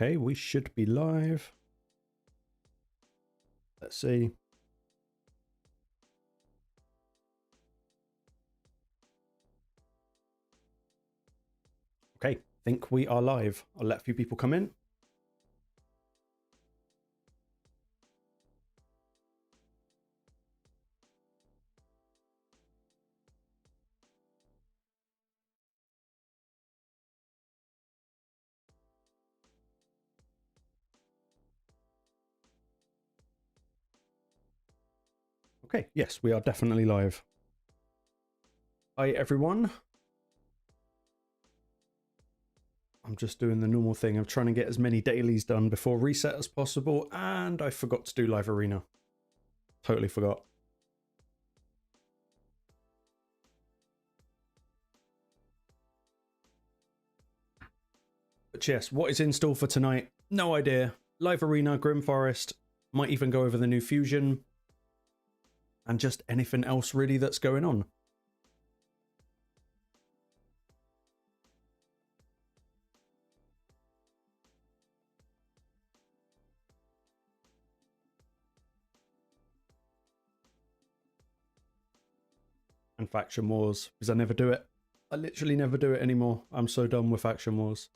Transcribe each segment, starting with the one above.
Okay, we should be live. Let's see. Okay, think we are live. I'll let a few people come in. Okay, yes, we are definitely live. Hi, everyone. I'm just doing the normal thing of trying to get as many dailies done before reset as possible, and I forgot to do live arena. Totally forgot. But yes, what is in store for tonight? No idea. Live arena, Grim Forest, might even go over the new fusion, and just anything else really that's going on. And faction wars, because I never do it. I literally never do it anymore. I'm so done with faction wars.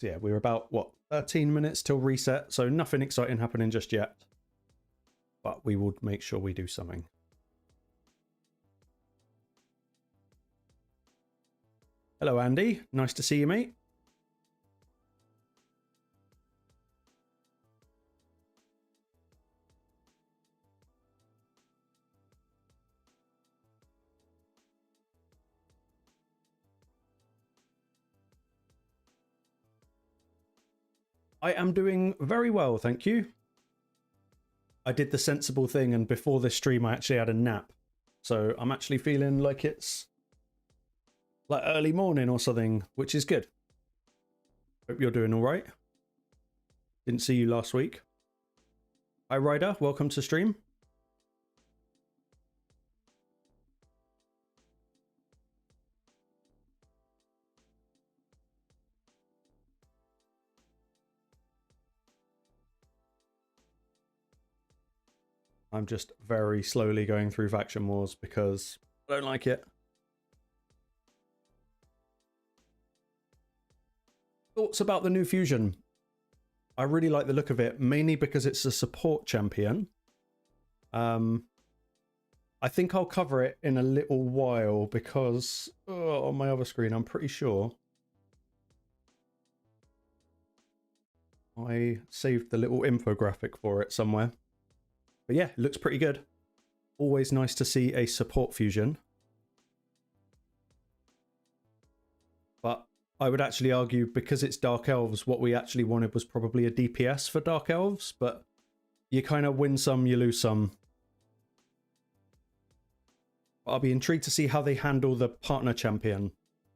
So yeah, we're about, what, 13 minutes till reset, so nothing exciting happening just yet. But we will make sure we do something. Hello, Andy. Nice to see you, mate. I am doing very well, thank you. I did the sensible thing, and before this stream I actually had a nap. So I'm actually feeling like it's like early morning or something, which is good. Hope you're doing all right. Didn't see you last week. Hi, Ryder. Welcome to stream. I'm just very slowly going through faction wars because I don't like it. Thoughts about the new fusion? I really like the look of it, mainly because it's a support champion. I think I'll cover it in a little while because on my other screen, I'm pretty sure I saved the little infographic for it somewhere. But yeah, it looks pretty good. Always nice to see a support fusion. But I would actually argue, because it's Dark Elves, what we actually wanted was probably a DPS for Dark Elves, but you kind of win some, you lose some. I'll be intrigued to see how they handle the partner champion,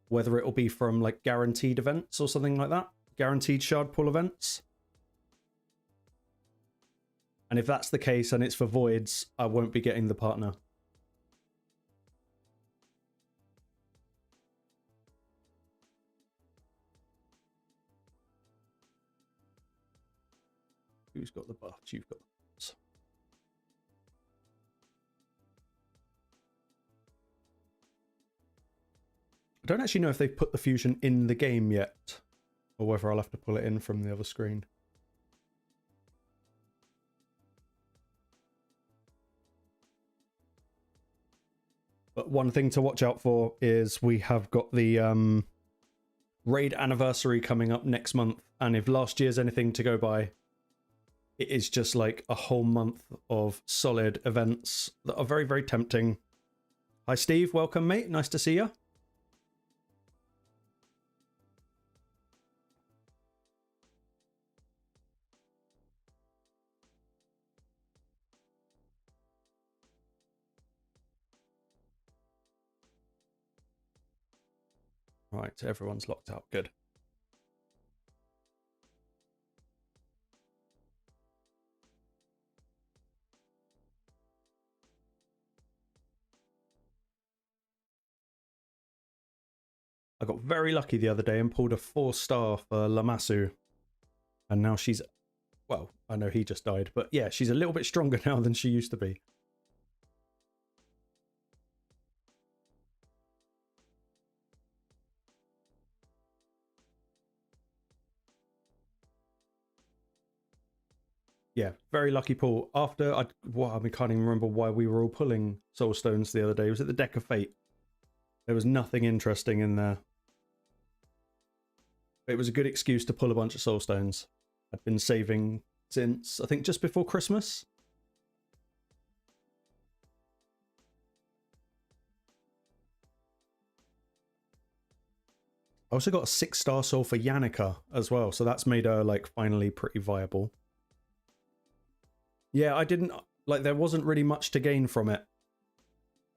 whether it'll be from like guaranteed events or something like that, guaranteed shard pool events. And if that's the case and it's for voids, I won't be getting the partner. Who's got the buffs? You've got the buffs. I don't actually know if they've put the fusion in the game yet, or whether I'll have to pull it in from the other screen. But one thing to watch out for is we have got the raid anniversary coming up next month, and if last year's anything to go by, it is just like a whole month of solid events that are very, very tempting. Hi, Steve. Welcome, mate. Nice to see you. Right, everyone's locked out. Good. I got very lucky the other day and pulled a 4-star for Lamassu. And now she's... Well, I know he just died, but yeah, she's a little bit stronger now than she used to be. Yeah, very lucky pull. After I can't even remember why we were all pulling soul stones the other day. Was it the Deck of Fate? There was nothing interesting in there. It was a good excuse to pull a bunch of soul stones. I'd been saving since, I think, just before Christmas. I also got a 6-star soul for Yannicka as well, so that's made her, like, finally pretty viable. Yeah, I didn't... Like, there wasn't really much to gain from it.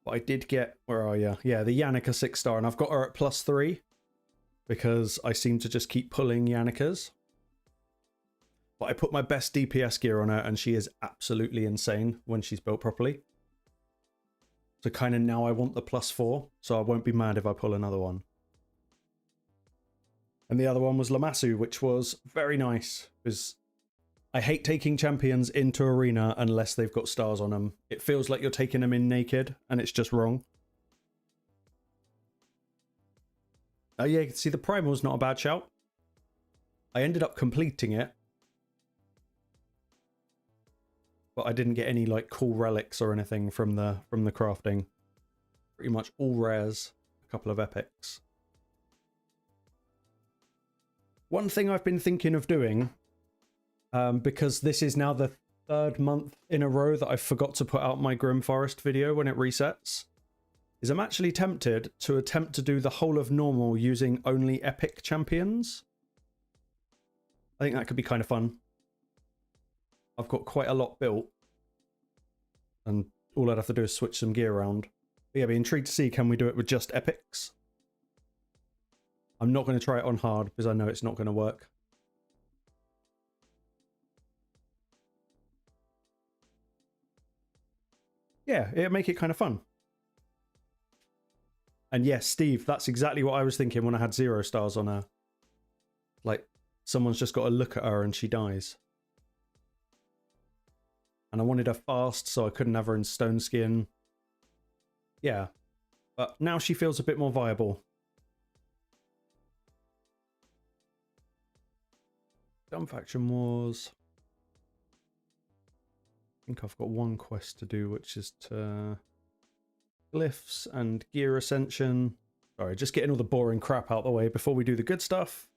But I did get... Where are you? Yeah, the Yannicka 6-star, and I've got her at +3. Because I seem to just keep pulling Yannickas. But I put my best DPS gear on her, and she is absolutely insane when she's built properly. So kind of now I want the +4, so I won't be mad if I pull another one. And the other one was Lamassu, which was very nice, because I hate taking champions into arena unless they've got stars on them. It feels like you're taking them in naked, and it's just wrong. Oh yeah, you can see the Primal's not a bad shout. I ended up completing it. But I didn't get any like cool relics or anything from the crafting. Pretty much all rares, a couple of epics. One thing I've been thinking of doing, because this is now the 3rd month in a row that I forgot to put out my Grim Forest video when it resets, is I'm actually tempted to attempt to do the whole of normal using only epic champions. I think that could be kind of fun. I've got quite a lot built, and all I'd have to do is switch some gear around. But yeah, I'd be intrigued to see, can we do it with just epics? I'm not going to try it on hard because I know it's not going to work. Yeah, it'd make it kind of fun. And yes, Steve, that's exactly what I was thinking when I had 0 stars on her. Like, someone's just got to look at her and she dies. And I wanted her fast, so I couldn't have her in stone skin. Yeah. But now she feels a bit more viable. Dumb Faction Wars. I think I've got one quest to do, which is to... Glyphs and Gear Ascension. Sorry, just getting all the boring crap out the way before we do the good stuff.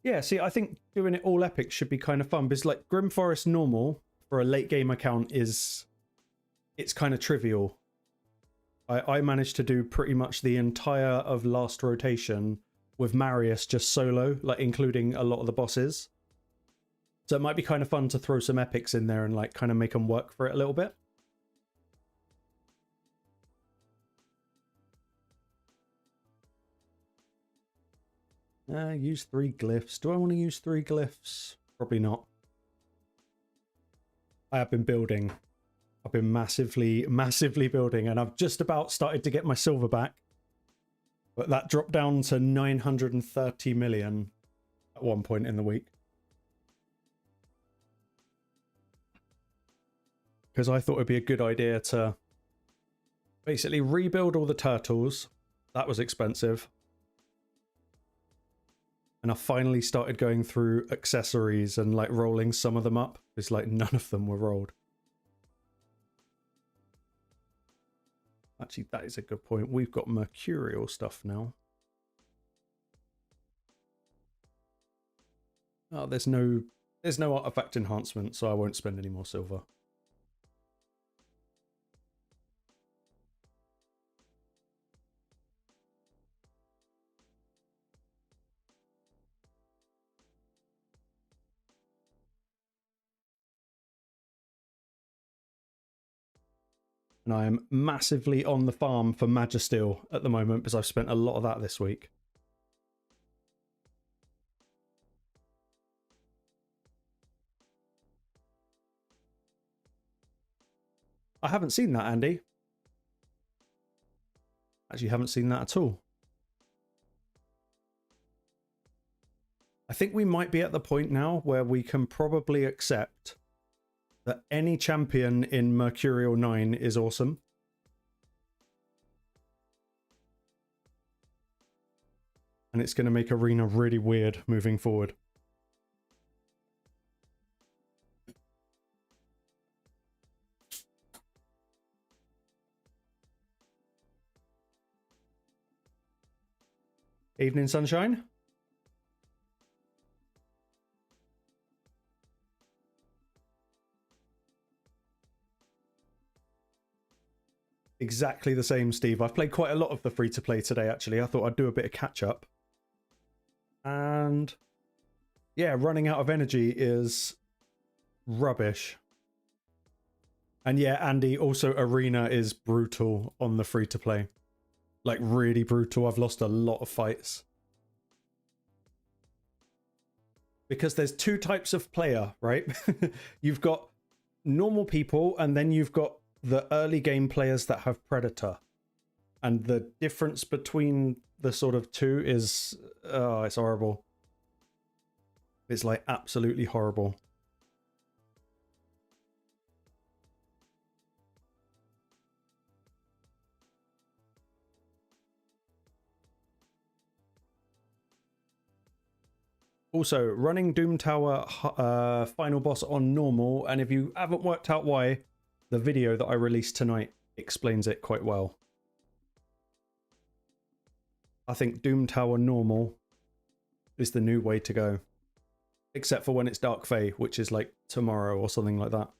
Yeah, see, I think doing it all epic should be kind of fun, because like Grim Forest normal for a late game account is... It's kind of trivial. I managed to do pretty much the entire of last rotation with Marius just solo, like including a lot of the bosses. So it might be kind of fun to throw some epics in there and like kind of make them work for it a little bit. Use 3 glyphs. Do I want to use 3 glyphs? Probably not. I have been building. I've been massively building, and I've just about started to get my silver back. But that dropped down to 930 million at one point in the week. Because I thought it'd be a good idea to basically rebuild all the turtles. That was expensive. And I finally started going through accessories and like rolling some of them up. It's like none of them were rolled. Actually, that is a good point. We've got mercurial stuff now. Oh, there's no artifact enhancement, so I won't spend any more silver. And I am massively on the farm for Magisteel at the moment because I've spent a lot of that this week. I haven't seen that, Andy. Actually, haven't seen that at all. I think we might be at the point now where we can probably accept that any champion in Mercurial 9 is awesome. And it's going to make Arena really weird moving forward. Evening, sunshine. Exactly the same, Steve. I've played quite a lot of the free-to-play today, actually. I thought I'd do a bit of catch-up. And yeah, running out of energy is rubbish. And yeah, Andy, also Arena is brutal on the free-to-play. Like, really brutal. I've lost a lot of fights. Because there's two types of player, right? You've got normal people, and then you've got the early game players that have Predator. And the difference between the sort of two is, oh, it's horrible. It's like absolutely horrible. Also, running Doom Tower final boss on normal, and if you haven't worked out why, the video that I released tonight explains it quite well. I think Doom Tower normal is the new way to go. Except for when it's Dark Fae, which is like tomorrow or something like that.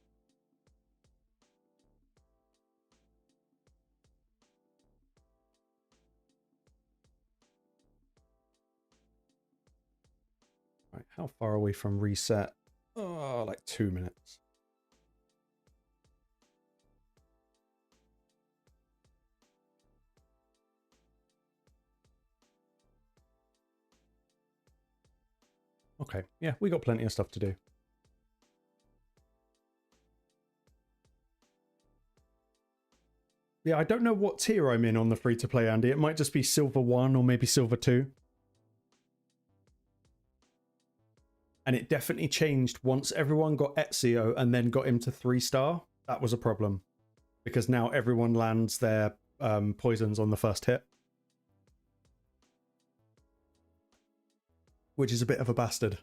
Right, how far are we from reset? Oh, like 2 minutes. Okay, yeah, we got plenty of stuff to do. Yeah, I don't know what tier I'm in on the free-to-play, Andy. It might just be Silver 1 or maybe Silver 2. And it definitely changed once everyone got Ezio and then got him to 3-star. That was a problem. Because now everyone lands their poisons on the first hit. Which is a bit of a bastard.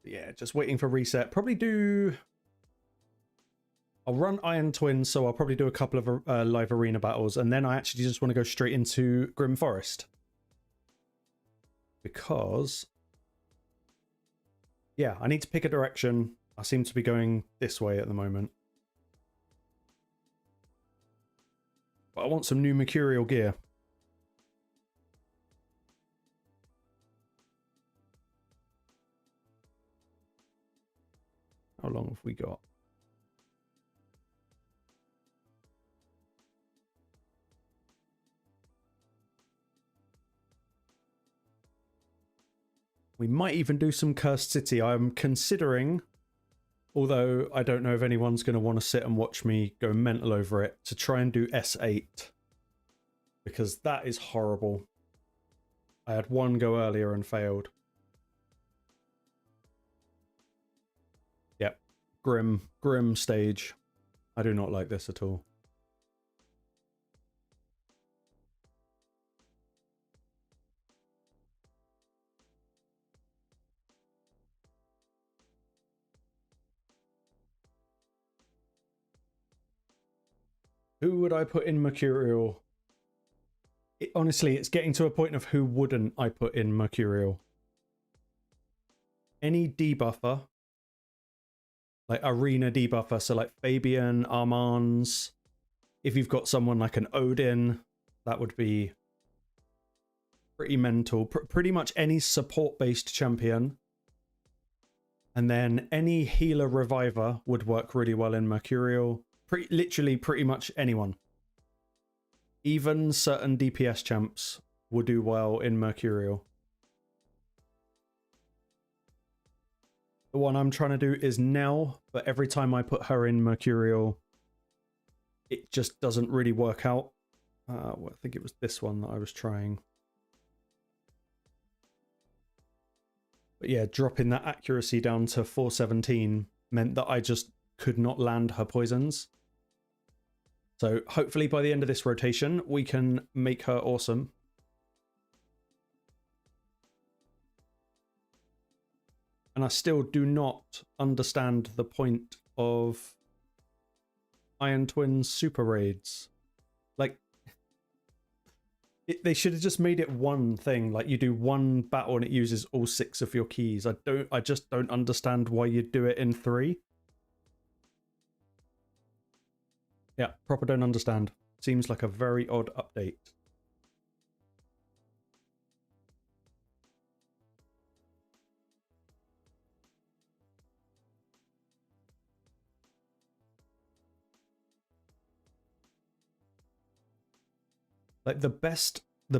Yeah, just waiting for reset. Probably do... I'll run Iron Twins, so I'll probably do a couple of live arena battles, and then I actually just want to go straight into Grim Forest. Because... yeah, I need to pick a direction. I seem to be going this way at the moment. But I want some new Mercurial gear. How long have we got? We might even do some Cursed City. I'm considering, although I don't know if anyone's going to want to sit and watch me go mental over it, to try and do S8. Because that is horrible. I had one go earlier and failed. Yep. Grim stage. I do not like this at all. Who would I put in Mercurial? Honestly, it's getting to a point of who wouldn't I put in Mercurial. Any debuffer, like arena debuffer, so like Fabian, Armand's. If you've got someone like an Odin, that would be pretty mental. Pretty much any support-based champion. And then any healer reviver would work really well in Mercurial. Literally pretty much anyone. Even certain DPS champs will do well in Mercurial. The one I'm trying to do is Nell, but every time I put her in Mercurial, it just doesn't really work out. Well, I think it was this one that I was trying. But yeah, dropping that accuracy down to 417 meant that I just could not land her poisons. So hopefully by the end of this rotation, we can make her awesome. And I still do not understand the point of Iron Twins super raids. Like, they should have just made it one thing. Like, you do one battle and it uses all 6 of your keys. I just don't understand why you do it in 3. Yeah, proper don't understand. Seems like a very odd update. Like, the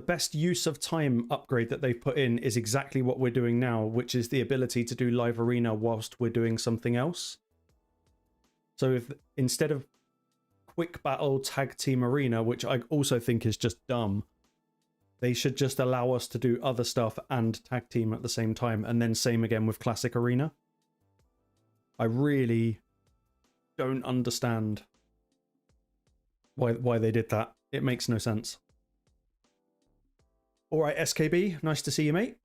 best use of time upgrade that they've put in is exactly what we're doing now, which is the ability to do live arena whilst we're doing something else. So if instead of quick battle tag team arena, which I also think is just dumb, they should just allow us to do other stuff and tag team at the same time, and then same again with classic arena. I really don't understand why they did that. It makes no sense. All right, SKB, nice to see you, mate.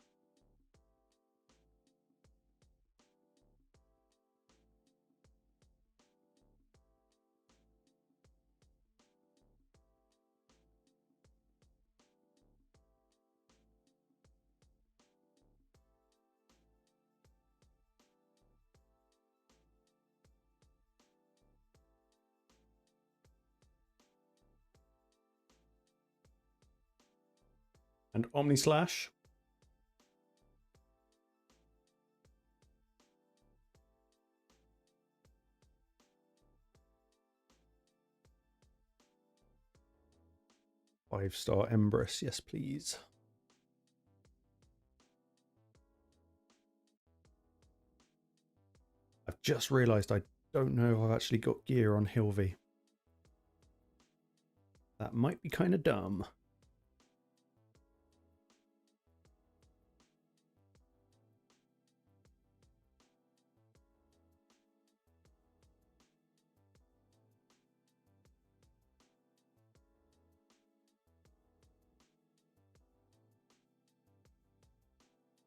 And Omni Slash. Five-star Empress, yes please. I've just realised I don't know if I've actually got gear on Hilvy. That might be kind of dumb.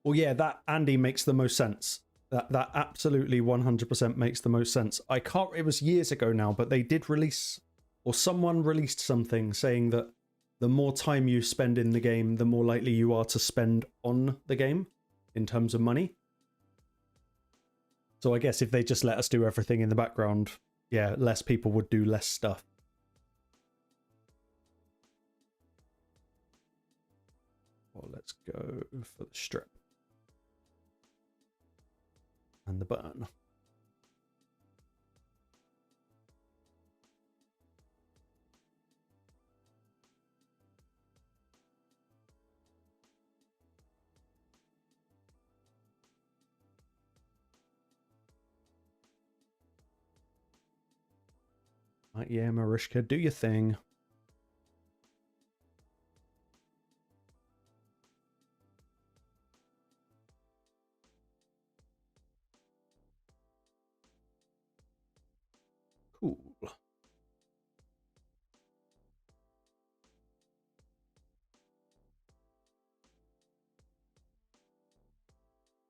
Well, yeah, that Andy makes the most sense. That absolutely 100% makes the most sense. I can't, it was years ago now, but they did release, or someone released something saying that the more time you spend in the game, the more likely you are to spend on the game in terms of money. So I guess if they just let us do everything in the background, yeah, less people would do less stuff. Well, let's go for the strip. And the burn. Right, yeah, Marishka, do your thing. Cool.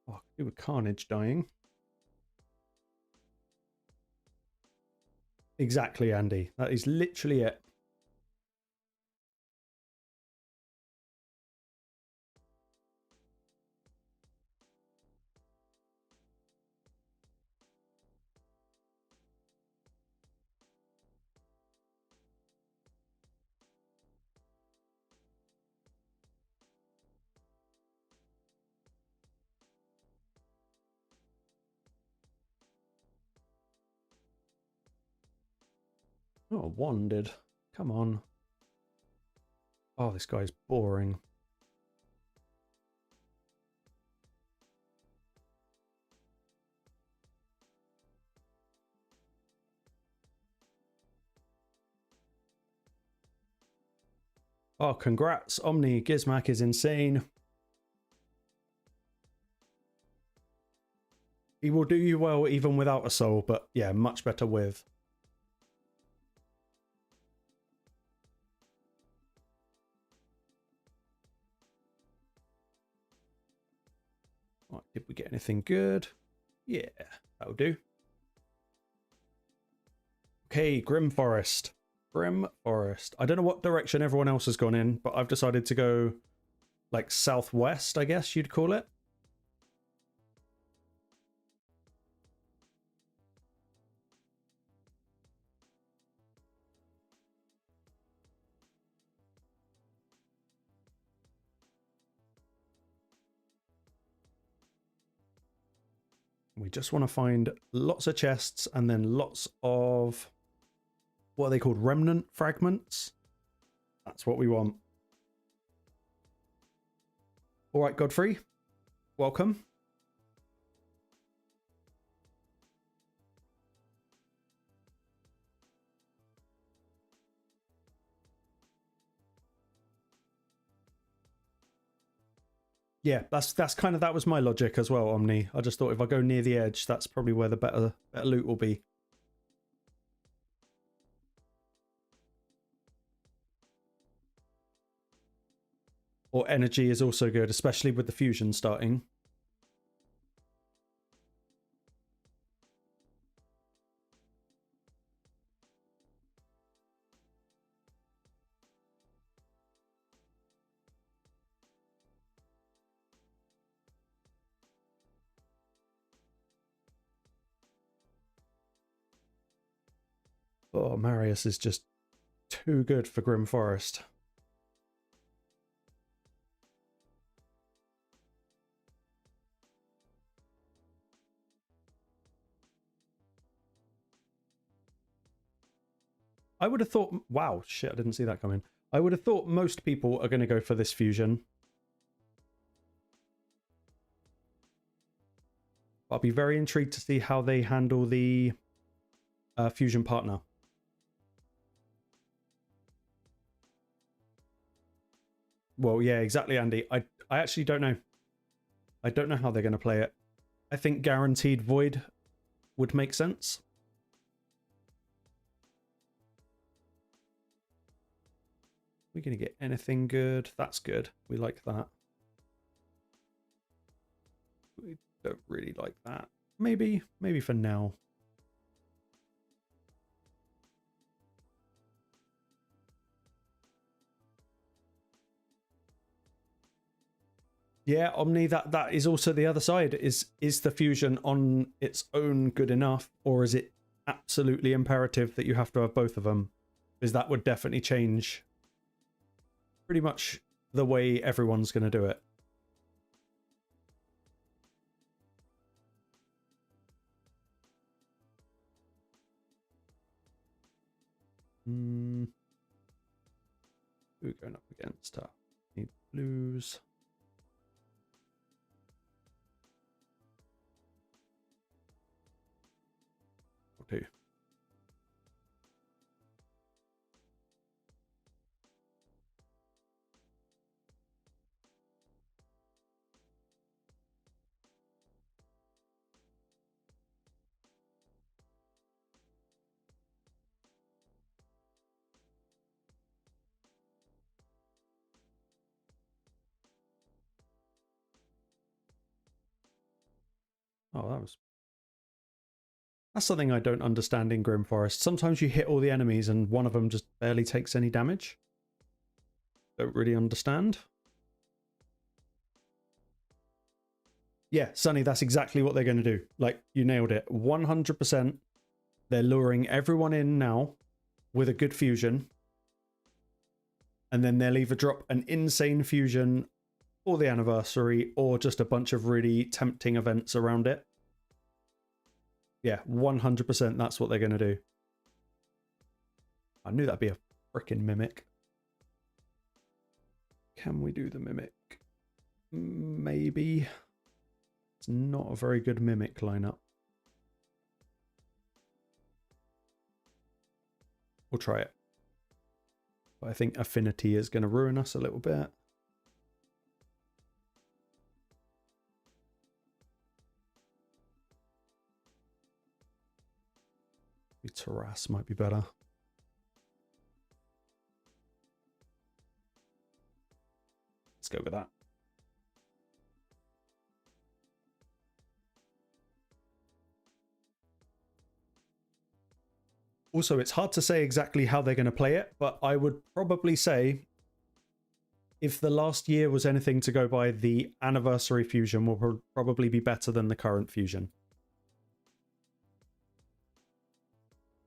Oh, do with Carnage dying. Exactly, Andy. That is literally it. Oh, one did. Come on. Oh, this guy's boring. Oh, congrats, Omni. Gizmac is insane. He will do you well even without a soul, but yeah, much better with. Right, did we get anything good? Yeah, that'll do. Okay, Grim Forest. Grim Forest. I don't know what direction everyone else has gone in, but I've decided to go like southwest, I guess you'd call it. We just want to find lots of chests and then lots of, what are they called? Remnant fragments? That's what we want. All right, Godfrey. Welcome. Yeah, that was my logic as well, Omni. I just thought if I go near the edge, that's probably where the better loot will be. Or energy is also good, especially with the fusion starting. Oh, Marius is just too good for Grim Forest. I would have thought, wow, shit, I didn't see that coming. I would have thought most people are going to go for this fusion. I'll be very intrigued to see how they handle the fusion partner. Well, yeah, exactly, Andy. I actually don't know. I don't know how they're going to play it. I think guaranteed void would make sense. We're going to get anything good. That's good. We like that. We don't really like that. Maybe for now. Yeah, Omni, that is also the other side. Is the fusion on its own good enough, or is it absolutely imperative that you have to have both of them? Because that would definitely change pretty much the way everyone's going to do it. Who are we going up against? Need blues. Two. Oh, that's something I don't understand in Grim Forest. Sometimes you hit all the enemies and one of them just barely takes any damage. Don't really understand. Yeah, Sonny, that's exactly what they're going to do. Like, you nailed it. 100%. They're luring everyone in now with a good fusion. And then they'll either drop an insane fusion or the anniversary or just a bunch of really tempting events around it. Yeah, 100% that's what they're going to do. I knew that'd be a freaking mimic. Can we do the mimic? Maybe. It's not a very good mimic lineup. We'll try it. But I think affinity is going to ruin us a little bit. Terrace might be better. Let's go with that. Also, it's hard to say exactly how they're going to play it, but I would probably say if the last year was anything to go by, the anniversary fusion will probably be better than the current fusion.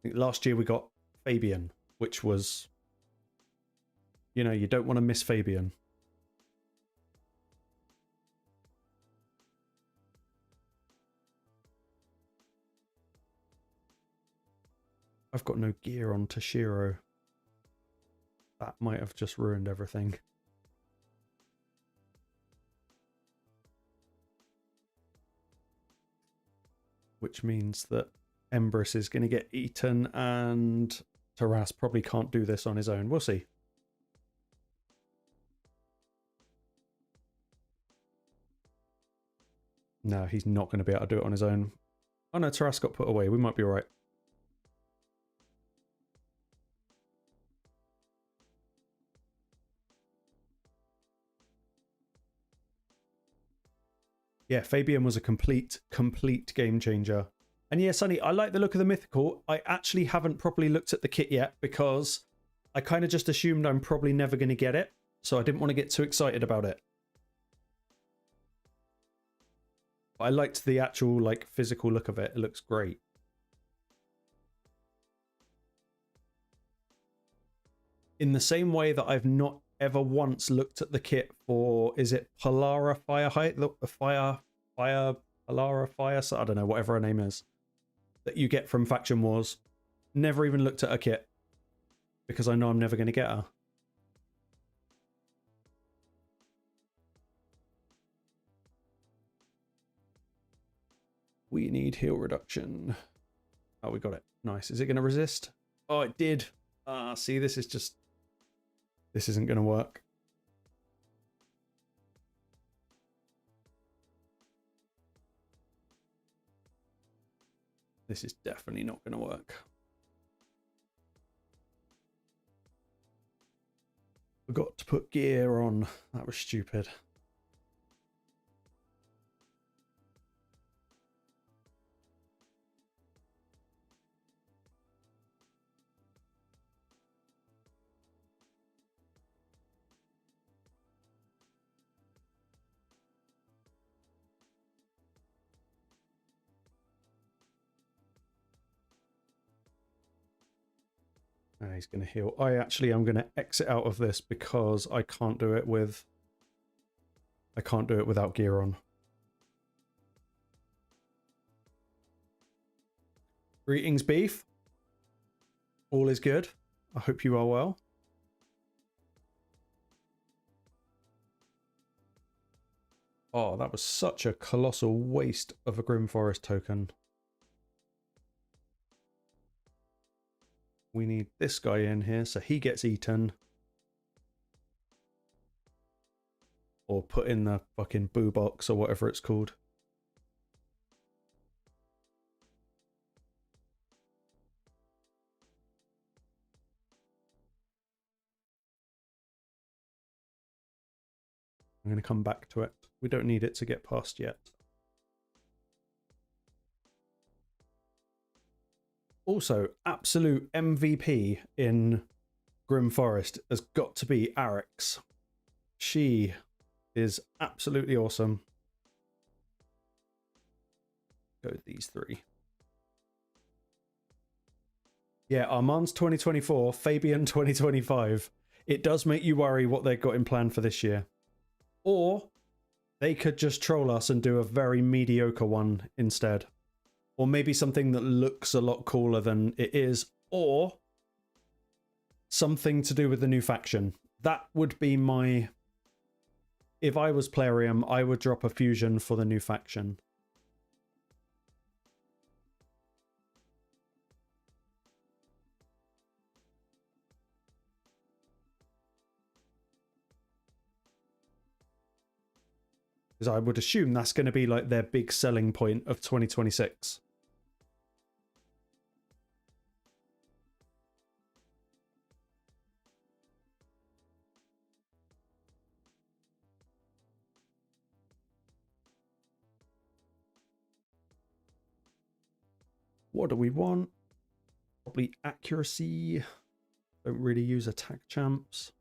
I think last year we got Fabian, which was, you know, you don't want to miss Fabian. I've got no gear on Toshiro. That might have just ruined everything. Which means that Empress is going to get eaten and Taras probably can't do this on his own. We'll see. No, he's not going to be able to do it on his own. Oh no, Taras got put away. We might be all right. Yeah, Fabian was a complete game changer. And yeah, Sonny, I like the look of the mythical. I actually haven't properly looked at the kit yet because I kind of just assumed I'm probably never going to get it. So I didn't want to get too excited about it. But I liked the actual like physical look of it. It looks great. In the same way that I've not ever once looked at the kit for, is it Polara Fire Height? Polara Fire, I don't know, whatever her name is, that you get from Faction Wars. Never even looked at her kit because I know I'm never going to get her. We need heal reduction. Oh, we got it. Nice. Is it going to resist? Oh, it did. Ah, see, this isn't going to work. This is definitely not going to work. Forgot to put gear on. That was stupid. He's going to heal. I actually am going to exit out of this because I can't do it with... I can't do it without gear on. Greetings, Beef. All is good. I hope you are well. Oh, that was such a colossal waste of a Grim Forest token. We need this guy in here so he gets eaten. Or put in the fucking boo box or whatever it's called. I'm going to come back to it. We don't need it to get past yet. Also, absolute MVP in Grim Forest has got to be Arix. She is absolutely awesome. Go with these three. Yeah, Armand's 2024, Fabian 2025. It does make you worry what they've got in plan for this year. Or they could just troll us and do a very mediocre one instead. Or maybe something that looks a lot cooler than it is. Or something to do with the new faction. That would be my... If I was Plarium, I would drop a fusion for the new faction. Because I would assume that's going to be like their big selling point of 2026. What do we want? Probably accuracy. Don't really use attack champs.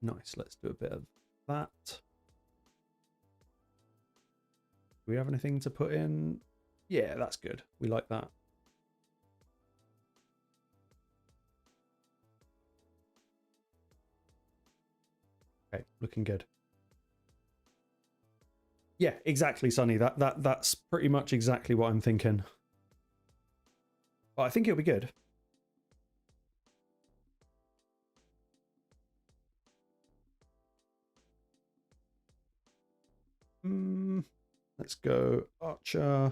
Nice, let's do a bit of that. Do we have anything to put in? Yeah, that's good. We like that. Okay, looking good. Yeah, exactly, Sonny. That's pretty much exactly what I'm thinking. But I think it'll be good. Let's go Archer.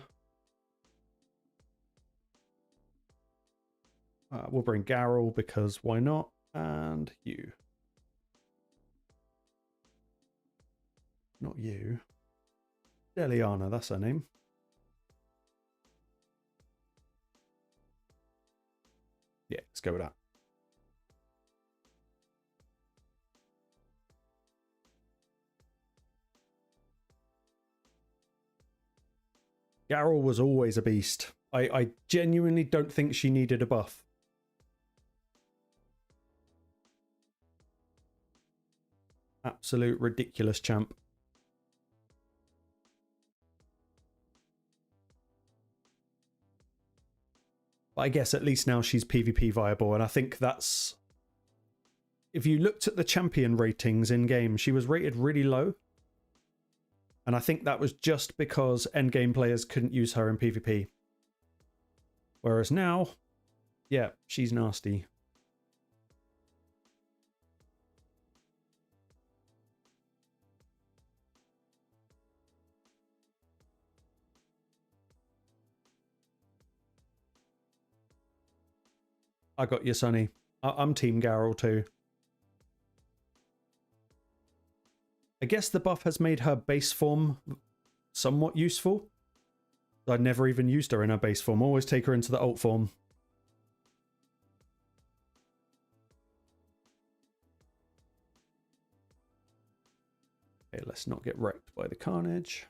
We'll bring Garrel because why not? And you. Not you. Deliana, that's her name. Yeah, let's go with that. Garrel was always a beast. I genuinely don't think she needed a buff. Absolute ridiculous champ. But I guess at least now she's PvP viable, and I think that's... If you looked at the champion ratings in-game, she was rated really low. And I think that was just because endgame players couldn't use her in PvP. Whereas now, yeah, she's nasty. I got you, Sonny. I'm Team Garrel too. I guess the buff has made her base form somewhat useful. I'd never even used her in her base form. Always take her into the ult form. Okay, let's not get wrecked by the carnage.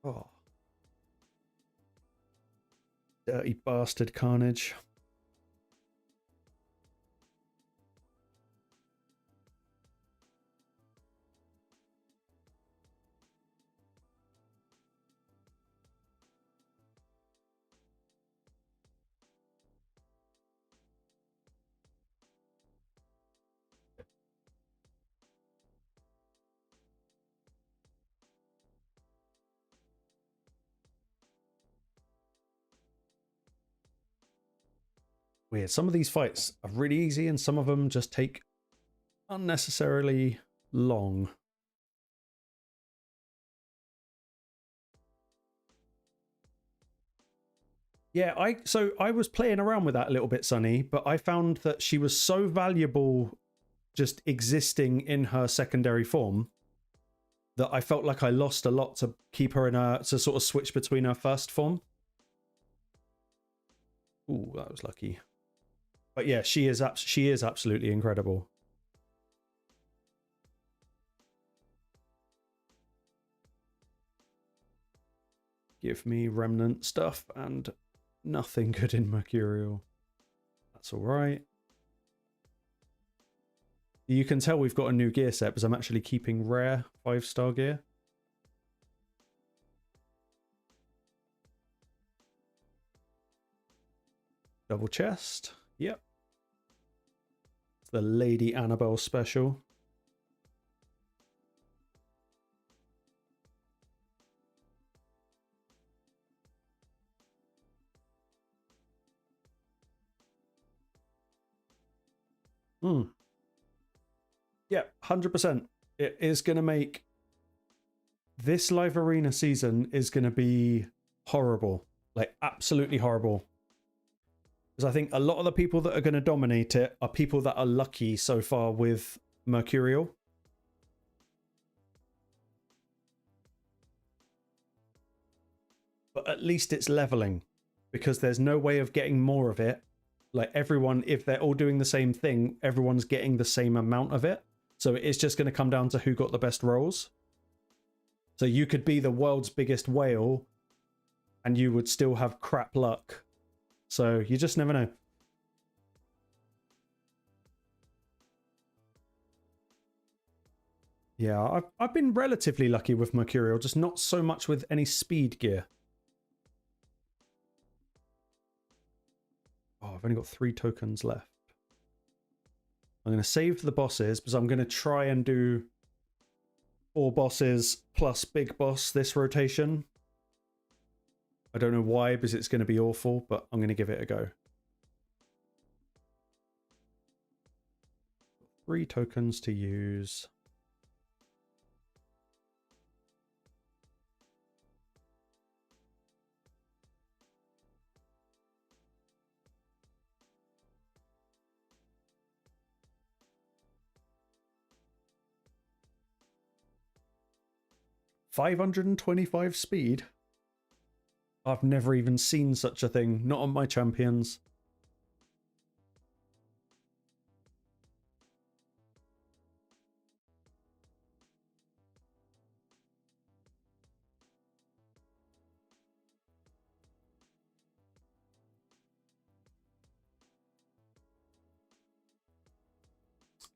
Oh. Dirty bastard carnage. Weird. Some of these fights are really easy and some of them just take unnecessarily long. Yeah, I was playing around with that a little bit, Sonny, but I found that she was so valuable just existing in her secondary form that I felt like I lost a lot to keep her in her, to sort of switch between her first form. Ooh, that was lucky. But yeah, she is absolutely incredible. Give me remnant stuff and nothing good in Mercurial. That's all right. You can tell we've got a new gear set because I'm actually keeping rare 5-star gear. Double chest. Yep. It's the Lady Annabelle special. Yeah, 100%. It is going to make this live arena season is going to be horrible, like absolutely horrible. Because I think a lot of the people that are going to dominate it are people that are lucky so far with Mercurial. But at least it's leveling, because there's no way of getting more of it. Like everyone, if they're all doing the same thing, everyone's getting the same amount of it. So it's just going to come down to who got the best rolls. So you could be the world's biggest whale and you would still have crap luck. So you just never know. Yeah, I've been relatively lucky with Mercurial, just not so much with any speed gear. Oh, I've only got 3 tokens left. I'm going to save the bosses because I'm going to try and do 4 bosses plus big boss this rotation. I don't know why, because it's going to be awful, but I'm going to give it a go. 3 tokens to use. $525 speed. I've never even seen such a thing. Not on my champions.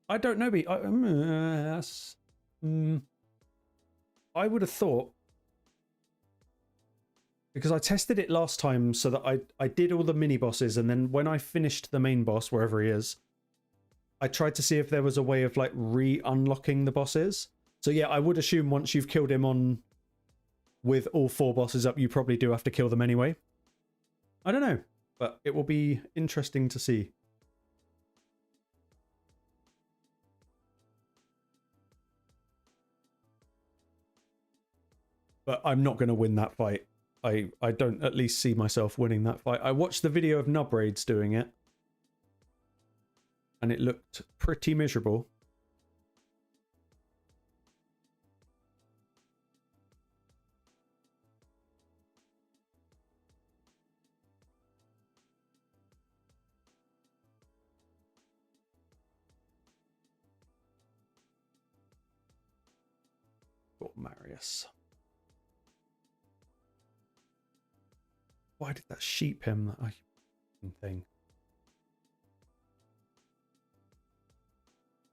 I don't know. I would have thought, because I tested it last time so that I did all the mini bosses, and then when I finished the main boss, wherever he is, I tried to see if there was a way of like re-unlocking the bosses. So yeah, I would assume once you've killed him on with all 4 bosses up, you probably do have to kill them anyway. I don't know, but it will be interesting to see. But I'm not going to win that fight. I don't at least see myself winning that fight. I watched the video of Nubraids doing it, and it looked pretty miserable. Got Marius. Why did that sheep him? That thing.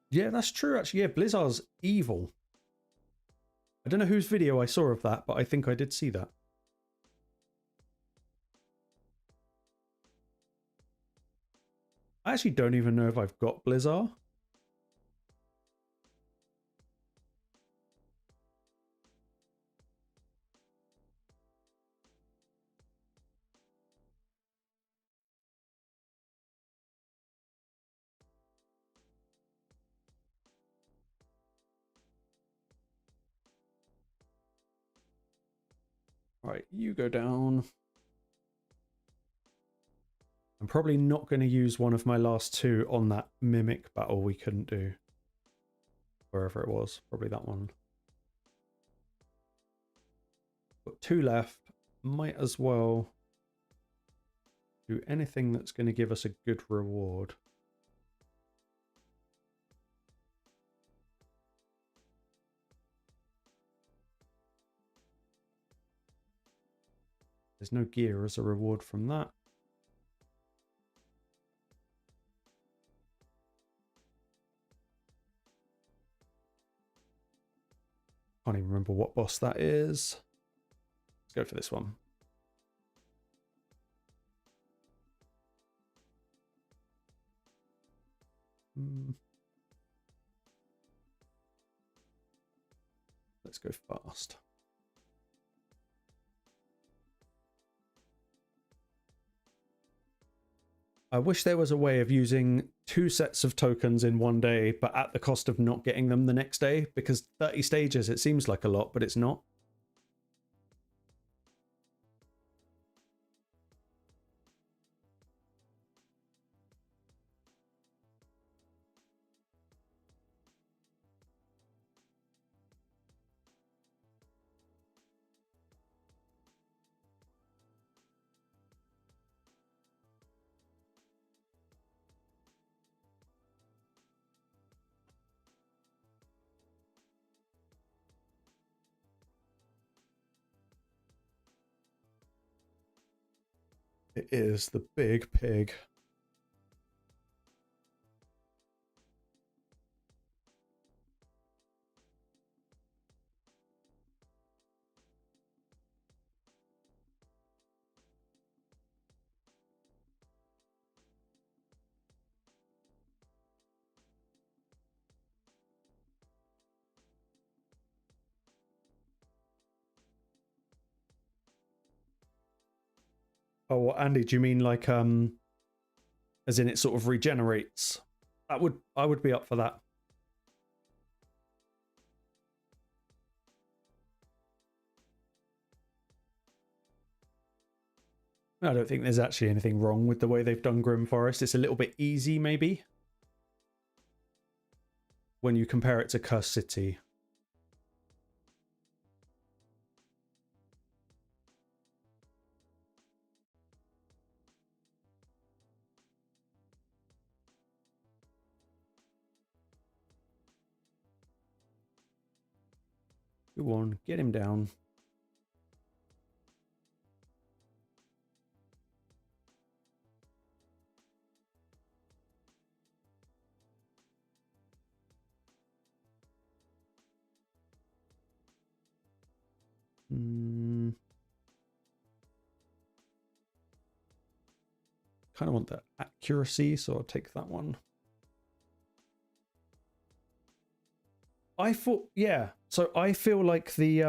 Yeah, that's true, actually. Yeah, Blizzard's evil. I don't know whose video I saw of that, but I think I did see that. I actually don't even know if I've got Blizzard. Right, you go down. I'm probably not going to use one of my last 2 on that mimic battle we couldn't do. Wherever it was, probably that one. Got 2 left. Might as well do anything that's going to give us a good reward. There's no gear as a reward from that. Can't even remember what boss that is. Let's go for this one. Let's go fast. I wish there was a way of using 2 sets of tokens in one day, but at the cost of not getting them the next day, because 30 stages, it seems like a lot, but it's not. It is the big pig. Oh, Andy, do you mean like as in it sort of regenerates? I would be up for that. I don't think there's actually anything wrong with the way they've done Grim Forest. It's a little bit easy, maybe, when you compare it to Cursed City. Go on, get him down. Kind of want the accuracy, so I'll take that one. I thought, yeah. So I feel like the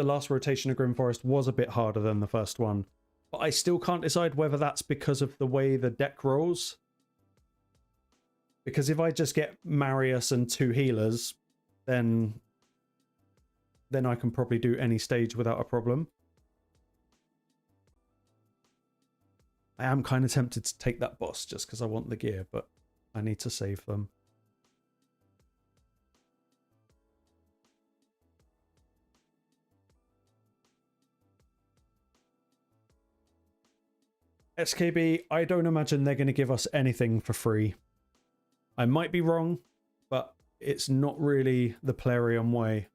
last rotation of Grim Forest was a bit harder than the first one, but I still can't decide whether that's because of the way the deck rolls. Because if I just get Marius and 2 healers, then I can probably do any stage without a problem. I am kind of tempted to take that boss just because I want the gear, but I need to save them. SKB, I don't imagine they're going to give us anything for free. I might be wrong, but it's not really the Plarium way.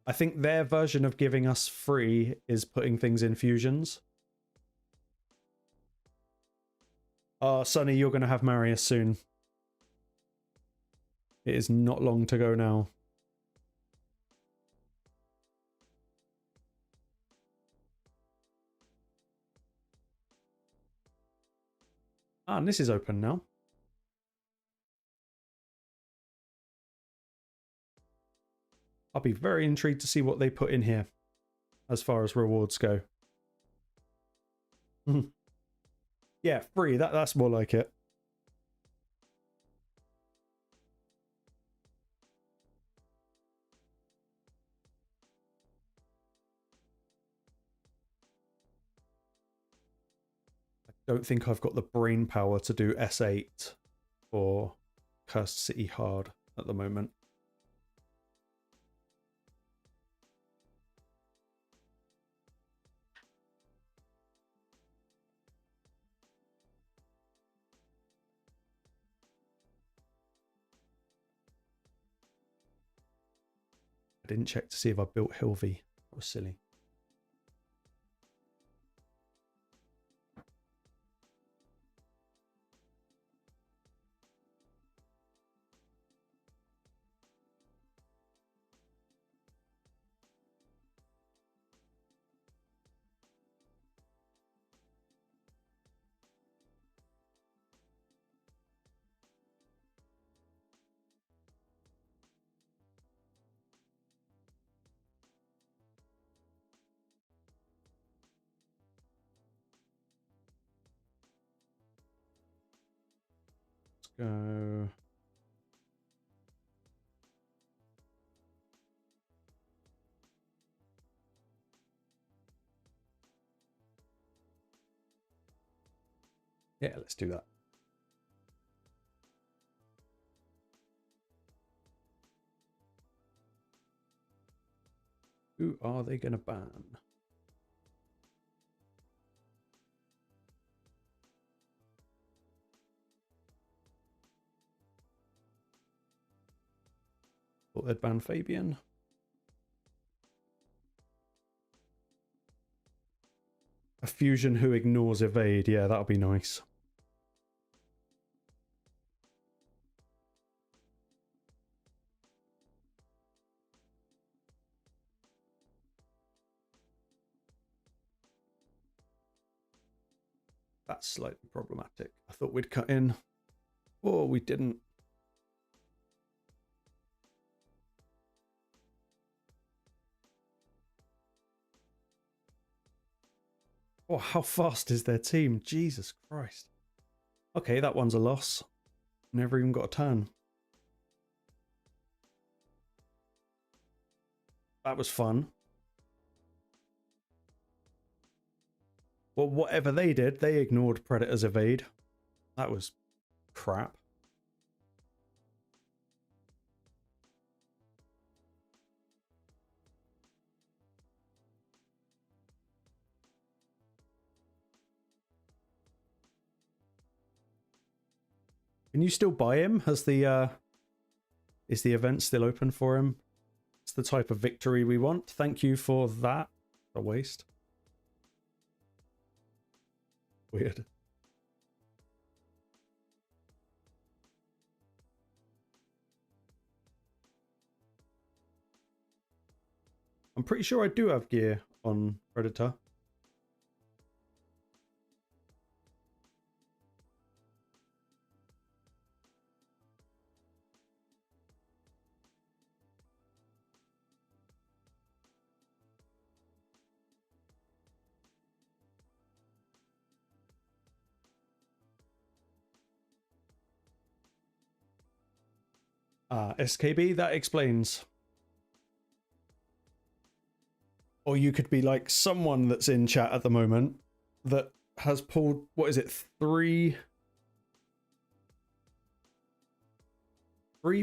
I think their version of giving us free is putting things in fusions. Sonny, you're going to have Marius soon. It is not long to go now. Ah, and this is open now. I'll be very intrigued to see what they put in here as far as rewards go. Yeah, free. That's more like it. I don't think I've got the brain power to do S8 or Cursed City hard at the moment. I didn't check to see if I built Hilvy. That was silly. go. Yeah, let's do that. Who are they going to ban? Thought they'd ban Fabian. A fusion who ignores evade. Yeah, that'll be nice. That's slightly problematic. I thought we'd cut in. Oh, we didn't. Oh, how fast is their team? Jesus Christ. Okay, that one's a loss. Never even got a turn. That was fun. Well, whatever they did, they ignored Predator's evade. That was crap. Can you still buy him? Has the is the event still open for him? It's the type of victory we want. Thank you for that. A waste. Weird. I'm pretty sure I do have gear on Predator. SKB, that explains. Or you could be like someone that's in chat at the moment that has pulled, what is it, three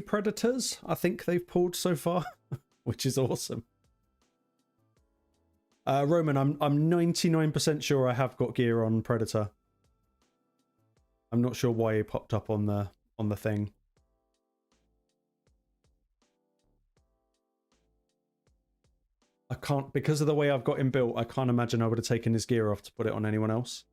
Predators? I think they've pulled so far, which is awesome. Roman, I'm 99% sure I have got gear on Predator. I'm not sure why he popped up on the thing. I can't, because of the way I've got him built, I can't imagine I would have taken his gear off to put it on anyone else.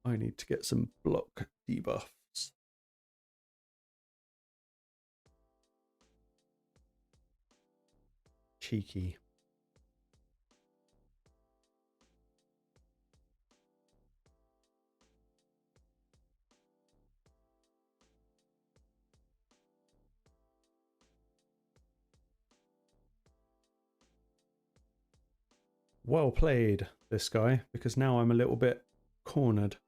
I need to get some block debuffs. Cheeky. Well played, this guy, because now I'm a little bit cornered.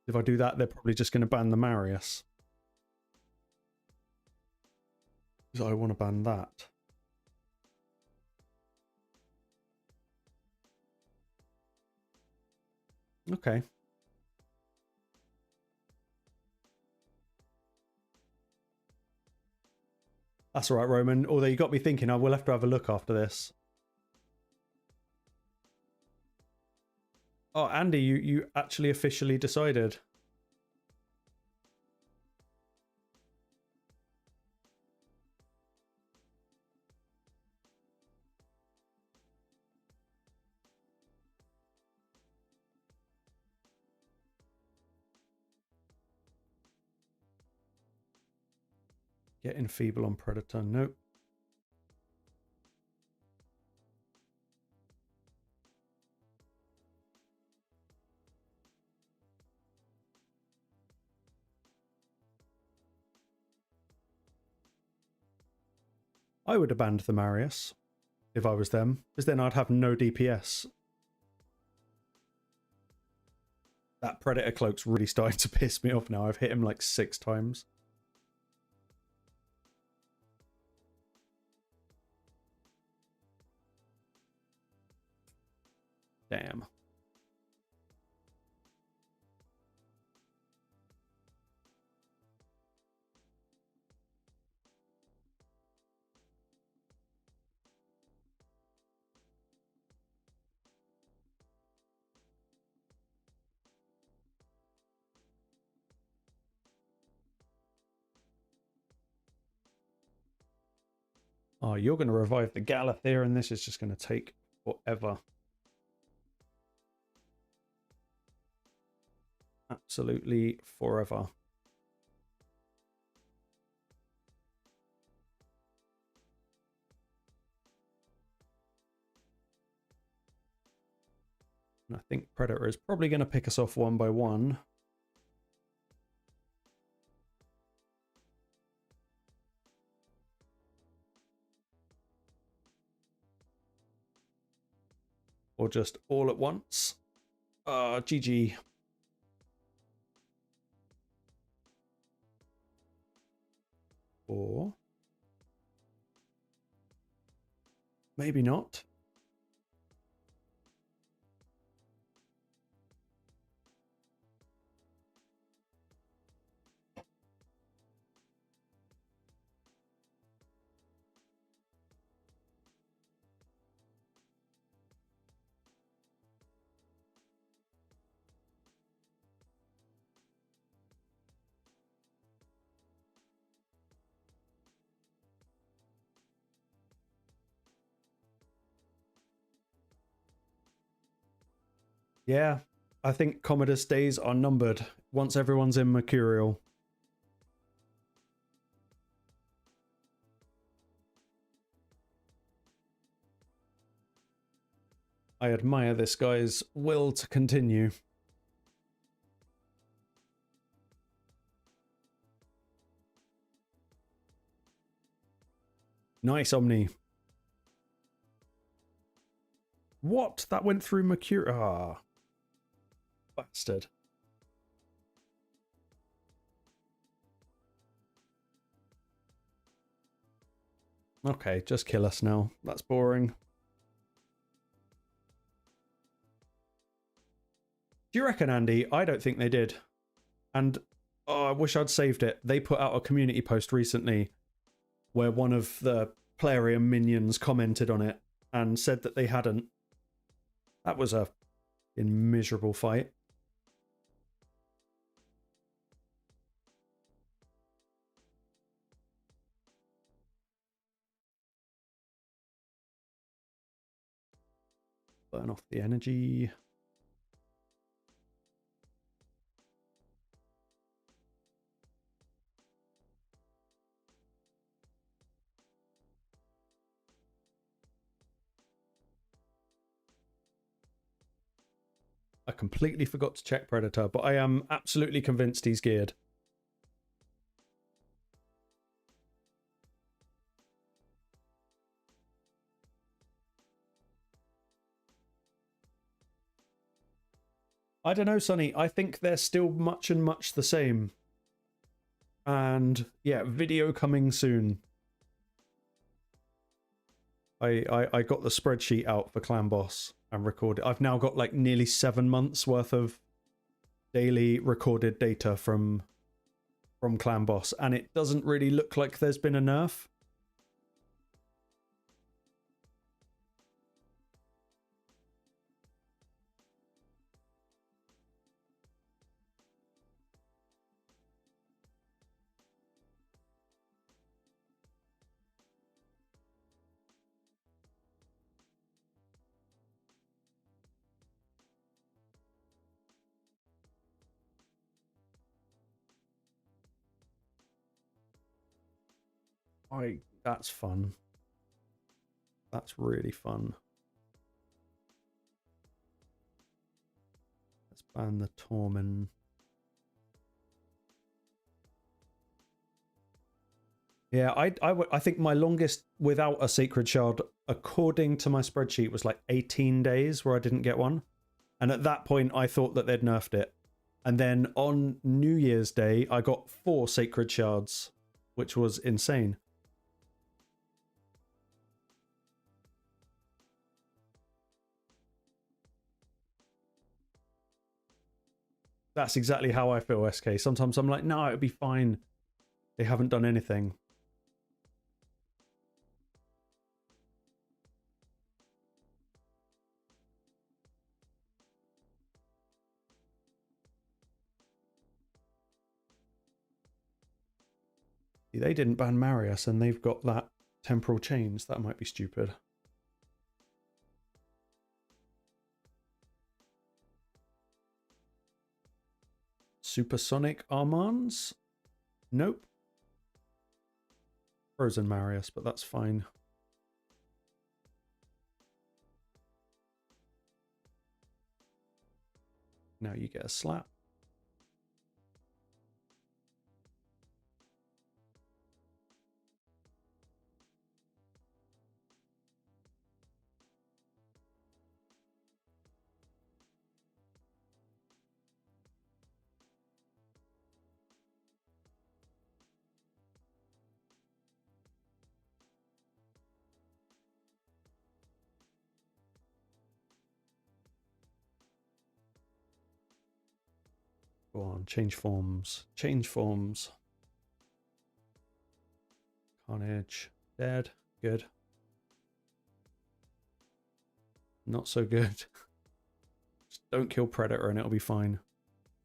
If I do that, they're probably just going to ban the Marius. Because I want to ban that. Okay. That's all right, Roman. Although you got me thinking, I will have to have a look after this. Oh, Andy, you actually officially decided. Get enfeeble on Predator. Nope. I would have banned the Marius if I was them, because then I'd have no DPS. That Predator Cloak's really starting to piss me off now. I've hit him like 6 times. Damn. Oh, you're going to revive the Galathea, and this is just going to take forever. Absolutely forever. And I think Predator is probably going to pick us off one by one. Or just all at once. GG. Or maybe not. Yeah, I think Commodus days are numbered once everyone's in Mercurial. I admire this guy's will to continue. Nice, Omni. What? That went through Mercurial. Ah. Bastard. Okay, just kill us now. That's boring. Do you reckon, Andy? I don't think they did. And oh, I wish I'd saved it. They put out a community post recently where one of the Plarium minions commented on it and said that they hadn't. That was a miserable fight. Burn off the energy. I completely forgot to check Predator, but I am absolutely convinced he's geared. I don't know, Sonny. I think they're still much the same. And yeah, video coming soon. I got the spreadsheet out for Clan Boss and recorded. I've now got like nearly 7 months worth of daily recorded data from Clan Boss, and it doesn't really look like there's been a nerf. That's fun. That's really fun. Let's ban the Tormen. Yeah, I think my longest without a sacred shard, according to my spreadsheet, was like 18 days where I didn't get one. And at that point, I thought that they'd nerfed it. And then on New Year's Day, I got 4 sacred shards, which was insane. That's exactly how I feel, SK. Sometimes I'm like, no, it'll be fine. They haven't done anything. They didn't ban Marius and they've got that temporal chains. That might be stupid. Supersonic Armands? Nope. Frozen Marius, but that's fine. Now you get a slap. Go on, change forms. Change forms. Carnage. Dead. Good. Not so good. Just don't kill Predator and it'll be fine.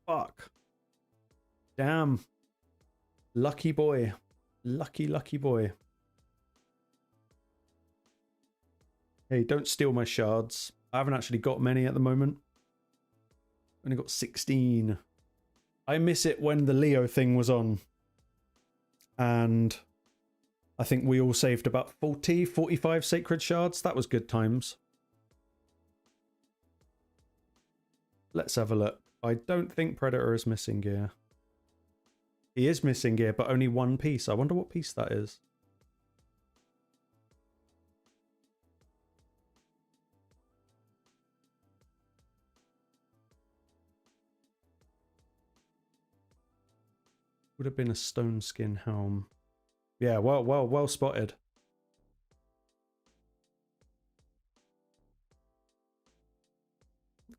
Fuck. Damn. Lucky boy. Lucky, lucky boy. Hey, don't steal my shards. I haven't actually got many at the moment. Only got 16. I miss it when the Leo thing was on. And I think we all saved about 40, 45 sacred shards. That was good times. Let's have a look. I don't think Predator is missing gear. He is missing gear, but only one piece. I wonder what piece that is. Would have been a stone skin helm. Yeah, well spotted.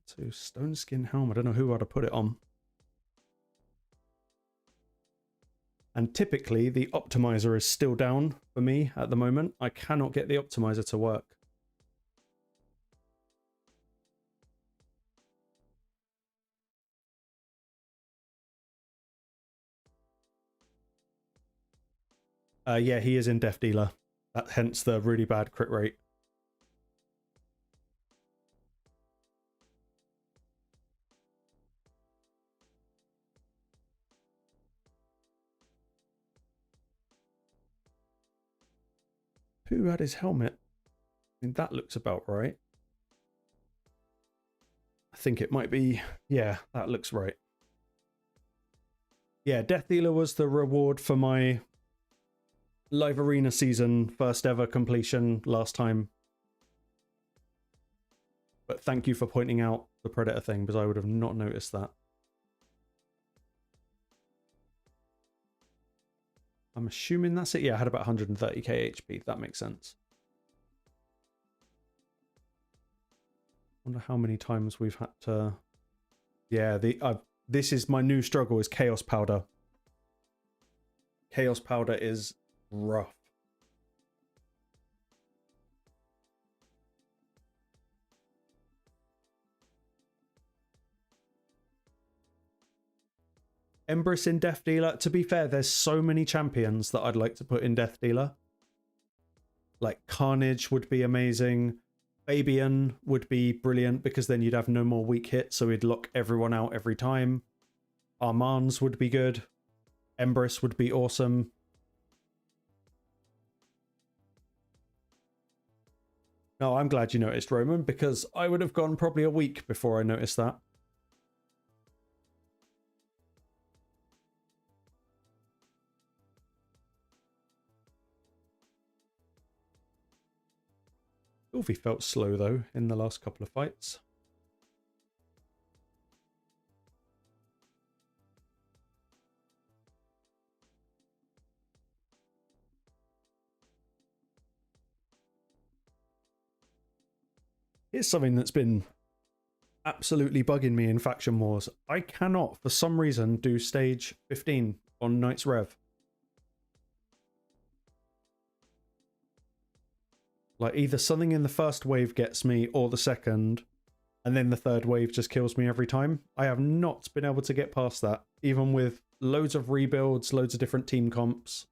So stone skin helm. I don't know who I'd have put it on. And typically the optimizer is still down for me at the moment. I cannot get the optimizer to work. Yeah, he is in Death Dealer. Hence the really bad crit rate. Who had his helmet? I mean, that looks about right. I think it might be... Yeah, that looks right. Yeah, Death Dealer was the reward for my live arena season first ever completion last time. But thank you for pointing out the Predator thing, because I would have not noticed that. I'm assuming that's it. Yeah, I had about 130k HP. That makes sense. Wonder how many times we've had to... Yeah, this is my new struggle, is Chaos Powder. Chaos Powder is rough. Empress in Death Dealer. To be fair, there's so many champions that I'd like to put in Death Dealer. Like Carnage would be amazing. Fabian would be brilliant because then you'd have no more weak hits, so we'd lock everyone out every time. Armands would be good. Empress would be awesome. No, I'm glad you noticed, Roman, because I would have gone probably a week before I noticed that. Sylvie felt slow though in the last couple of fights. Here's something that's been absolutely bugging me in Faction Wars. I cannot, for some reason, do stage 15 on Knight's Rev. Like, either something in the first wave gets me, or the second, and then the third wave just kills me every time. I have not been able to get past that, even with loads of rebuilds, loads of different team comps.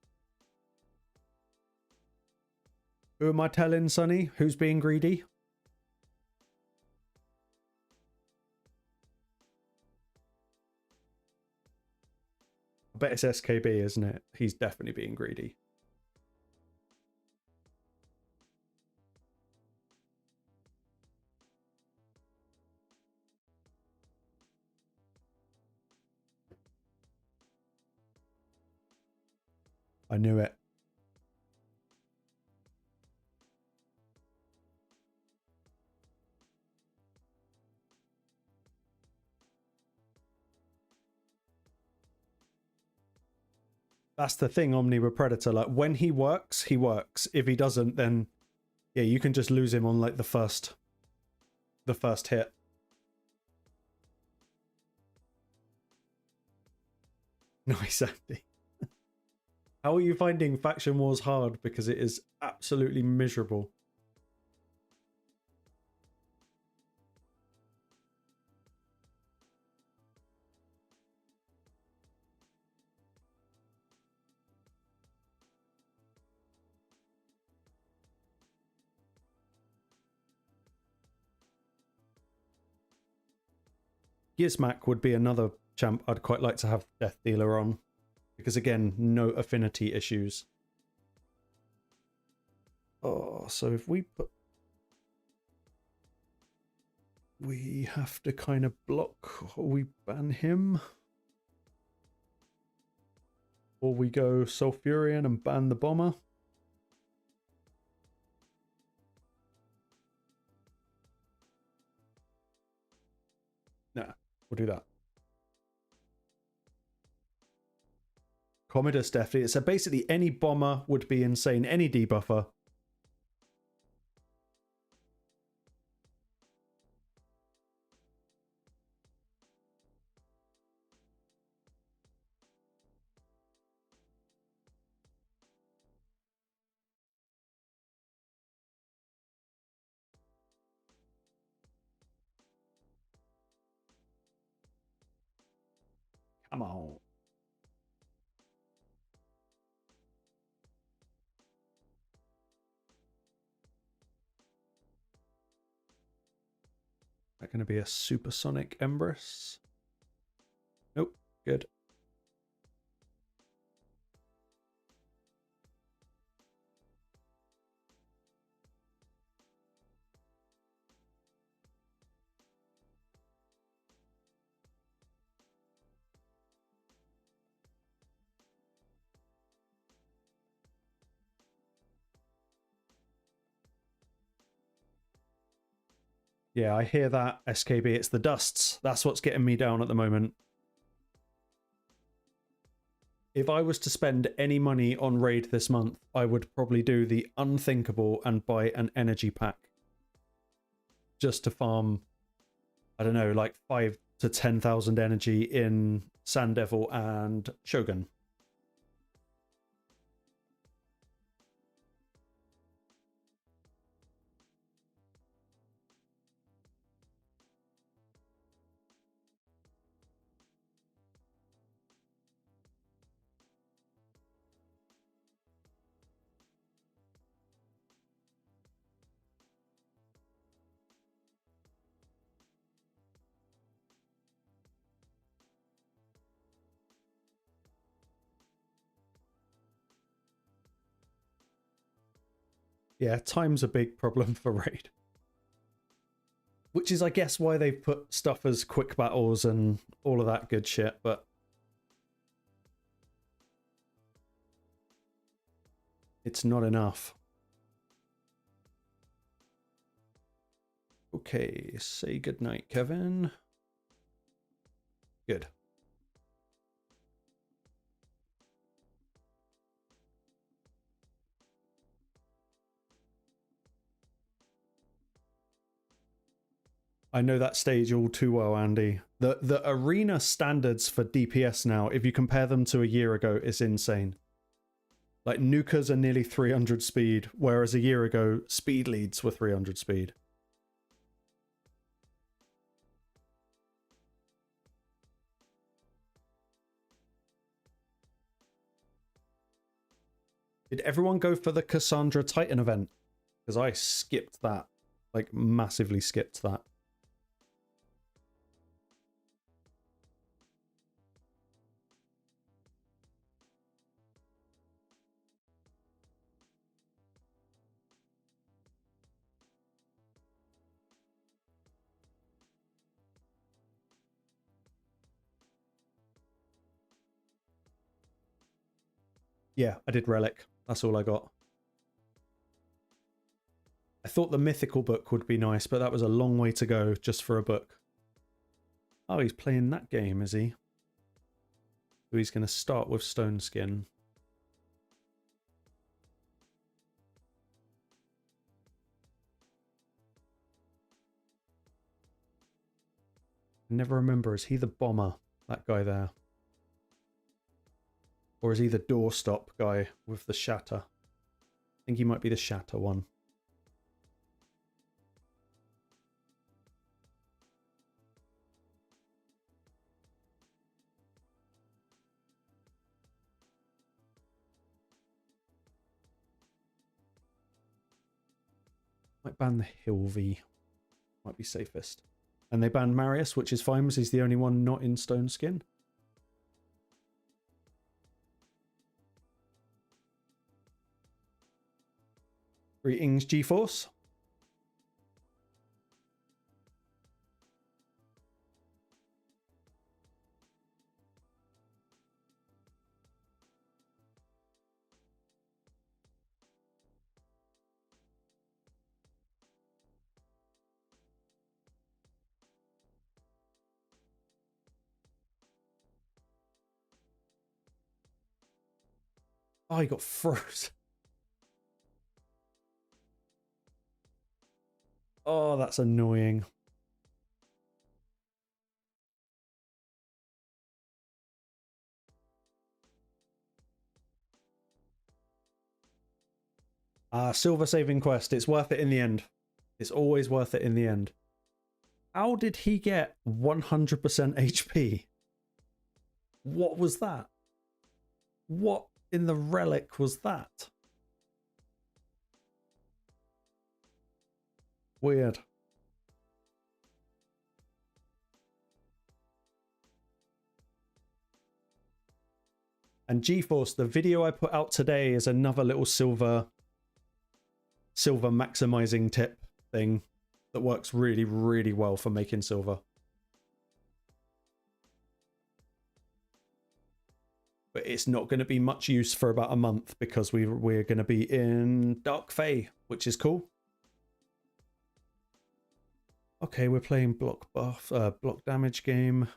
Who am I telling, Sonny? Who's being greedy? I bet it's SKB, isn't it? He's definitely being greedy. I knew it. That's the thing, Omni with Predator. Like, when he works, he works. If he doesn't, then yeah, you can just lose him on like the first hit. Nice, Andy. How are you finding Faction Wars hard? Because it is absolutely miserable. Gizmac would be another champ I'd quite like to have Death Dealer on. Because again, no affinity issues. Oh, so if we put... We have to kind of block, or we ban him. Or we go Sulfurion and ban the bomber. Nah, we'll do that. Commodus definitely. So basically any bomber would be insane. Any debuffer. Come on. That going to be a supersonic Empress? Nope. Good. Yeah, I hear that, SKB. It's the dusts. That's what's getting me down at the moment. If I was to spend any money on Raid this month, I would probably do the unthinkable and buy an energy pack. Just to farm, I don't know, like 5 to 10,000 energy in Sand Devil and Shogun. Yeah, time's a big problem for Raid. Which is, I guess, why they've put stuff as quick battles and all of that good shit, but it's not enough. Okay, say goodnight, Kevin. Good. I know that stage all too well, Andy. The arena standards for DPS now, if you compare them to a year ago, is insane. Like, Nukas are nearly 300 speed, whereas a year ago, speed leads were 300 speed. Did everyone go for the Cassandra Titan event? Because I skipped that. Like, massively skipped that. Yeah, I did Relic. That's all I got. I thought the mythical book would be nice, but that was a long way to go just for a book. Oh, he's playing that game, is he? So he's going to start with Stone Skin. I never remember, is he the bomber? That guy there? Or is he the doorstop guy with the shatter? I think he might be the shatter one. Might ban the Hilvy. Might be safest. And they banned Marius, which is fine because he's the only one not in Stone Skin. Greetings, G-Force. Oh, he got froze. Oh, that's annoying. Silver saving quest. It's worth it in the end. It's always worth it in the end. How did he get 100% HP? What was that? What in the relic was that? Weird. And GeForce, the video I put out today is another little silver maximizing tip thing that works really, really well for making silver. But it's not going to be much use for about a month because we're going to be in Dark Fae, which is cool. Okay, we're playing block damage game.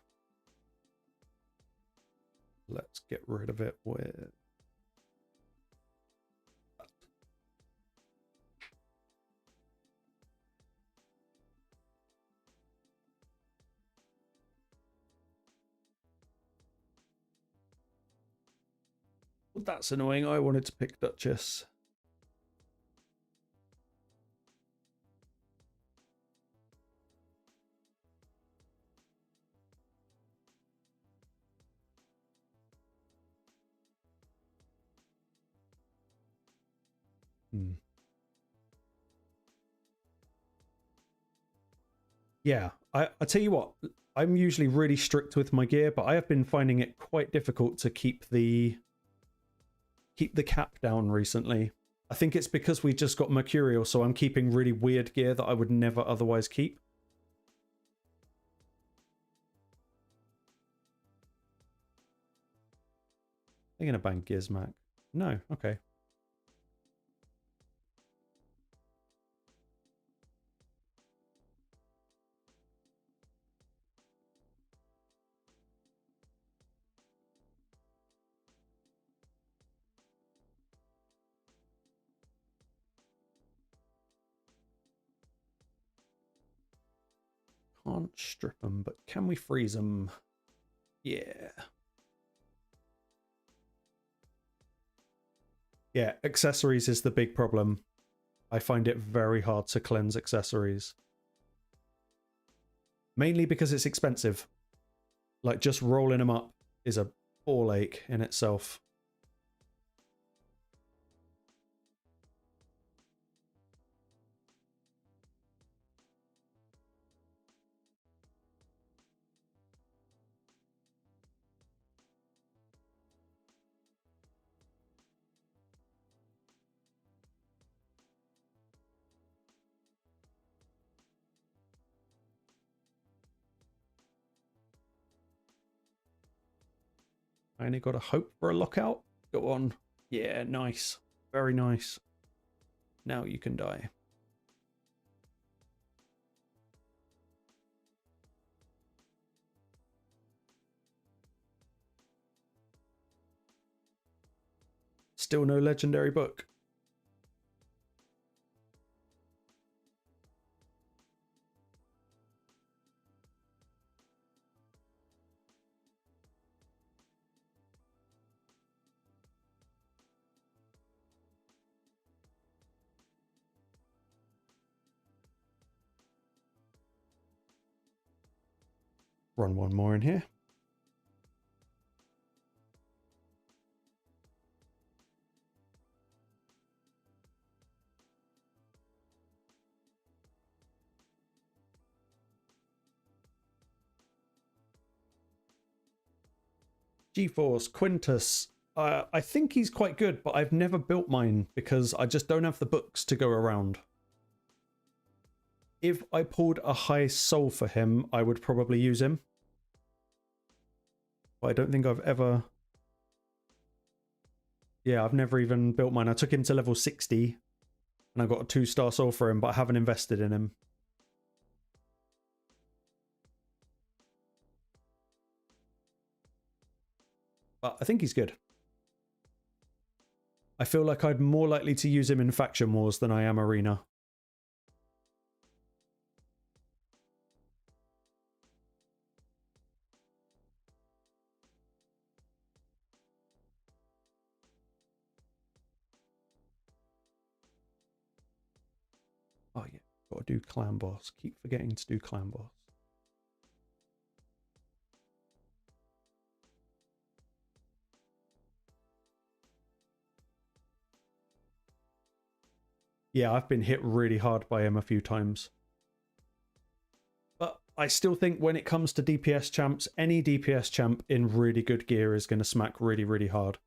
Let's get rid of it with... Well, that's annoying. I wanted to pick Duchess. Yeah, I tell you what, I'm usually really strict with my gear, but I have been finding it quite difficult to keep the cap down recently. I think it's because we just got Mercurial, so I'm keeping really weird gear that I would never otherwise keep. They're gonna ban Gizmac. No, okay. Can't strip them, but can we freeze them? Yeah. Yeah, accessories is the big problem. I find it very hard to cleanse accessories. Mainly because it's expensive. Like, just rolling them up is a ball ache in itself. I only got a hope for a lockout. Go on. Yeah, nice. Very nice. Now you can die. Still no legendary book. Run one more in here. GeForce, Quintus. I think he's quite good, but I've never built mine because I just don't have the books to go around. If I pulled a high soul for him, I would probably use him. But I don't think I've ever... Yeah, I've never even built mine. I took him to level 60 and I got a 2-star soul for him, but I haven't invested in him. But I think he's good. I feel like I'd more likely to use him in Faction Wars than I am Arena. Oh yeah, got to do Clan Boss. Keep forgetting to do Clan Boss. Yeah, I've been hit really hard by him a few times. But I still think when it comes to DPS champs, any DPS champ in really good gear is going to smack really, really hard.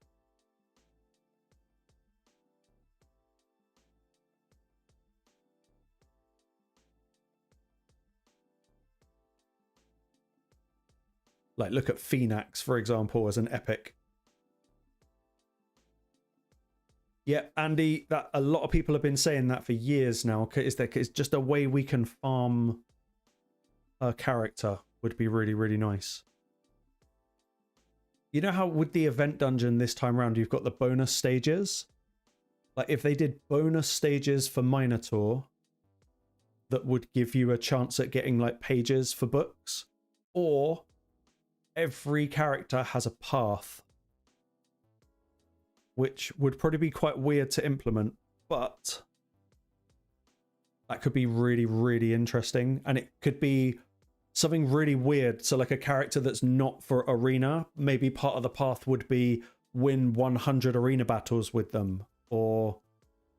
Like, look at Phoenix, for example, as an epic. Yeah, Andy, that a lot of people have been saying that for years now. Is that it's just a way we can farm a character would be really, really nice. You know how with the event dungeon this time around, you've got the bonus stages? Like, if they did bonus stages for Minotaur, that would give you a chance at getting, like, pages for books. Or every character has a path, which would probably be quite weird to implement, but that could be really, really interesting. And it could be something really weird. So like a character that's not for Arena, maybe part of the path would be win 100 Arena battles with them, or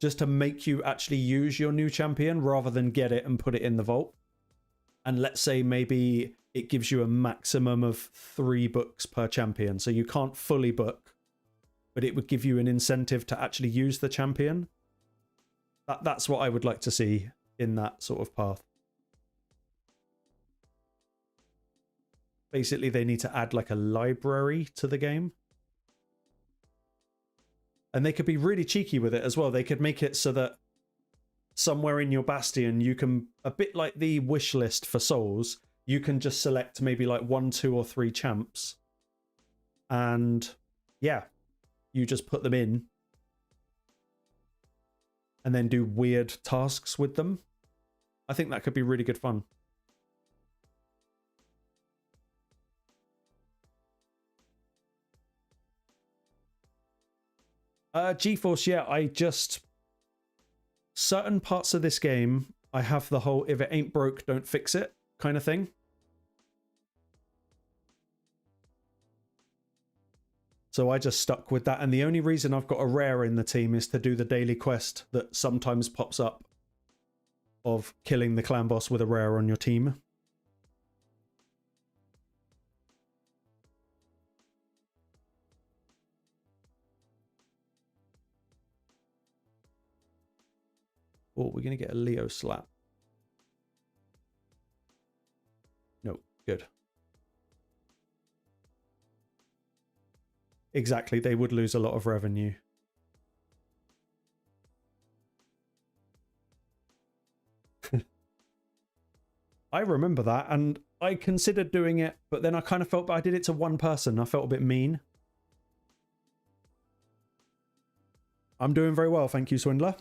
just to make you actually use your new champion rather than get it and put it in the vault. And let's say maybe it gives you a maximum of 3 books per champion. So you can't fully book, but it would give you an incentive to actually use the champion. That's what I would like to see in that sort of path. Basically, they need to add like a library to the game. And they could be really cheeky with it as well. They could make it so that somewhere in your Bastion, you can, a bit like the wish list for souls, you can just select maybe like 1, 2, or 3 champs. And yeah, you just put them in and then do weird tasks with them. I think that could be really good fun. GeForce, yeah, I just... Certain parts of this game, I have the whole if it ain't broke, don't fix it kind of thing. So I just stuck with that. And the only reason I've got a rare in the team is to do the daily quest that sometimes pops up of killing the clan boss with a rare on your team. Oh, we're going to get a Leo slap. No, good. Exactly, they would lose a lot of revenue. I remember that, and I considered doing it, but then I kind of felt I did it to one person. I felt a bit mean. I'm doing very well, thank you, Swindler.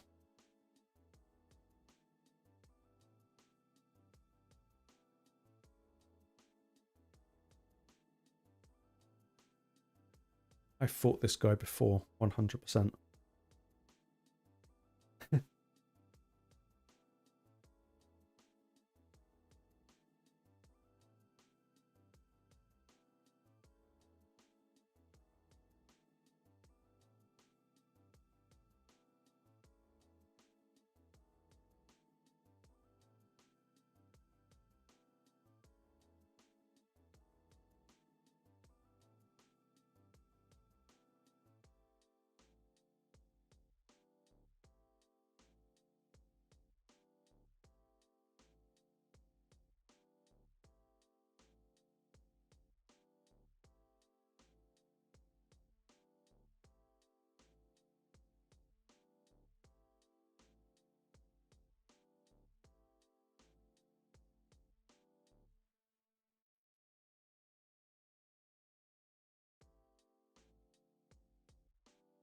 I fought this guy before, 100%.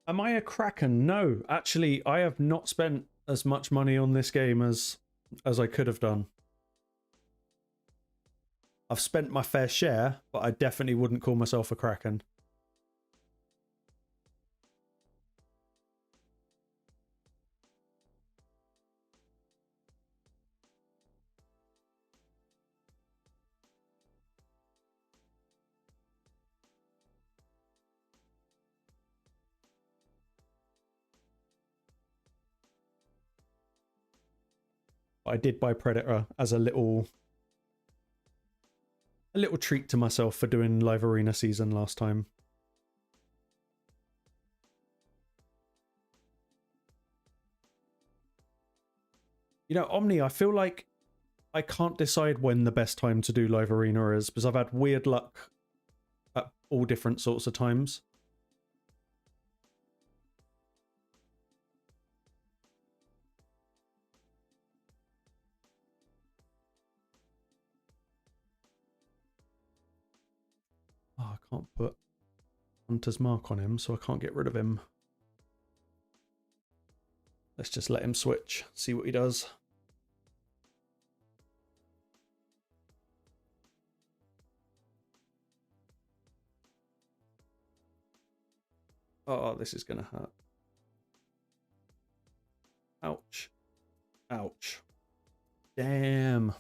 Am I a Kraken? No, actually, I have not spent as much money on this game as I could have done. I've spent my fair share, but I definitely wouldn't call myself a Kraken. I did buy Predator as a little treat to myself for doing live arena season last time. You know, Omni, I feel like I can't decide when the best time to do live arena is because I've had weird luck at all different sorts of times. Oh, I can't put Hunter's Mark on him, so I can't get rid of him. Let's just let him switch, see what he does. Oh, this is going to hurt. Ouch. Ouch. Damn.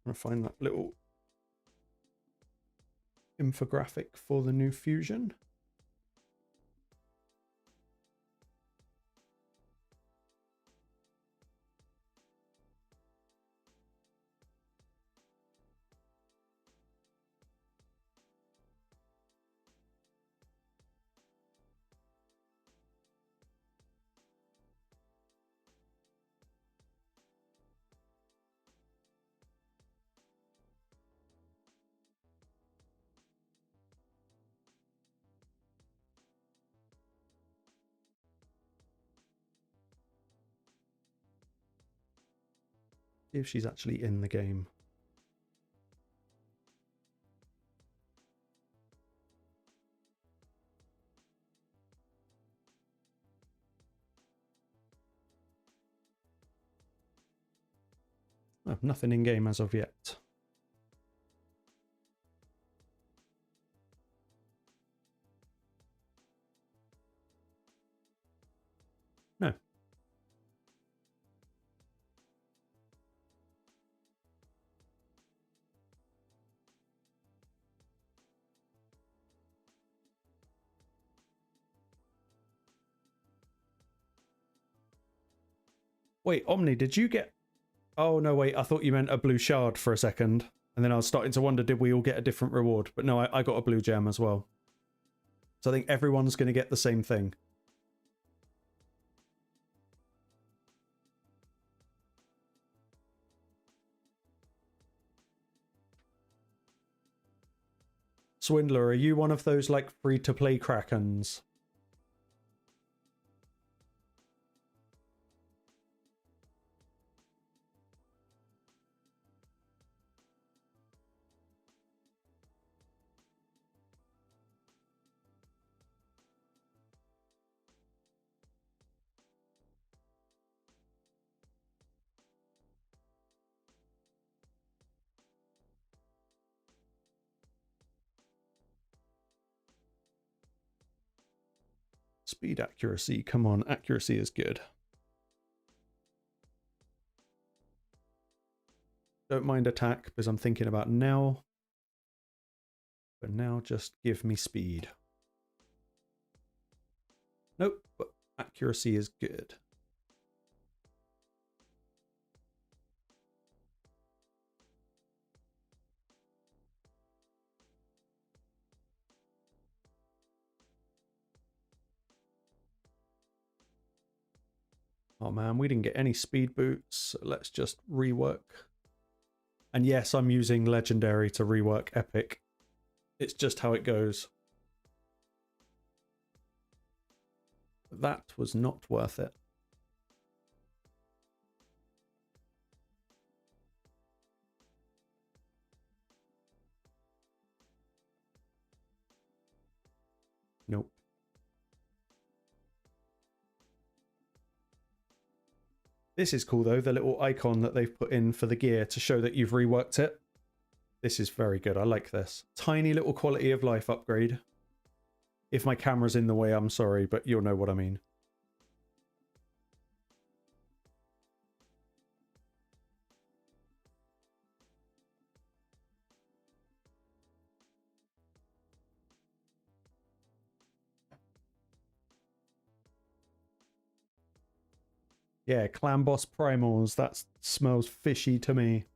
I'm going to find that little infographic for the new fusion. See if she's actually in the game. Oh, nothing in game as of yet. No. Wait, Omni, did you get... Oh, no, wait, I thought you meant a blue shard for a second. And then I was starting to wonder, did we all get a different reward? But no, I got a blue gem as well. So I think everyone's going to get the same thing. Swindler, are you one of those, like, free-to-play Krakens? Speed accuracy, come on, accuracy is good. Don't mind attack, because I'm thinking about now. But now just give me speed. Nope, but accuracy is good. Oh man, we didn't get any speed boots. So let's just rework. And yes, I'm using legendary to rework epic. It's just how it goes. That was not worth it. Nope. This is cool though, the little icon that they've put in for the gear to show that you've reworked it. This is very good, I like this. Tiny little quality of life upgrade. If my camera's in the way, I'm sorry, but you'll know what I mean. Yeah, Clan Boss Primals, that smells fishy to me.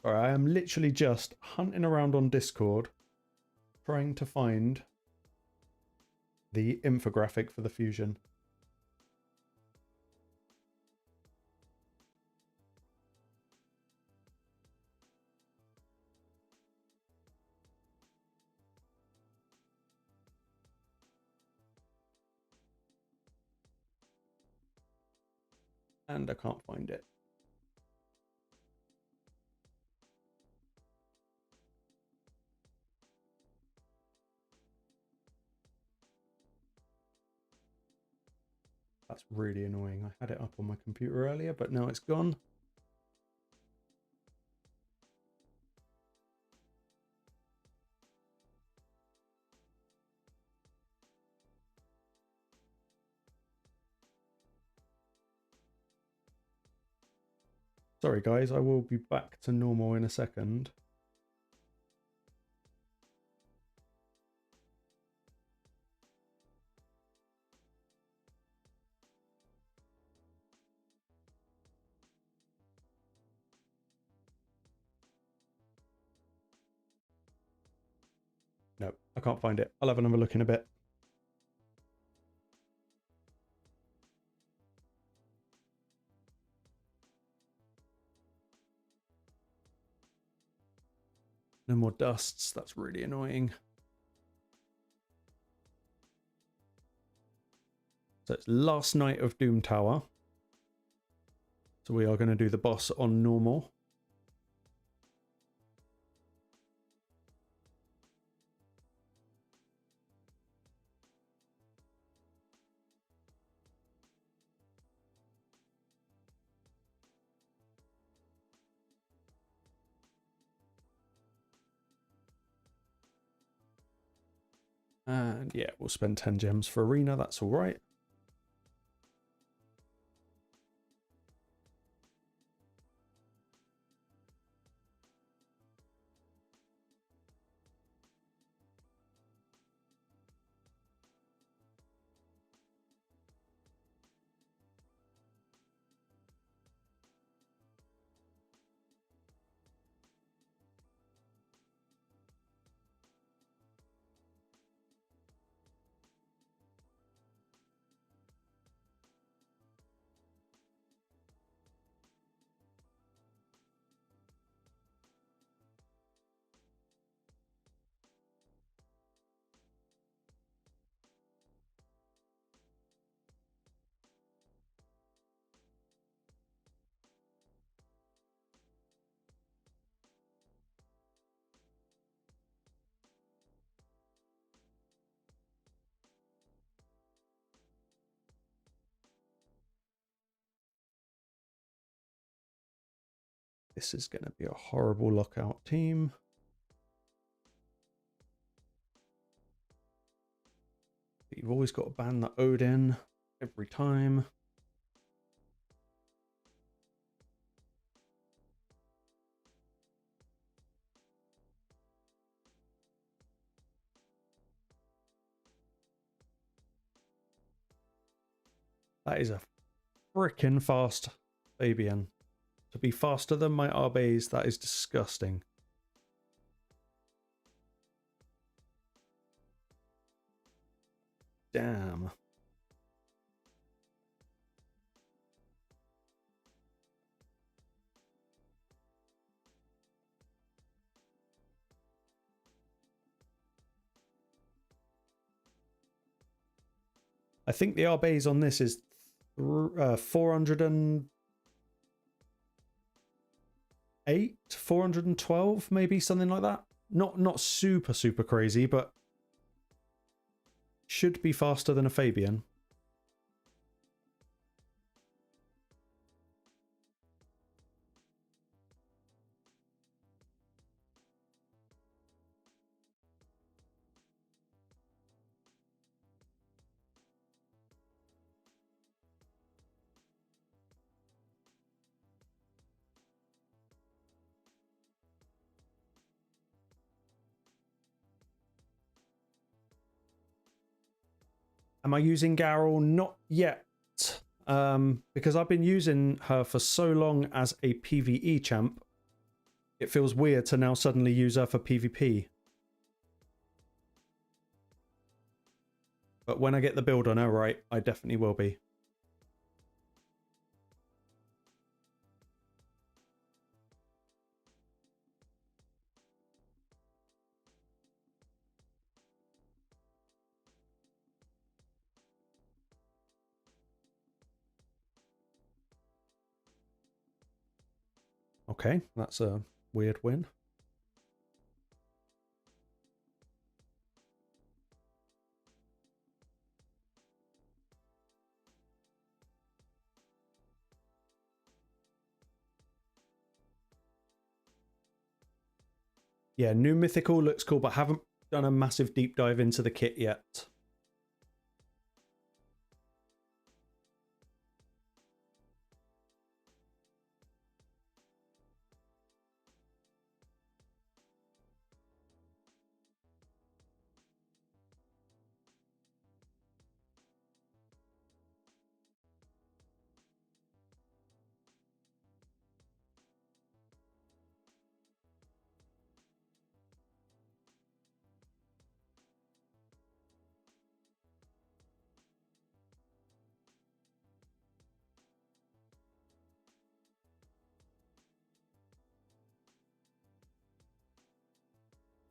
Alright, I am literally just hunting around on Discord, trying to find the infographic for the fusion. And I can't find it. That's really annoying. I had it up on my computer earlier, but now it's gone. Sorry guys, I will be back to normal in a second. No, I can't find it. I'll have another look in a bit. No more dusts. That's really annoying. So it's last night of Doom Tower. So we are going to do the boss on normal. And yeah, we'll spend 10 gems for arena. That's all right. This is going to be a horrible lockout team. But you've always got to ban the Odin every time. That is a freaking fast Fabian. To be faster than my Arbes, that is disgusting. Damn. I think the Arbes on this is 408, 412, maybe something like that. Not super crazy, but should be faster than a Fabian. Am I using Garrel? Not yet. Because I've been using her for so long as a PvE champ, it feels weird to now suddenly use her for PvP. But when I get the build on her right, I definitely will be. Okay, that's a weird win. Yeah, new mythical looks cool, but haven't done a massive deep dive into the kit yet.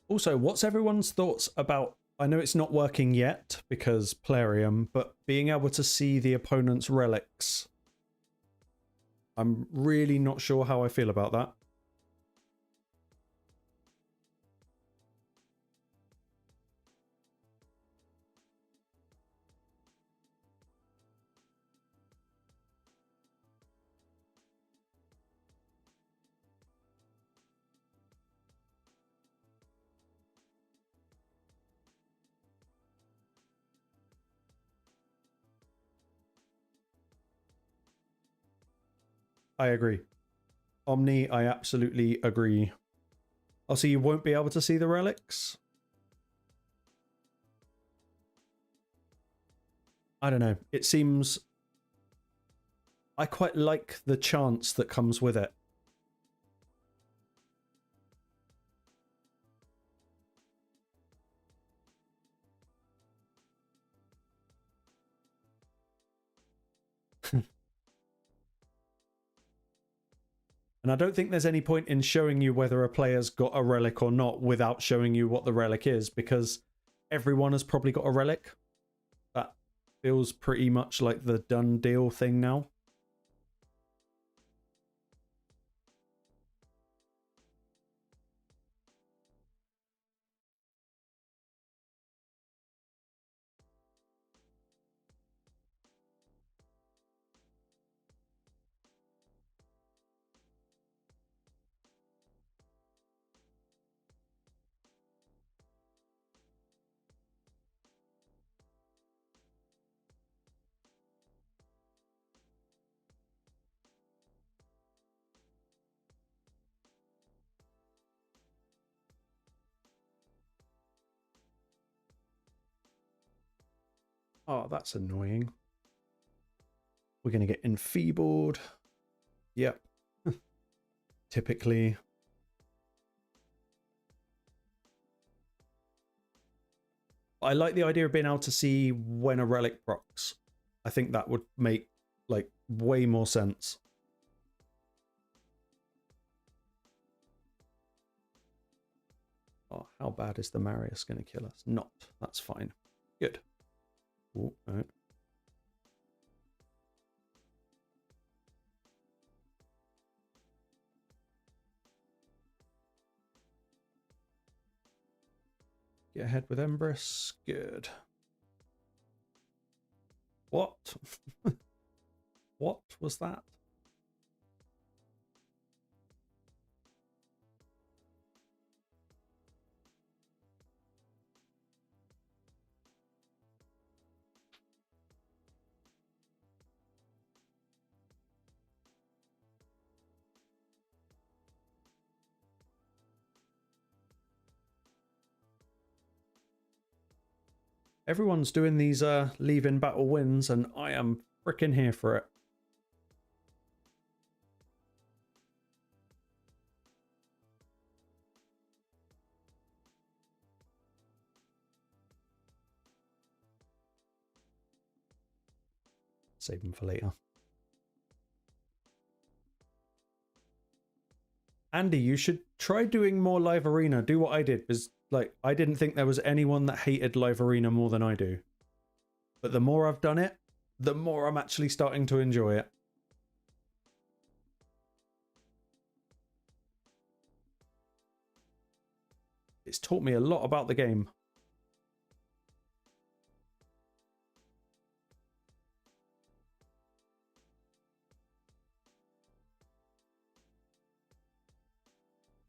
Also, what's everyone's thoughts about? I know it's not working yet because Plarium, but being able to see the opponent's relics. I'm really not sure how I feel about that. I agree. Omni, I absolutely agree. Also, you won't be able to see the relics? I don't know. It seems... I quite like the chance that comes with it. And I don't think there's any point in showing you whether a player's got a relic or not without showing you what the relic is, because everyone has probably got a relic. That feels pretty much like the done deal thing now. Oh, that's annoying. We're going to get enfeebled. Yep. Typically. I like the idea of being able to see when a relic procs. I think that would make, like, way more sense. Oh, how bad is the Marius going to kill us? Not. That's fine. Good. Oh, no. Get ahead with Empress. Good. What? What was that? Everyone's doing these leaving battle wins, and I am freaking here for it. Save them for later. Andy, you should try doing more live arena. Do what I did, because like I didn't think there was anyone that hated live arena more than I do. But the more I've done it, the more I'm actually starting to enjoy it. It's taught me a lot about the game.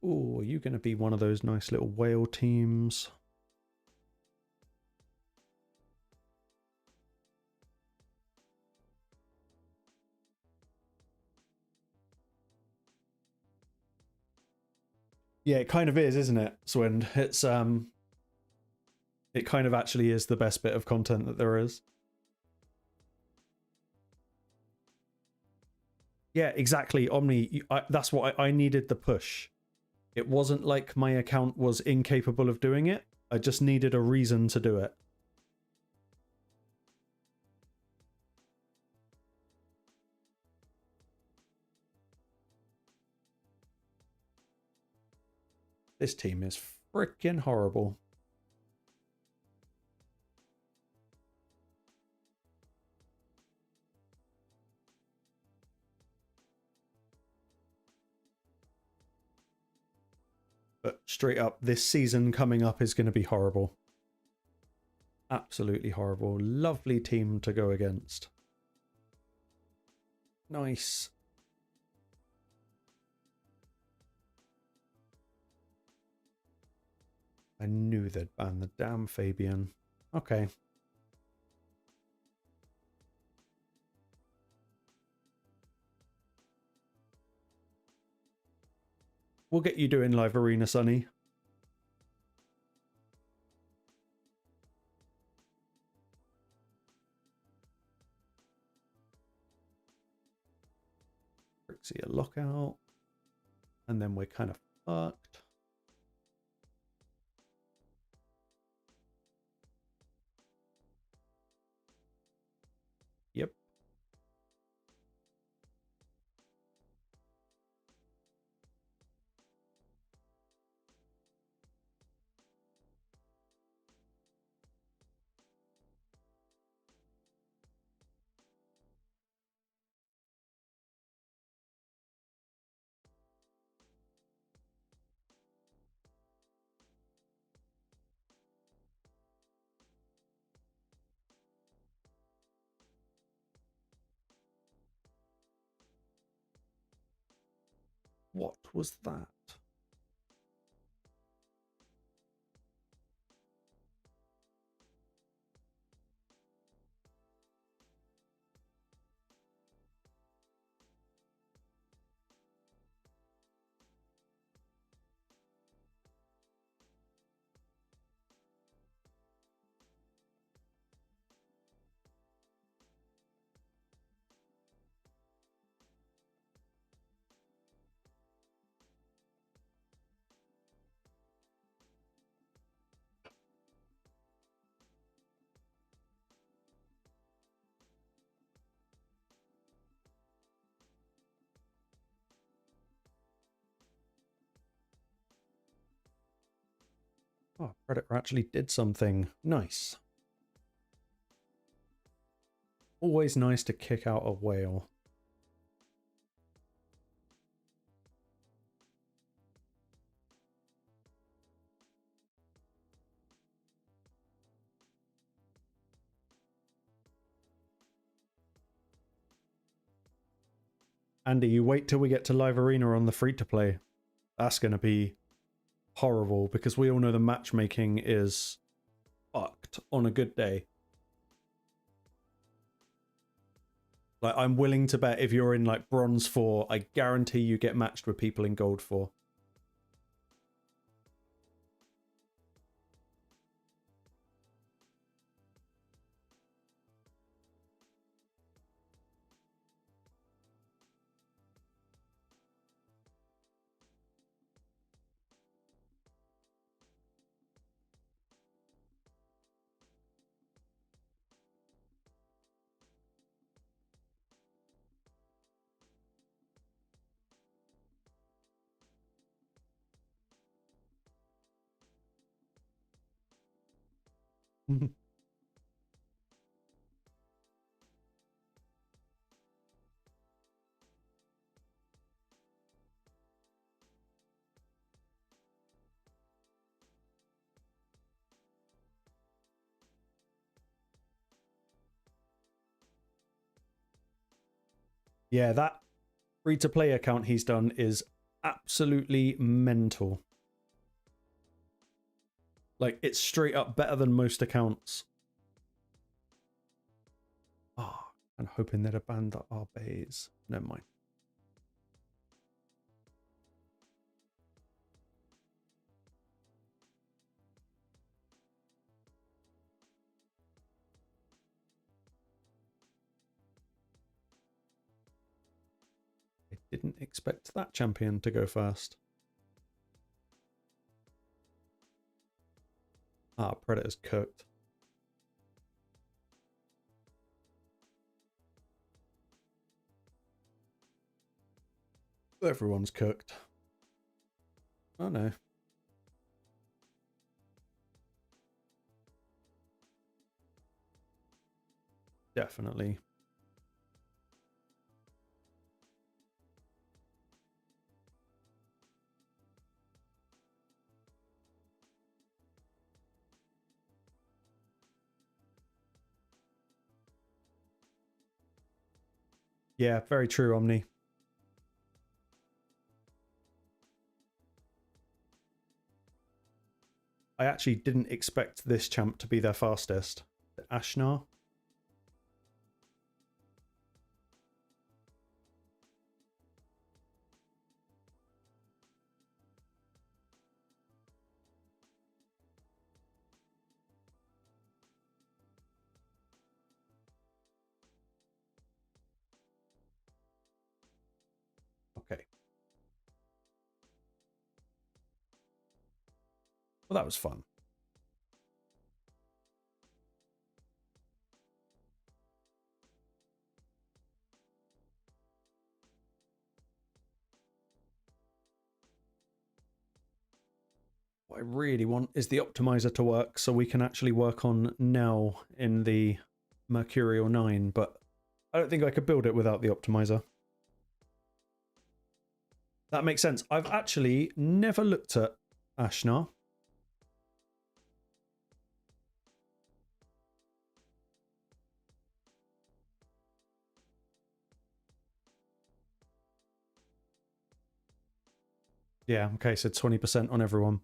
Oh, are you going to be one of those nice little whale teams? Yeah, it kind of is, isn't it, Swind? It's it kind of actually is the best bit of content that there is. Yeah, exactly. Omni, that's what I needed the push. It wasn't like my account was incapable of doing it. I just needed a reason to do it. This team is freaking horrible. But straight up, this season coming up is going to be horrible. Absolutely horrible. Lovely team to go against. Nice. I knew they'd ban the damn Fabian. Okay. We'll get you doing live arena, Sonny. See a lockout. And then we're kind of fucked. Yep. What was that? Oh, Predator actually did something. Nice. Always nice to kick out a whale. Andy, you wait till we get to live arena on the free-to-play. That's going to be horrible because we all know the matchmaking is fucked on a good day. Like, I'm willing to bet if you're in like bronze 4, I guarantee you get matched with people in gold 4. Yeah, that free-to-play account he's done is absolutely mental. Like, it's straight up better than most accounts. Oh, I'm hoping they'd have banned our bays. Never mind. I didn't expect that champion to go first. Ah, Predator's cooked. Everyone's cooked. Oh no. Definitely. Yeah, very true, Omni. I actually didn't expect this champ to be their fastest. Ashnar. Okay. Well, that was fun. What I really want is the optimizer to work so we can actually work on Nell in the Mercurial 9, but I don't think I could build it without the optimizer. That makes sense. I've actually never looked at Ashnar. Yeah, okay, so 20% on everyone.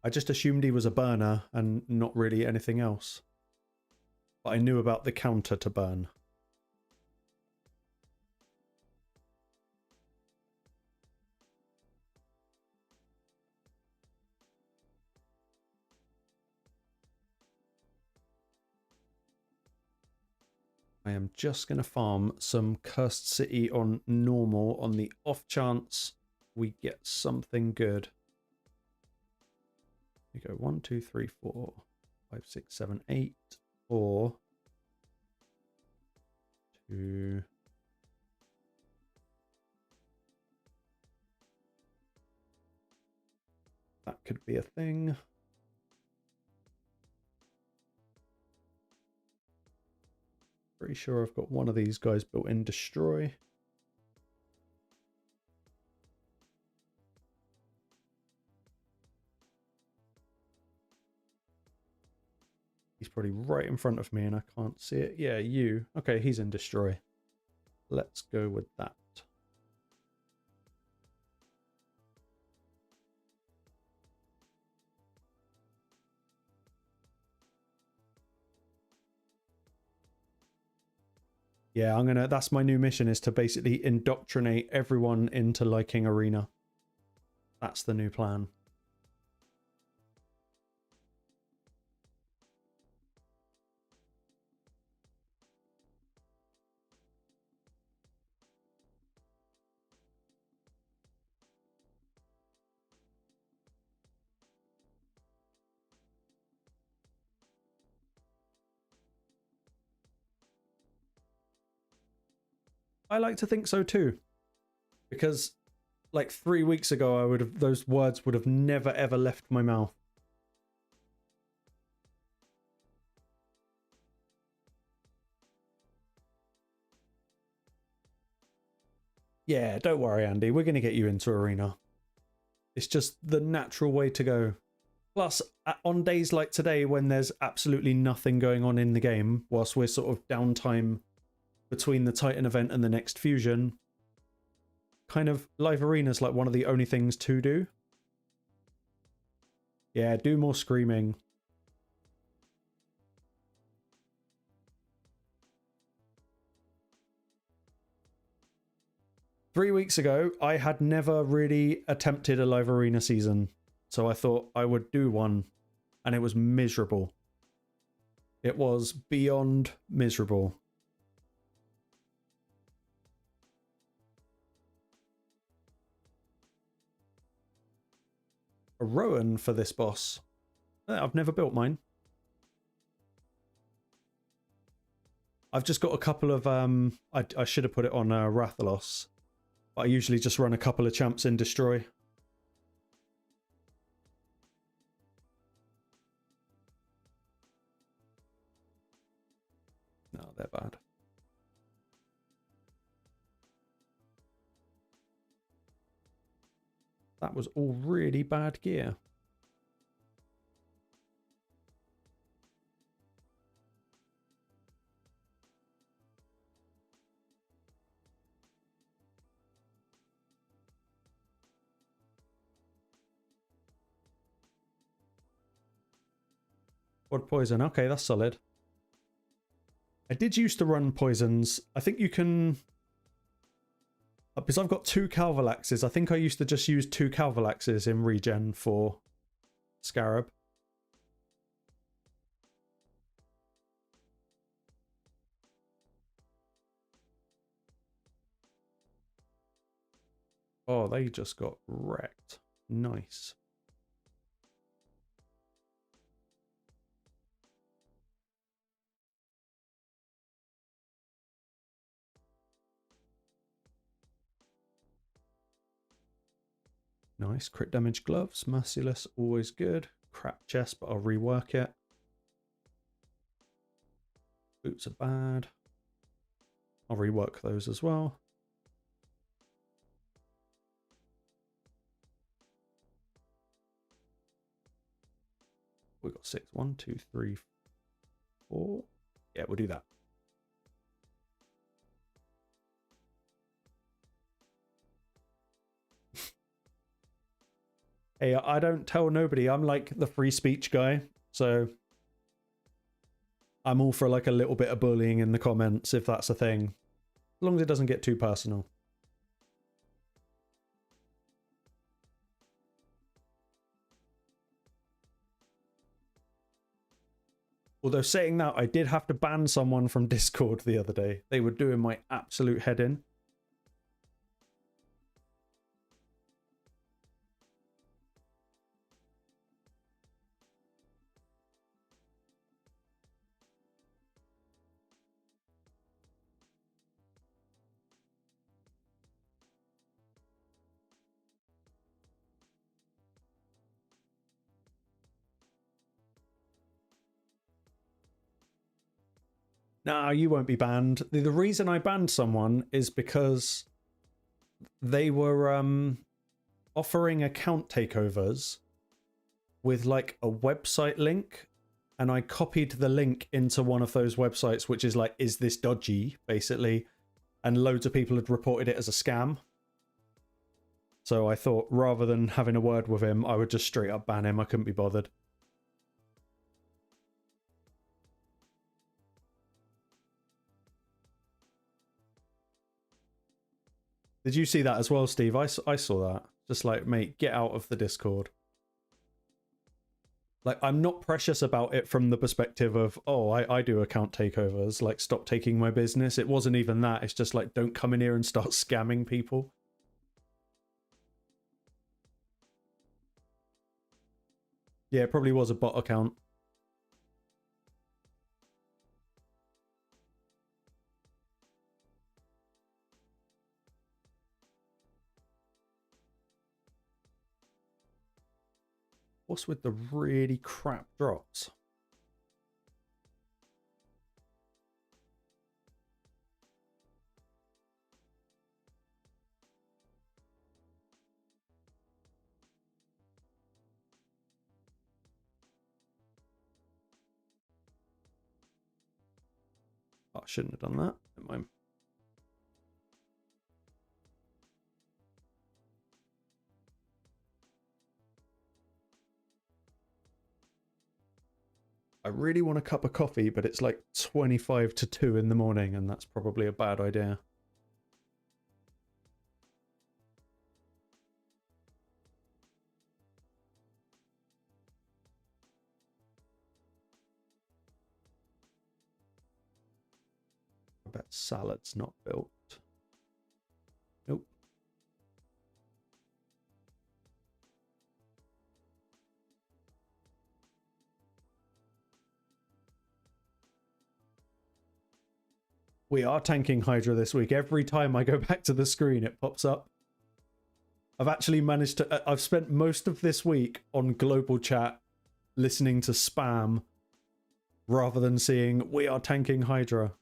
I just assumed he was a burner and not really anything else. But I knew about the counter to burn. I am just going to farm some Cursed City on normal on the off chance we get something good. We go 1, 2, 3, 4, 5, 6, 7, 8, 4, 2. That could be a thing. Pretty sure I've got one of these guys built in destroy. He's probably right in front of me and I can't see it. Yeah, you. Okay, he's in destroy. Let's go with that. Yeah, that's my new mission, is to basically indoctrinate everyone into liking Arena. That's the new plan. I like to think so too, because like 3 weeks ago, those words would have never ever left my mouth. Yeah, don't worry, Andy. We're going to get you into Arena. It's just the natural way to go. Plus, on days like today, when there's absolutely nothing going on in the game, whilst we're sort of downtime between the Titan event and the next fusion, kind of live arena's like one of the only things to do. Yeah, do more screaming. Three weeks ago, I had never really attempted a live arena season, so I thought I would do one, and it was miserable. It was beyond miserable. A Rowan for this boss. I've never built mine. I've just got a couple of I should have put it on Rathalos, but I usually just run a couple of champs in destroy. they're bad. That was all really bad gear. Quad poison. Okay, that's solid. I did used to run poisons. I think you can... Because I've got 2 Calvalaxes, I think I used to just use 2 Calvalaxes in regen for Scarab. Oh, they just got wrecked. Nice. Nice. Crit damage gloves. Merciless. Always good. Crap chest, but I'll rework it. Boots are bad. I'll rework those as well. We've got 6. 1, 2, 3, 4. Yeah, we'll do that. Hey, I don't tell nobody. I'm like the free speech guy. So I'm all for like a little bit of bullying in the comments if that's a thing. As long as it doesn't get too personal. Although saying that, I did have to ban someone from Discord the other day. They were doing my absolute head in. Nah, you won't be banned. The reason I banned someone is because they were offering account takeovers with like a website link, and I copied the link into one of those websites, which is like, is this dodgy, basically, and loads of people had reported it as a scam. So I thought, rather than having a word with him, I would just straight up ban him. I couldn't be bothered. Did you see that as well, Steve? I saw that. Just like, mate, get out of the Discord. Like, I'm not precious about it from the perspective of, oh, I do account takeovers. Like, stop taking my business. It wasn't even that. It's just like, don't come in here and start scamming people. Yeah, it probably was a bot account. What's with the really crap drops? Oh, I shouldn't have done that. Never mind. I really want a cup of coffee, but it's like 25 to 2 in the morning, and that's probably a bad idea. I bet salad's not built. Nope. We are tanking Hydra this week. Every time I go back to the screen, it pops up. I've actually managed to... I've spent most of this week on global chat listening to spam rather than seeing, we are tanking Hydra.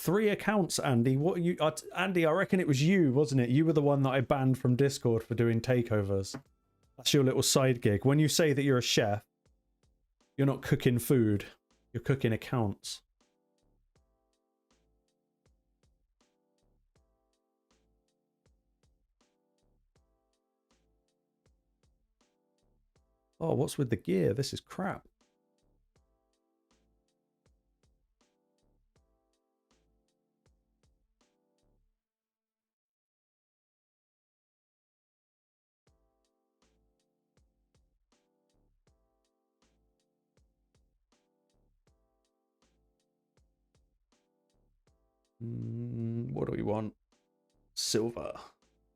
3 accounts, Andy. What are you... Andy, I reckon it was you, wasn't it? You were the one that I banned from Discord for doing takeovers. That's your little side gig. When you say that you're a chef, you're not cooking food. You're cooking accounts. Oh, what's with the gear? This is crap. What do we want? Silver.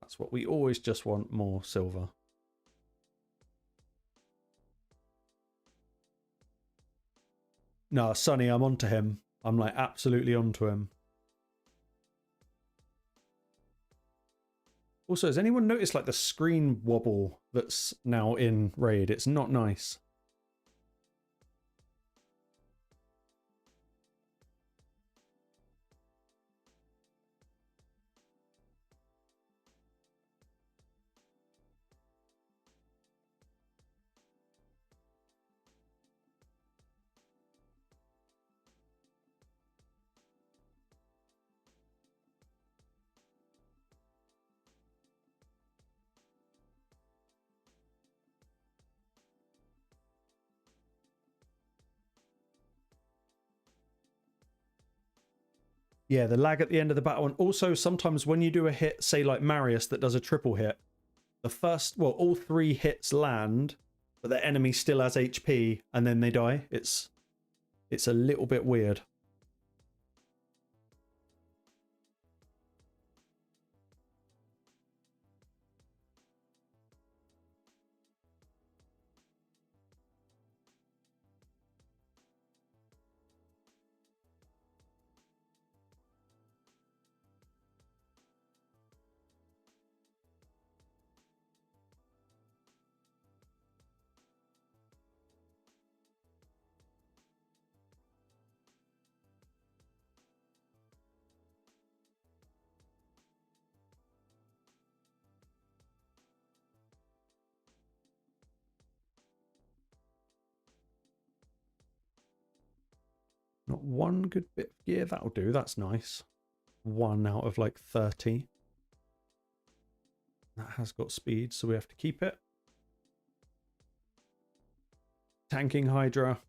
That's what we always just want, more silver. No, Sonny, I'm onto him. I'm like absolutely onto him. Also, has anyone noticed like the screen wobble that's now in Raid? It's not nice. Yeah, the lag at the end of the battle. And also sometimes when you do a hit, say like Marius that does a triple hit, the first, well, all 3 hits land, but the enemy still has HP and then they die. It's a little bit weird. Not one good bit of gear. That'll do. That's nice. 1 out of like 30. That has got speed, so we have to keep it. Tanking Hydra.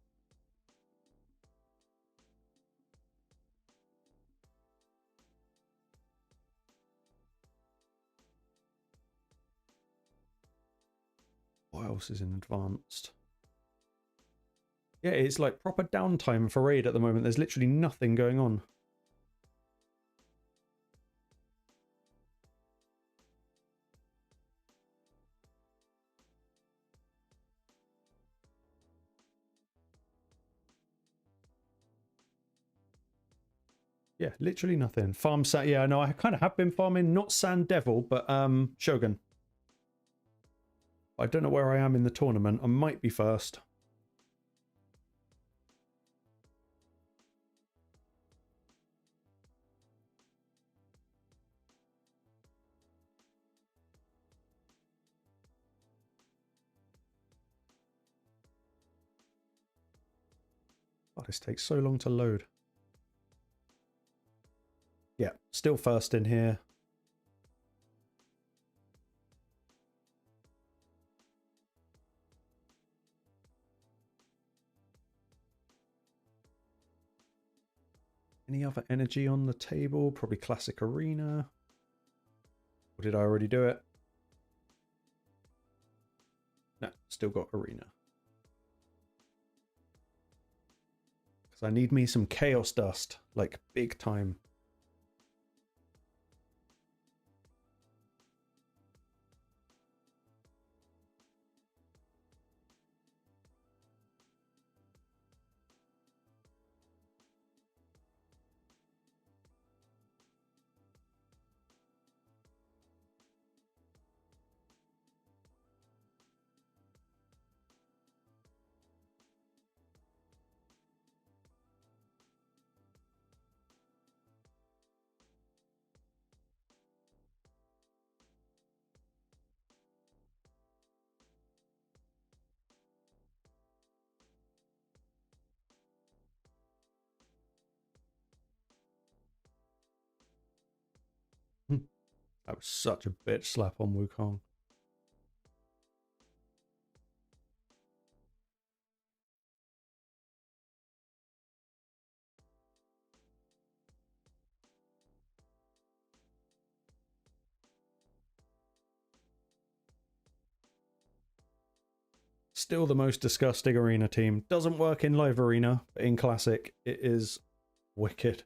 What else is in advanced? Yeah, it's like proper downtime for Raid at the moment. There's literally nothing going on. Yeah, literally nothing. Farm Sand. Yeah, no, I kind of have been farming, not Sand Devil, but Shogun. I don't know where I am in the tournament. I might be first. Oh, this takes so long to load. Yeah, still first in here. Any other energy on the table? Probably Classic Arena. Or did I already do it? No, still got Arena. Because I need me some Chaos Dust, like big time. That was such a bitch slap on Wukong. Still the most disgusting arena team. Doesn't work in live arena, but in classic, it is wicked.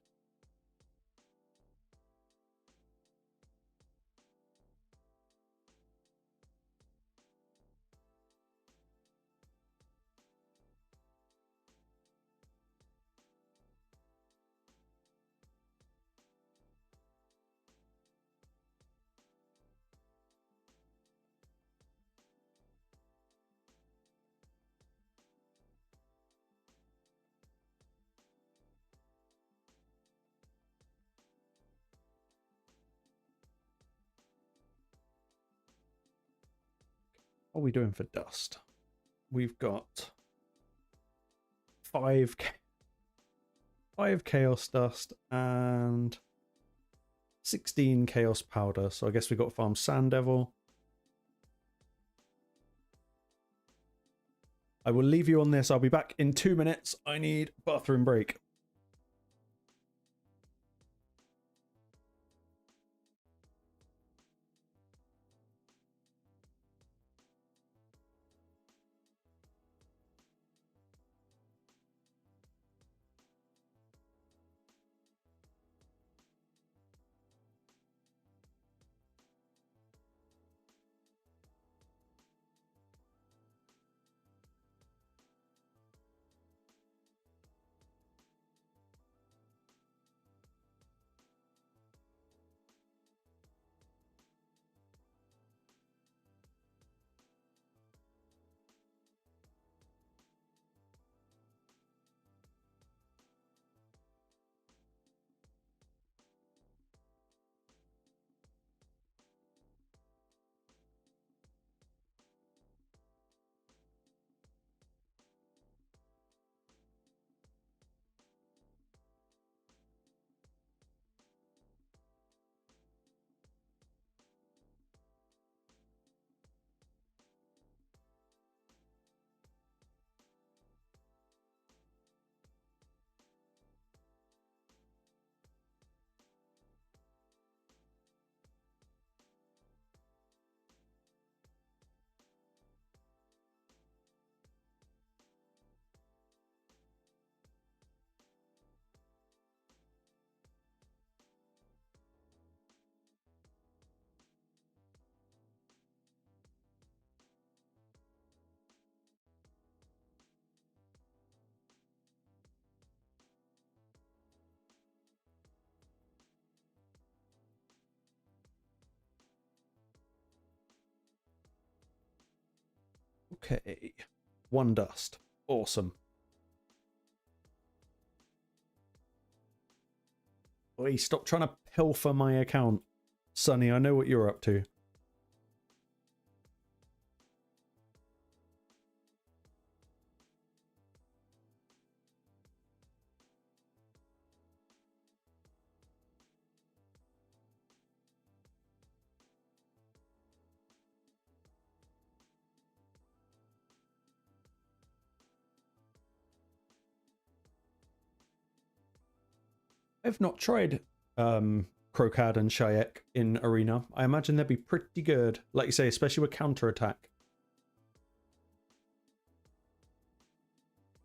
What are we doing for dust? We've got 5 chaos dust and 16 chaos powder. So I guess we got farm Sand Devil. I will leave you on this. I'll be back in 2 minutes. I need bathroom break. Okay. 1 dust. Awesome. Oi, stop trying to pilfer my account. Sonny, I know what you're up to. I've not tried Crocad and Shayak in Arena. I imagine they'd be pretty good. Like you say, especially with counter-attack.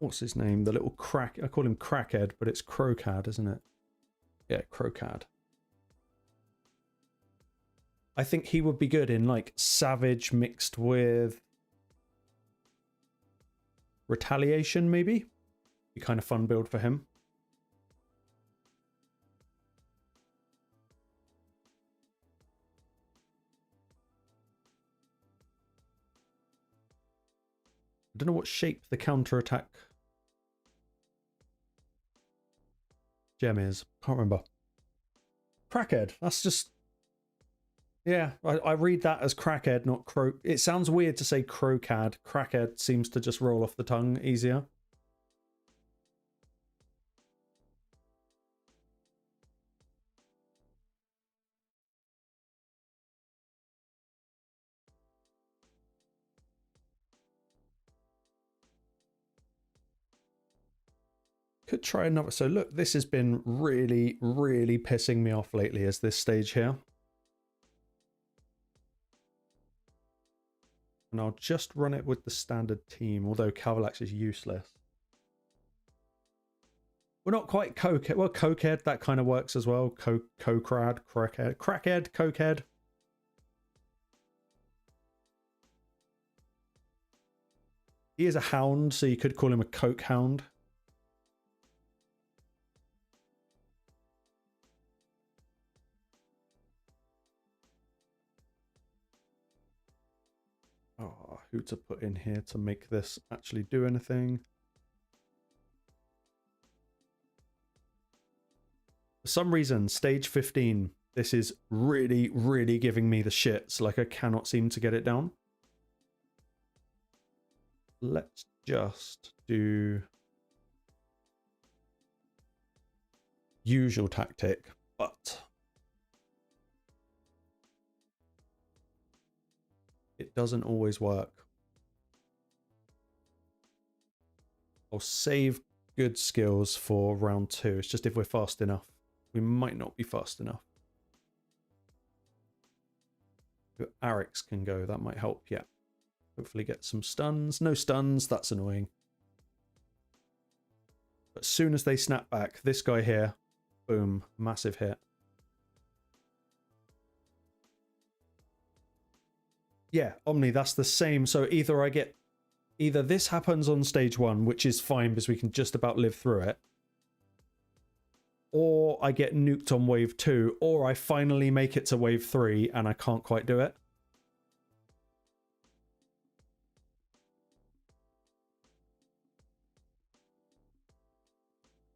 What's his name? The little crack... I call him Crackhead, but it's Crocad, isn't it? Yeah, Crocad. I think he would be good in, like, Savage mixed with... Retaliation, maybe? Be kind of fun build for him. I don't know what shape the counter-attack gem is. Can't remember. Crackhead. That's just... Yeah, I read that as Crackhead, not Crow. It sounds weird to say Crocad. Crackhead seems to just roll off the tongue easier. Could try another. So look, this has been really, really pissing me off lately, is this stage here. And I'll just run it with the standard team, although Cavalax is useless. We're not quite cokehead. Well, cokehead, that kind of works as well. Crackhead, cokehead. He is a hound, so you could call him a coke hound. Oh, who to put in here to make this actually do anything? For some reason, stage 15, this is really, really giving me the shits. Like, I cannot seem to get it down. Let's just do usual tactic, but it doesn't always work. I'll save good skills for round 2. It's just if we're fast enough. We might not be fast enough. Arix can go. That might help. Yeah. Hopefully get some stuns. No stuns. That's annoying. But as soon as they snap back, this guy here, boom, massive hit. Yeah, Omni, that's the same. So either this happens on stage 1, which is fine because we can just about live through it, or I get nuked on wave 2, or I finally make it to wave 3 and I can't quite do it.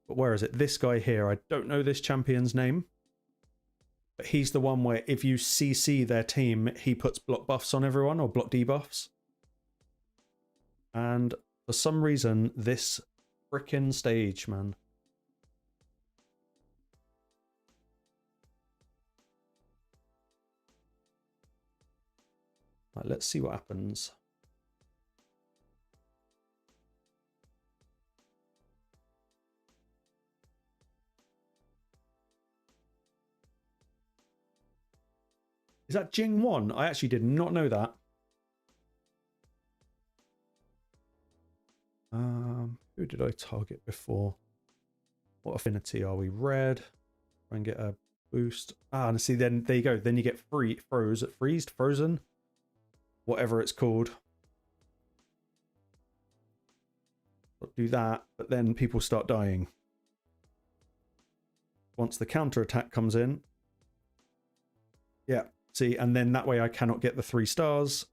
But where is it? This guy here, I don't know this champion's name, but he's the one where if you CC their team, he puts block buffs on everyone, or block debuffs. And for some reason, this frickin' stage, man. Right, let's see what happens. Is that Jing 1? I actually did not know that. Who did I target before? What affinity are we? Red. Try and get a boost. Ah, and see, then there you go. Then you get frozen, whatever it's called. I'll do that, but then people start dying. Once the counter attack comes in. Yeah, see, and then that way I cannot get the 3 stars.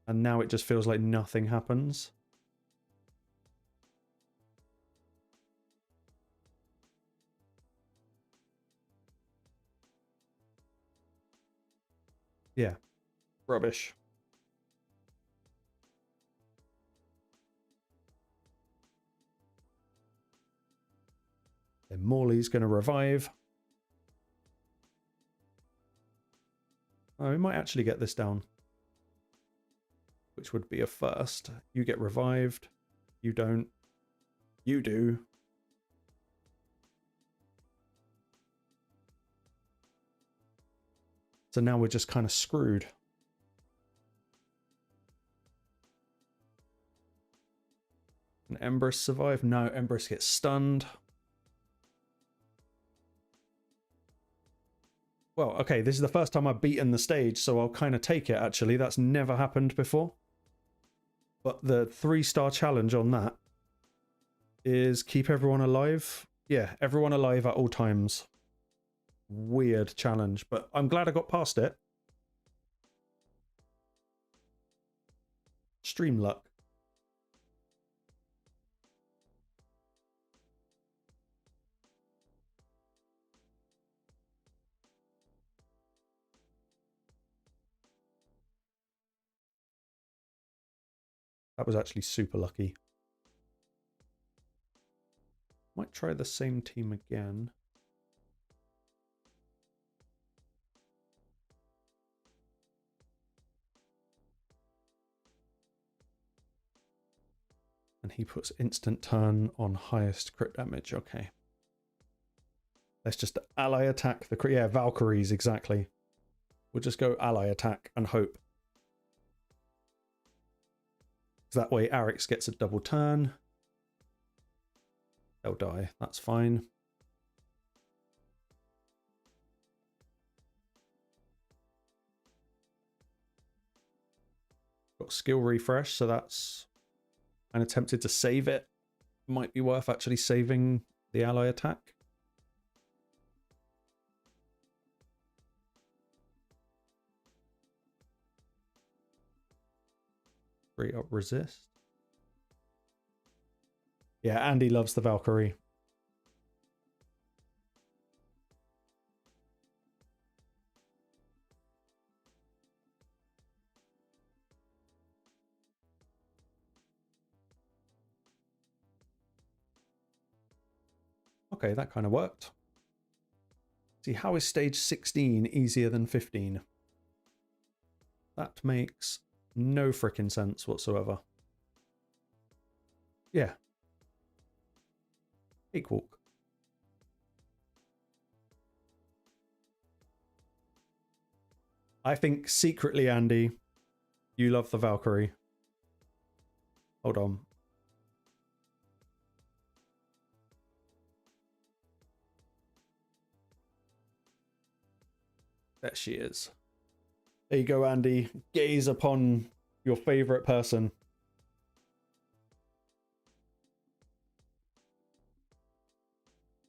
And now it just feels like nothing happens. Yeah, rubbish. Then Morley's going to revive. Oh, we might actually get this down. Which would be a first. You get revived. You don't. You do. So now we're just kind of screwed. Can Empress survive? No, Empress gets stunned. Well, okay, this is the first time I've beaten the stage, so I'll kind of take it, actually. That's never happened before. But the 3-star challenge on that is keep everyone alive. Yeah, everyone alive at all times. Weird challenge, but I'm glad I got past it. Stream luck. That was actually super lucky. Might try the same team again. And he puts instant turn on highest crit damage. Okay. Let's just ally attack the crit. Yeah, Valkyries, exactly. We'll just go ally attack and hope. That way Arix gets a double turn. They'll die. That's fine. Got skill refresh, so that's... And attempted to save it. Might be worth actually saving the ally attack. Free up resist. Yeah, Andy loves the Valkyrie. Okay, that kind of worked. See, how is stage 16 easier than 15? That makes no frickin' sense whatsoever. Yeah. Cakewalk. I think secretly, Andy, you love the Valkyrie. Hold on. There she is. There you go, Andy. Gaze upon your favorite person.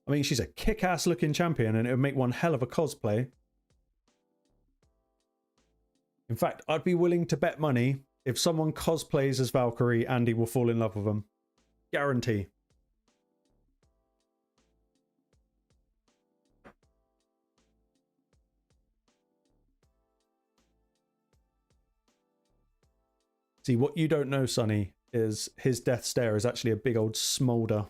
I mean, she's a kick-ass looking champion and it would make one hell of a cosplay. In fact, I'd be willing to bet money if someone cosplays as Valkyrie, Andy will fall in love with them. Guarantee. See, what you don't know, Sonny, is his death stare is actually a big old smolder.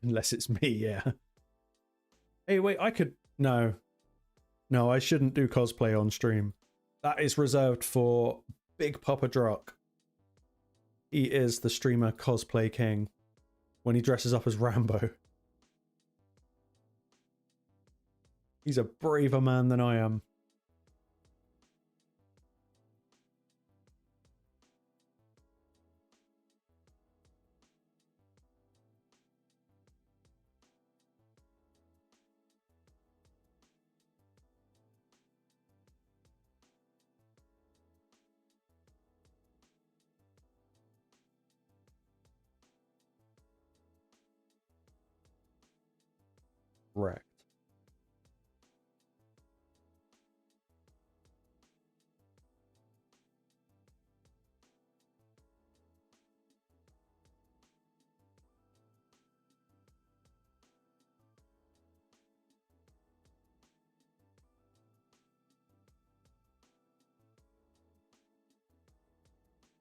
Unless it's me, yeah. Hey, wait, I could... No. No, I shouldn't do cosplay on stream. That is reserved for Big Papa Druck. He is the streamer cosplay king when he dresses up as Rambo. He's a braver man than I am. Wrecked.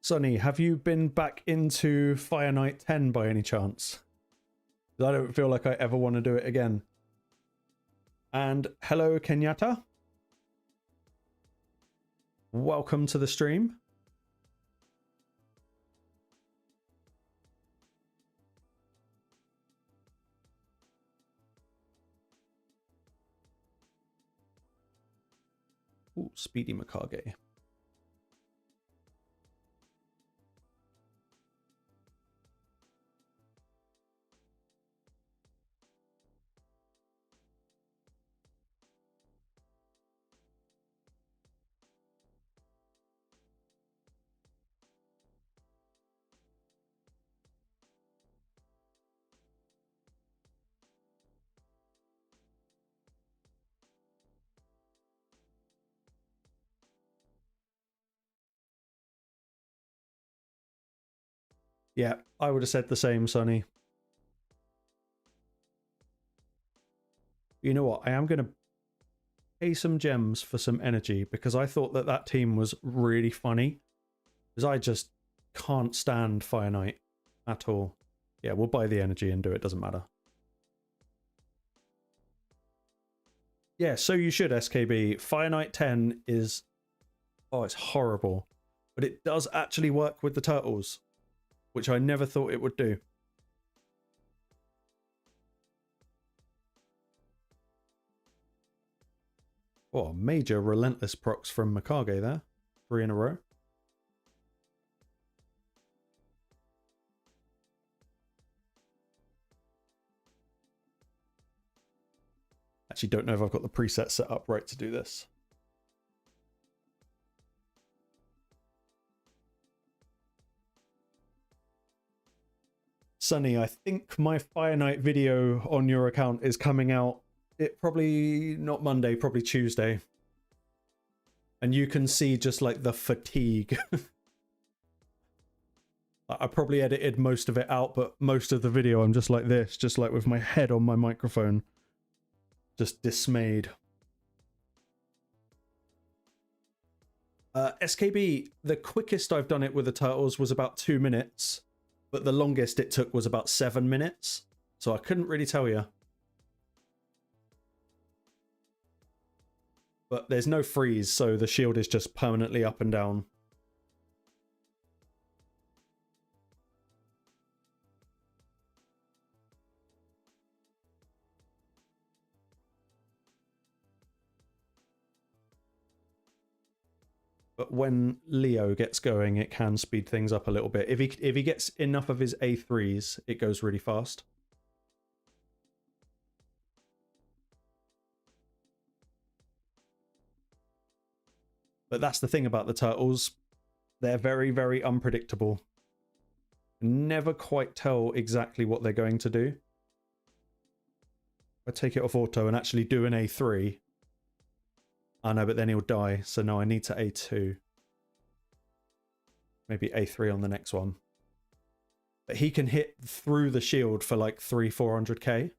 Sonny, have you been back into Fire Knight 10 by any chance? I don't feel like I ever want to do it again. And hello, Kenyatta. Welcome to the stream. Ooh, Speedy Mikage. Yeah, I would have said the same, Sonny. You know what? I am going to pay some gems for some energy because I thought that that team was really funny. Because I just can't stand Fire Knight at all. Yeah, we'll buy the energy and do it. Doesn't matter. Yeah, so you should, SKB. Fire Knight 10 is... Oh, it's horrible. But it does actually work with the turtles, which I never thought it would do. Oh, major relentless procs from Mikage there. 3 in a row. Actually, don't know if I've got the preset set up right to do this. Sunny, I think my Fire Knight video on your account is coming out. It probably not Monday, probably Tuesday. And you can see just like the fatigue. I probably edited most of it out, but most of the video I'm just like this, just like with my head on my microphone. Just dismayed. SKB, the quickest I've done it with the turtles was about 2 minutes, but the longest it took was about 7 minutes. So I couldn't really tell you. But there's no freeze, so the shield is just permanently up and down. But when Leo gets going, it can speed things up a little bit. If he gets enough of his A3s, it goes really fast. But that's the thing about the turtles. They're very, very unpredictable. Never quite tell exactly what they're going to do. I take it off auto and actually do an A3. I know, but then he'll die. So no, I need to A2. Maybe A3 on the next one. But he can hit through the shield for like 300-400k.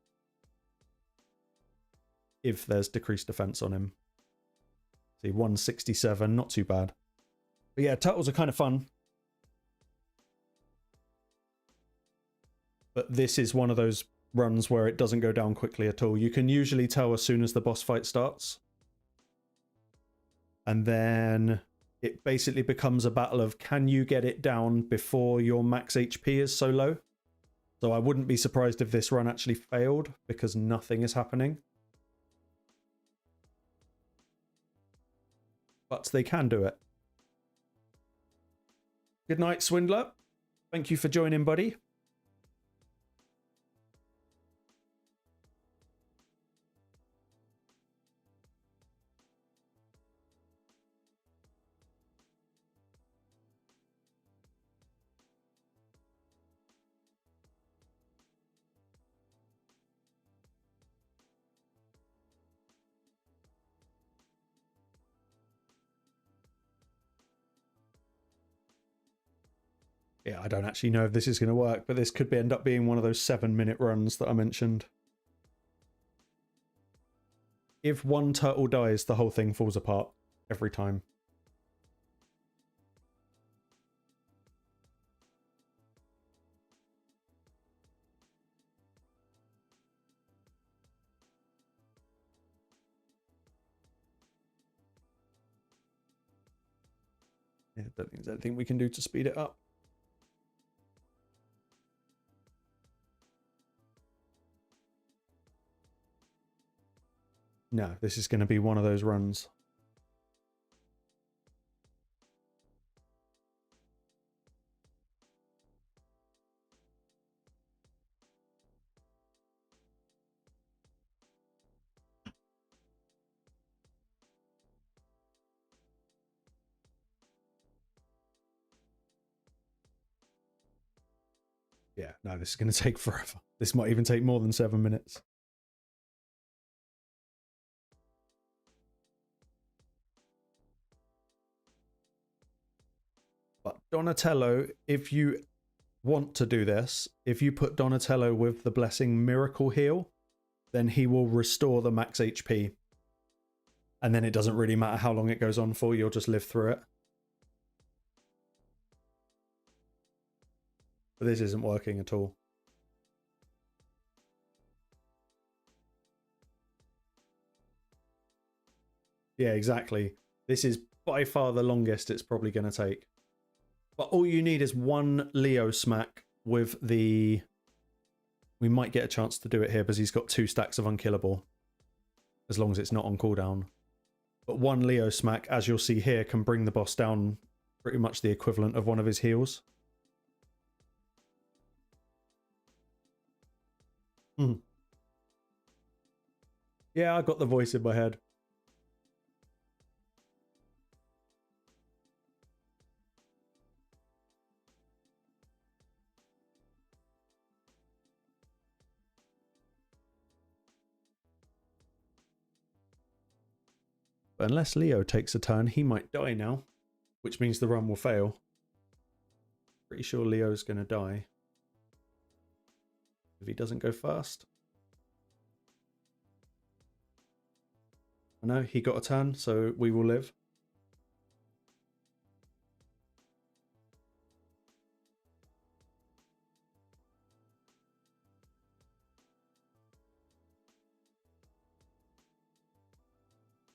If there's decreased defense on him. See, 167, not too bad. But yeah, turtles are kind of fun. But this is one of those runs where it doesn't go down quickly at all. You can usually tell as soon as the boss fight starts. And then it basically becomes a battle of can you get it down before your max HP is so low? So I wouldn't be surprised if this run actually failed because nothing is happening. But they can do it. Good night, Swindler. Thank you for joining, buddy. Yeah, I don't actually know if this is going to work, but this could end up being one of those 7-minute runs that I mentioned. If one turtle dies, the whole thing falls apart every time. Yeah, I don't think there's anything we can do to speed it up. No, this is going to be one of those runs. Yeah, no, this is going to take forever. This might even take more than 7 minutes. But Donatello, if you want to do this, if you put Donatello with the Blessing Miracle Heal, then he will restore the max HP. And then it doesn't really matter how long it goes on for, you'll just live through it. But this isn't working at all. Yeah, exactly. This is by far the longest it's probably going to take. But all you need is one Leo smack with the... We might get a chance to do it here because he's got 2 stacks of unkillable. As long as it's not on cooldown. But one Leo smack, as you'll see here, can bring the boss down pretty much the equivalent of one of his heals. Yeah, I got the voice in my head. But unless Leo takes a turn, he might die now, which means the run will fail. Pretty sure Leo's going to die if he doesn't go fast. I know he got a turn, so we will live.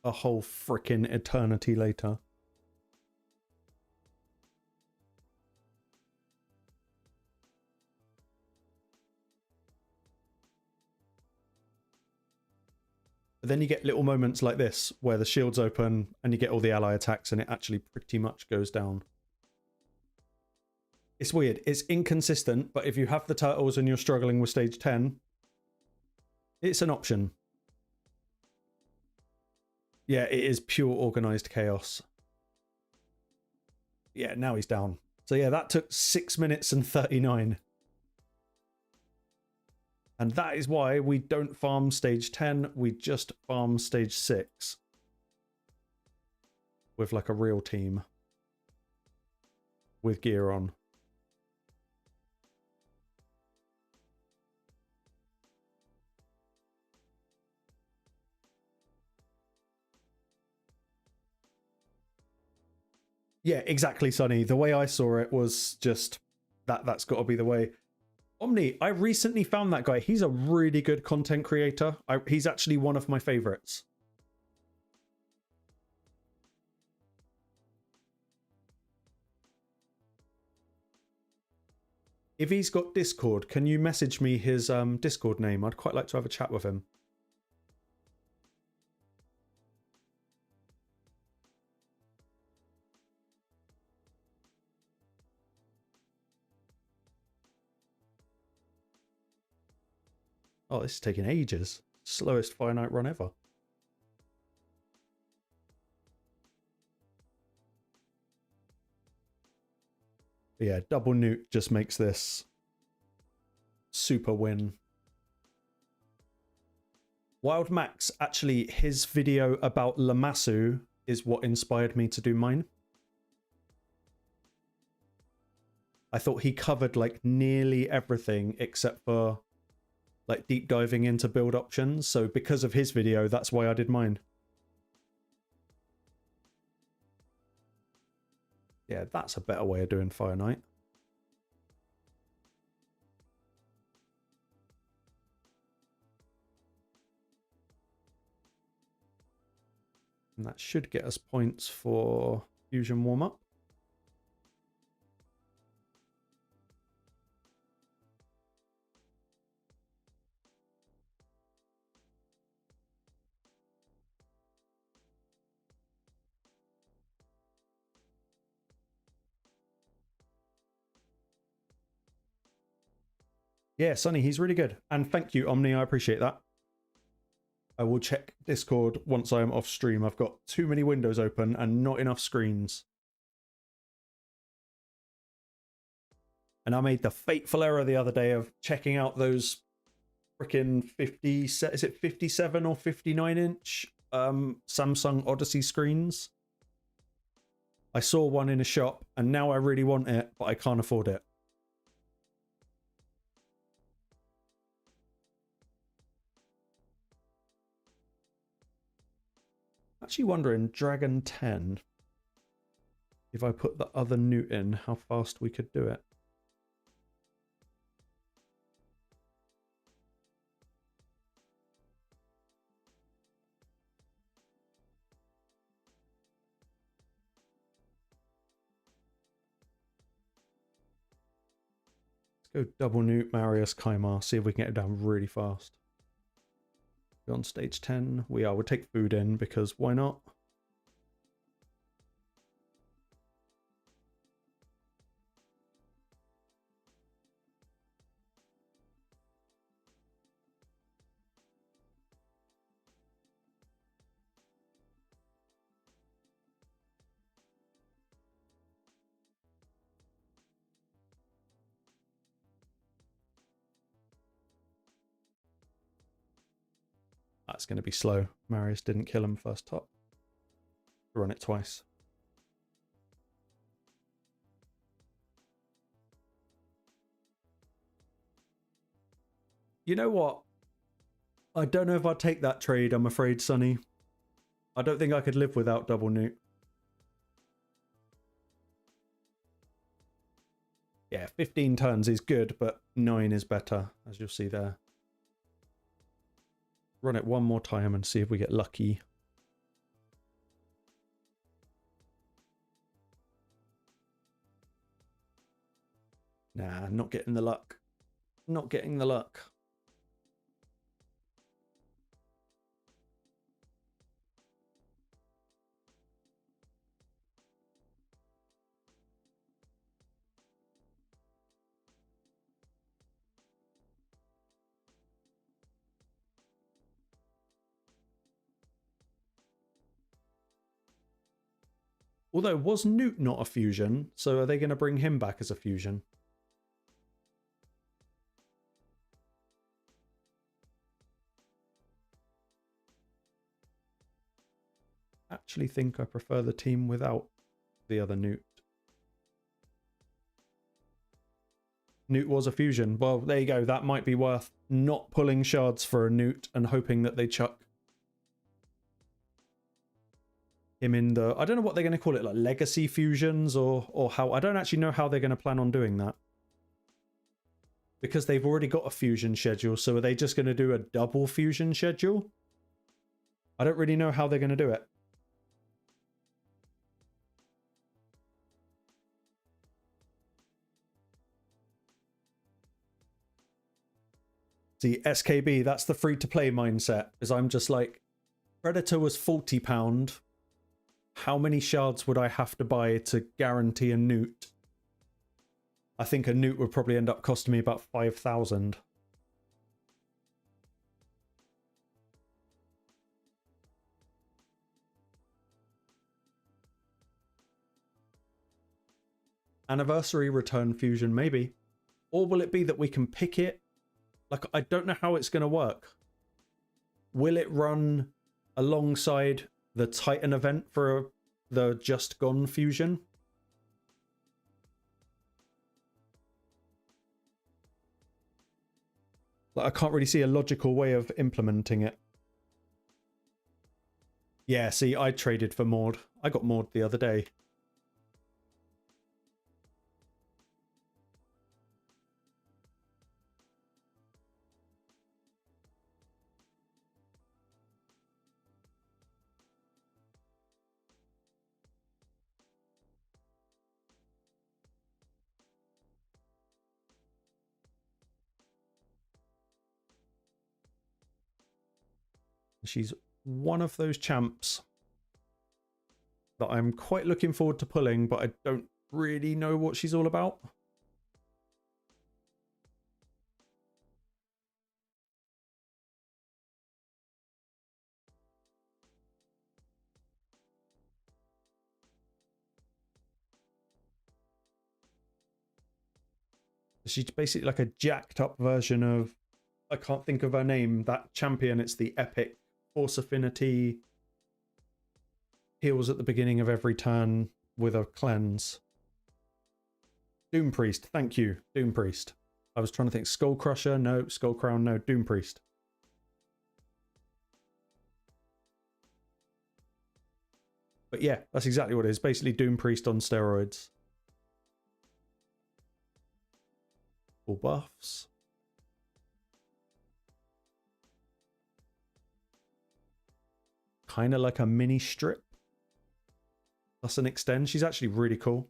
A whole frickin' eternity later. But then you get little moments like this where the shield's open and you get all the ally attacks and it actually pretty much goes down. It's weird. It's inconsistent, but if you have the turtles and you're struggling with stage 10, it's an option. Yeah, it is pure organized chaos. Yeah, now he's down. So yeah, that took 6 minutes and 39. And that is why we don't farm stage 10, we just farm stage 6. With like a real team. With gear on. Yeah, exactly, Sonny. The way I saw it was just that's got to be the way. Omni, I recently found that guy. He's a really good content creator. He's actually one of my favorites. If he's got Discord, can you message me his Discord name? I'd quite like to have a chat with him. Oh, this is taking ages. Slowest Fire Night run ever. But yeah, double newt just makes this super win. Wild Max, actually, his video about Lamassu is what inspired me to do mine. I thought he covered like nearly everything except for like deep diving into build options. So because of his video, that's why I did mine. Yeah, that's a better way of doing Fire Night. And that should get us points for Fusion warm-up. Yeah, Sonny, he's really good. And thank you, Omni. I appreciate that. I will check Discord once I'm off stream. I've got too many windows open and not enough screens. And I made the fateful error the other day of checking out those freaking 50, is it 57 or 59 inch Samsung Odyssey screens. I saw one in a shop and now I really want it, but I can't afford it. Actually wondering, Dragon 10, if I put the other newt in, how fast we could do it. Let's go double newt Marius Kaimar, see if we can get it down really fast. We're on stage 10. We are. We'll take food in because why not? That's going to be slow. Marius didn't kill him first top. Run it twice. You know what? I don't know if I'd take that trade, I'm afraid, Sonny. I don't think I could live without double newt. Yeah, 15 turns is good, but 9 is better, as you'll see there. Run it one more time and see if we get lucky. Nah, not getting the luck. Not getting the luck. Although, was Newt not a fusion? So are they going to bring him back as a fusion? Actually think I prefer the team without the other Newt. Newt was a fusion. Well, there you go. That might be worth not pulling shards for a Newt and hoping that they chuck him in the... I don't know what they're going to call it, like legacy fusions or how... I don't actually know how they're going to plan on doing that. Because they've already got a fusion schedule, so are they just going to do a double fusion schedule? I don't really know how they're going to do it. See, SKB, that's the free-to-play mindset. Because I'm just like, Predator was £40. How many shards would I have to buy to guarantee a Newt? I think a Newt would probably end up costing me about 5,000. Anniversary return fusion, maybe. Or will it be that we can pick it? Like, I don't know how it's going to work. Will it run alongside the Titan event for the Just Gone fusion? Like, I can't really see a logical way of implementing it. Yeah, see, I traded for Maud. I got Maud the other day. She's one of those champs that I'm quite looking forward to pulling, but I don't really know what she's all about. She's basically like a jacked up version of, I can't think of her name, that champion. It's the epic Force Affinity, heals at the beginning of every turn with a cleanse. Doom Priest, thank you, Doom Priest. I was trying to think Skull Crusher, no. Skull Crown, no. Doom Priest. But yeah, that's exactly what it is. Basically Doom Priest on steroids. Full buffs. Kind of like a mini strip. Plus an extend. She's actually really cool.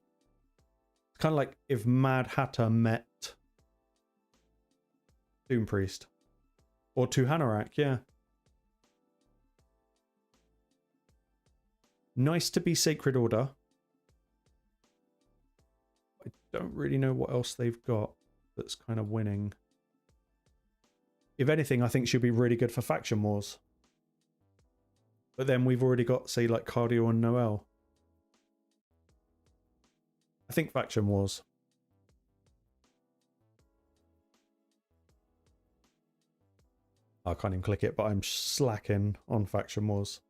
It's kind of like if Mad Hatter met Doom Priest. Or to Hanorak, yeah. Nice to be Sacred Order. I don't really know what else they've got that's kind of winning. If anything, I think she'll be really good for Faction Wars. But then we've already got, say, like Cardio and Noel. I think Faction Wars. I can't even click it, but I'm slacking on Faction Wars.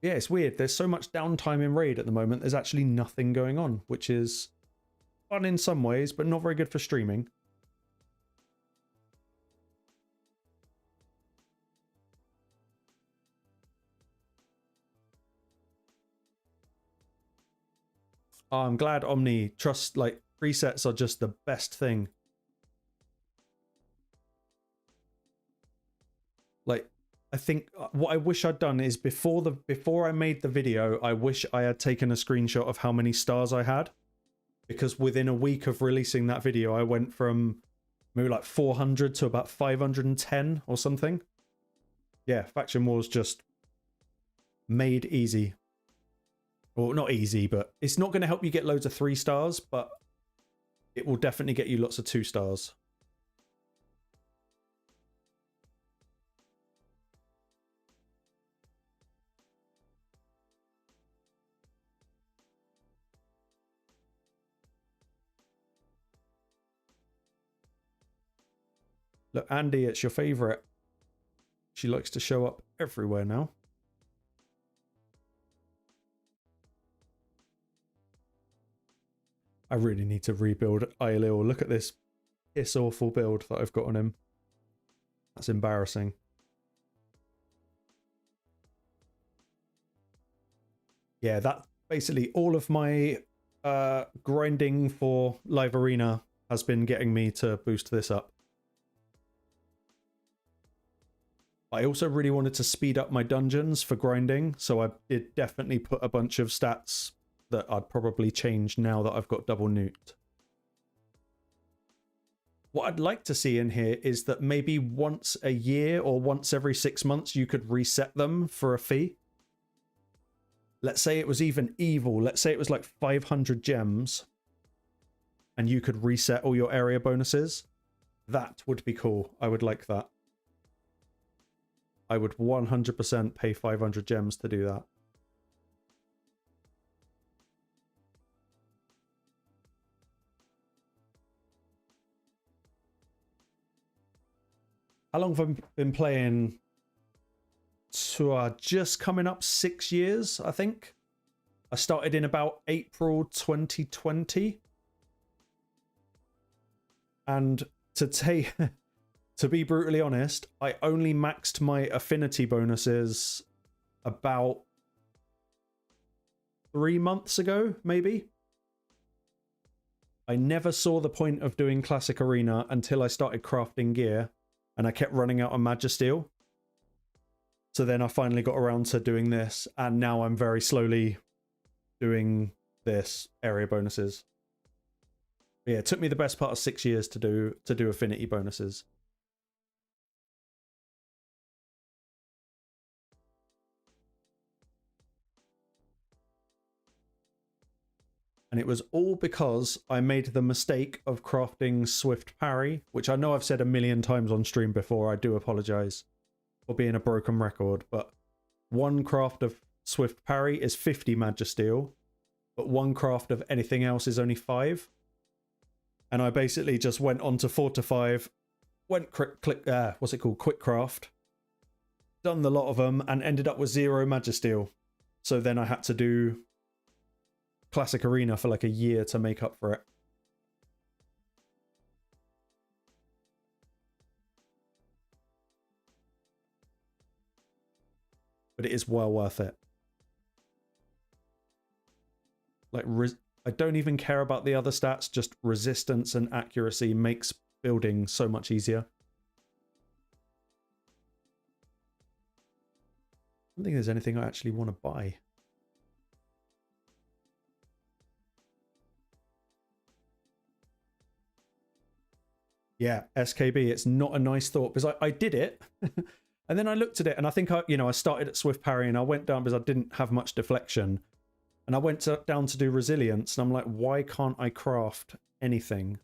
Yeah, it's weird. There's so much downtime in Raid at the moment. There's actually nothing going on, which is fun in some ways, but not very good for streaming. Oh, I'm glad Omni trusts, like, presets are just the best thing. Like, I think what I wish I'd done is before I made the video, I wish I had taken a screenshot of how many stars I had. Because within a week of releasing that video, I went from maybe like 400 to about 510 or something. Yeah, Faction Wars just made easy. Well, not easy, but it's not going to help you get loads of 3 stars, but it will definitely get you lots of 2 stars. Look, Andy, it's your favorite. She likes to show up everywhere now. I really need to rebuild Elenaril. Look at this piss awful build that I've got on him. That's embarrassing. Yeah, that basically all of my grinding for Live Arena has been getting me to boost this up. I also really wanted to speed up my dungeons for grinding, so I did definitely put a bunch of stats that I'd probably change now that I've got double newt. What I'd like to see in here is that maybe once a year or once every 6 months you could reset them for a fee. Let's say it was even evil. Let's say it was like 500 gems and you could reset all your area bonuses. That would be cool. I would like that. I would 100% pay 500 gems to do that. How long have I been playing? So just coming up 6 years, I think. I started in about April 2020. And to be brutally honest, I only maxed my affinity bonuses about 3 months ago, maybe. I never saw the point of doing Classic Arena until I started crafting gear, and I kept running out of Magisteel. So then I finally got around to doing this, and now I'm very slowly doing this area bonuses. But yeah, it took me the best part of 6 years to do affinity bonuses. And it was all because I made the mistake of crafting Swift Parry, which I know I've said a million times on stream before. I do apologize for being a broken record, but one craft of Swift Parry is 50 Magisteel, but one craft of anything else is only 5. And I basically just went on to 4 to 5, went quick craft, done the lot of them, and ended up with 0 Magisteel. So then I had to do Classic Arena for like a year to make up for it. But it is well worth it. Like, I don't even care about the other stats, just resistance and accuracy makes building so much easier. I don't think there's anything I actually want to buy. Yeah, SKB, it's not a nice thought because I did it and then I looked at it and I think I started at Swift Parry and I went down because I didn't have much deflection and I went down to do resilience and I'm like, why can't I craft anything?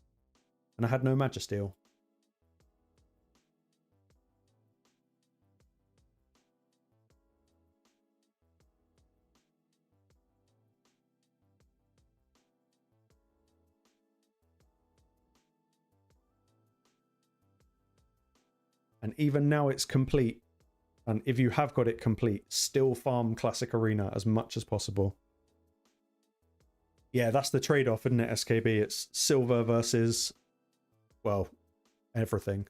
And I had no Magisteel. And even now it's complete. And if you have got it complete, still farm Classic Arena as much as possible. Yeah, that's the trade-off, isn't it, SKB? It's silver versus, well, everything.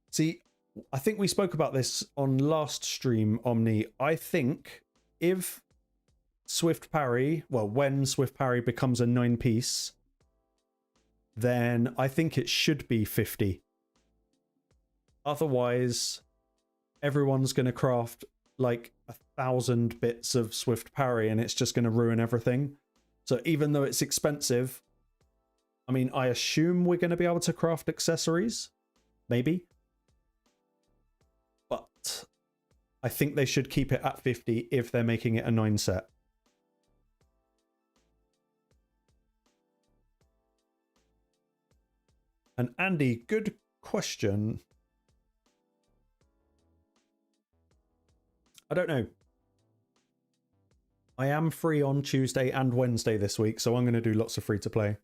See, I think we spoke about this on last stream, Omni. I think if Swift Parry, well, when Swift Parry becomes a 9-piece, then I think it should be 50. Otherwise, everyone's going to craft like 1,000 bits of Swift Parry and it's just going to ruin everything. So even though it's expensive, I mean, I assume we're going to be able to craft accessories. Maybe. But I think they should keep it at 50 if they're making it a 9 set. And Andy, good question. I don't know. I am free on Tuesday and Wednesday this week, so I'm going to do lots of free to play.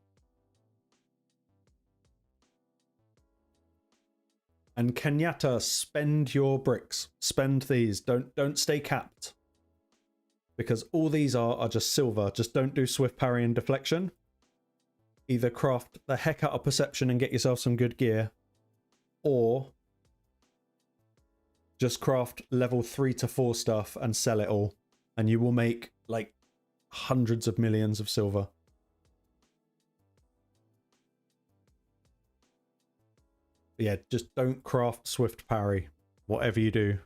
And Kenyatta, spend your bricks. Spend these. Don't stay capped. Because all these are just silver. Just don't do Swift Parry and Deflection. Either craft the heck out of Perception and get yourself some good gear, or just craft level 3 to 4 stuff and sell it all. And you will make like hundreds of millions of silver. But yeah, just don't craft Swift Parry, whatever you do,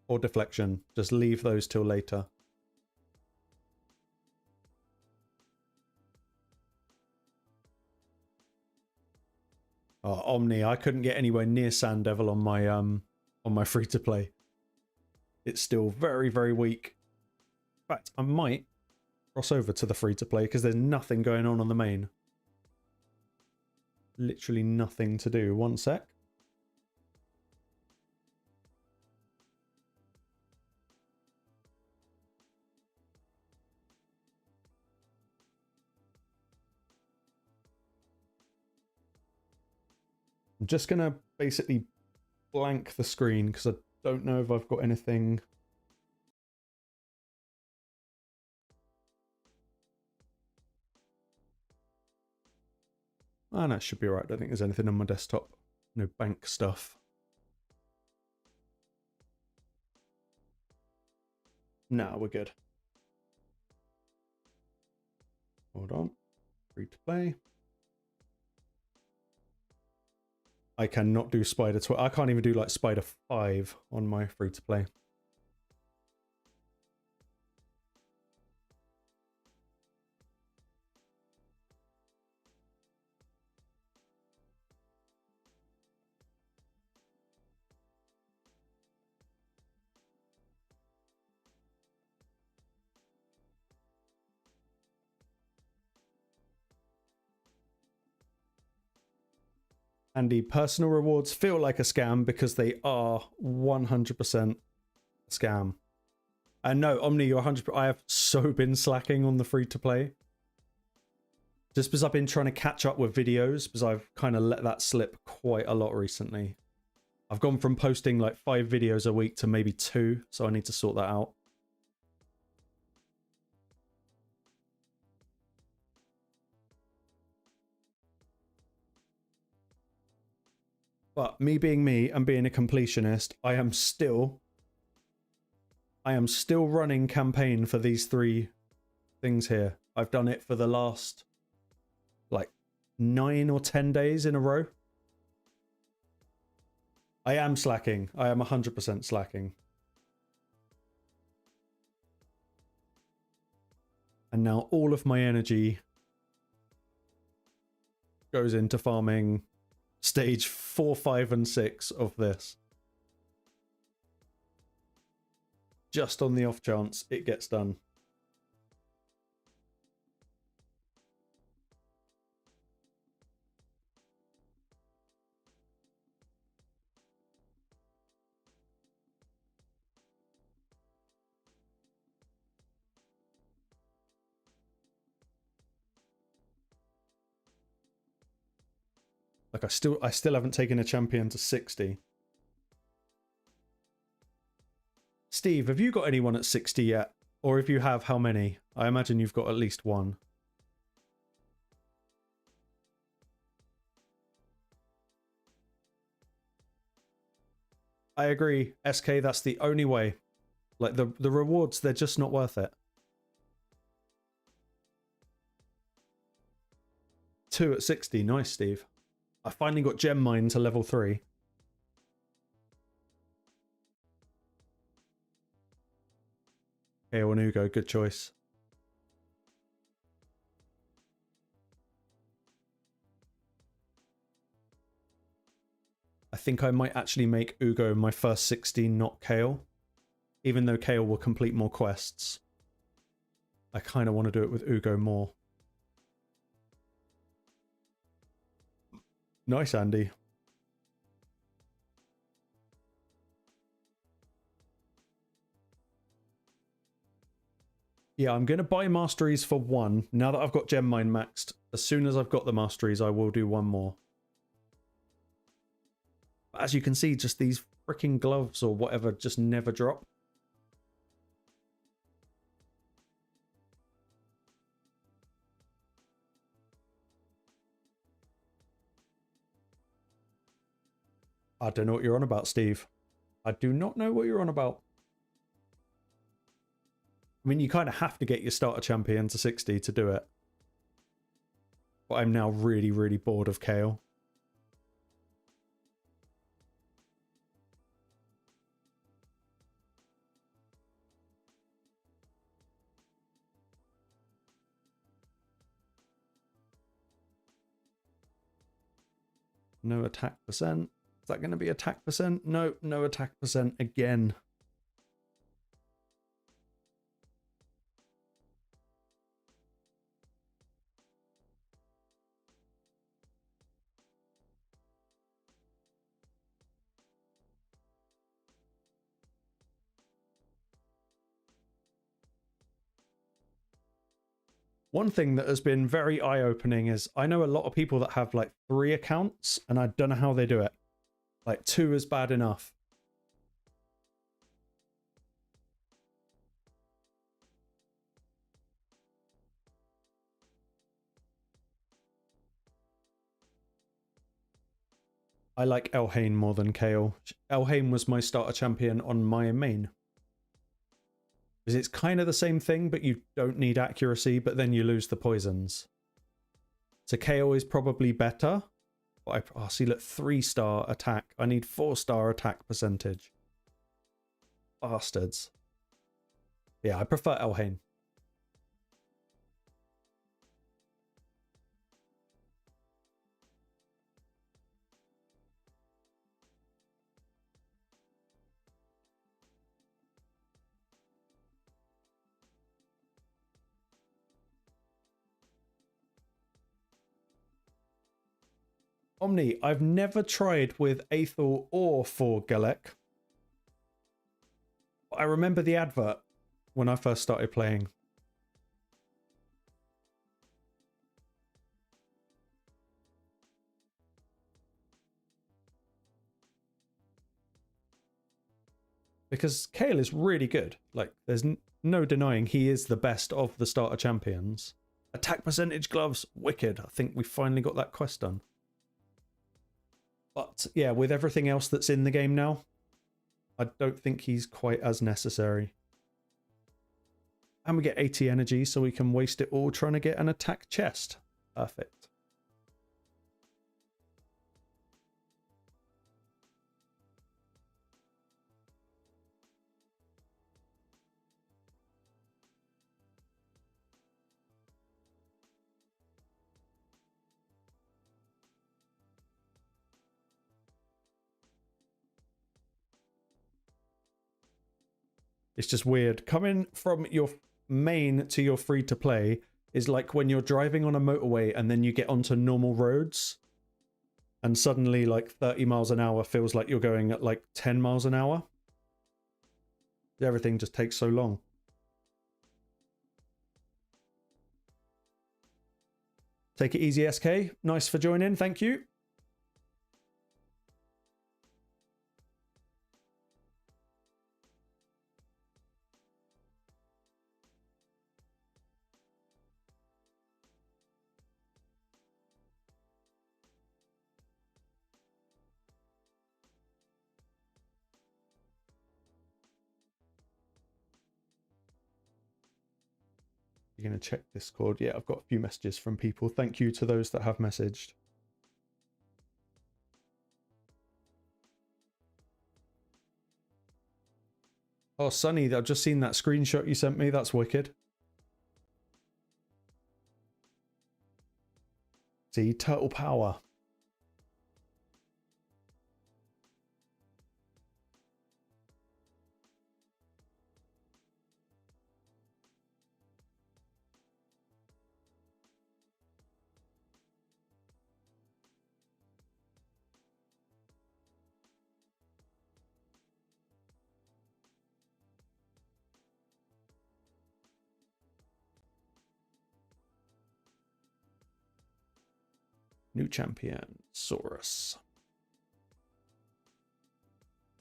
or Deflection. Just leave those till later. Oh, Omni, I couldn't get anywhere near Sand Devil on my free to play. It's still very, very weak. In fact, I might cross over to the free to play because there's nothing going on the main. Literally nothing to do. One sec. I'm just going to basically blank the screen because I don't know if I've got anything. Oh, no, it should be right. I don't think there's anything on my desktop. No bank stuff. No, we're good. Hold on. Free to play. I cannot do Spider 12. I can't even do like Spider 5 on my free to play. Andy, personal rewards feel like a scam because they are 100% a scam. And no, Omni, you're 100%. I have so been slacking on the free to play. Just because I've been trying to catch up with videos, because I've kind of let that slip quite a lot recently. I've gone from posting like 5 videos a week to maybe 2, so I need to sort that out. But me being me and being a completionist, I am still running campaign for these 3 things here. I've done it for the last like 9 or 10 days in a row. I am slacking. I am 100% slacking. And now all of my energy goes into farming stage 4, 5, and 6 of this. Just on the off chance it gets done. Like I still haven't taken a champion to 60. Steve, have you got anyone at 60 yet? Or if you have, how many? I imagine you've got at least one. I agree, SK, that's the only way. Like the rewards, they're just not worth it. 2 at 60, nice, Steve. I finally got gem mine to level 3. Kayle and Uugo, good choice. I think I might actually make Uugo my first 16, not Kayle. Even though Kayle will complete more quests. I kind of want to do it with Uugo more. Nice, Andy. Yeah, I'm going to buy masteries for 1. Now that I've got gem mine maxed, as soon as I've got the masteries, I will do 1 more. But as you can see, just these freaking gloves or whatever just never drop. I don't know what you're on about, Steve. I do not know what you're on about. I mean, you kind of have to get your starter champion to 60 to do it. But I'm now really, really bored of Kayle. No attack percent. Is that going to be attack percent? No, no attack percent again. One thing that has been very eye-opening is I know a lot of people that have like 3 accounts and I don't know how they do it. Like 2 is bad enough. I like Elhain more than Kayle. Elhain was my starter champion on my main. Because it's kind of the same thing, but you don't need accuracy, but then you lose the poisons. So Kayle is probably better. But oh, see, look, 3-star attack. I need 4-star attack percentage. Bastards. Yeah, I prefer Elhain. Omni, I've never tried with Aethel or for Galek. I remember the advert when I first started playing. Because Kayle is really good. Like, there's no denying he is the best of the starter champions. Attack percentage gloves, wicked. I think we finally got that quest done. But yeah, with everything else that's in the game now, I don't think he's quite as necessary. And we get 80 energy, so we can waste it all trying to get an attack chest. Perfect. It's just weird. Coming from your main to your free to play is like when you're driving on a motorway and then you get onto normal roads and suddenly like 30 miles an hour feels like you're going at like 10 miles an hour. Everything just takes so long. Take it easy, SK. Nice for joining. Thank you. You're going to check Discord. Yeah, I've got a few messages from people. Thank you to those that have messaged. Oh, Sunny, I've just seen that screenshot you sent me. That's wicked. See, turtle power. New champion, Saurus.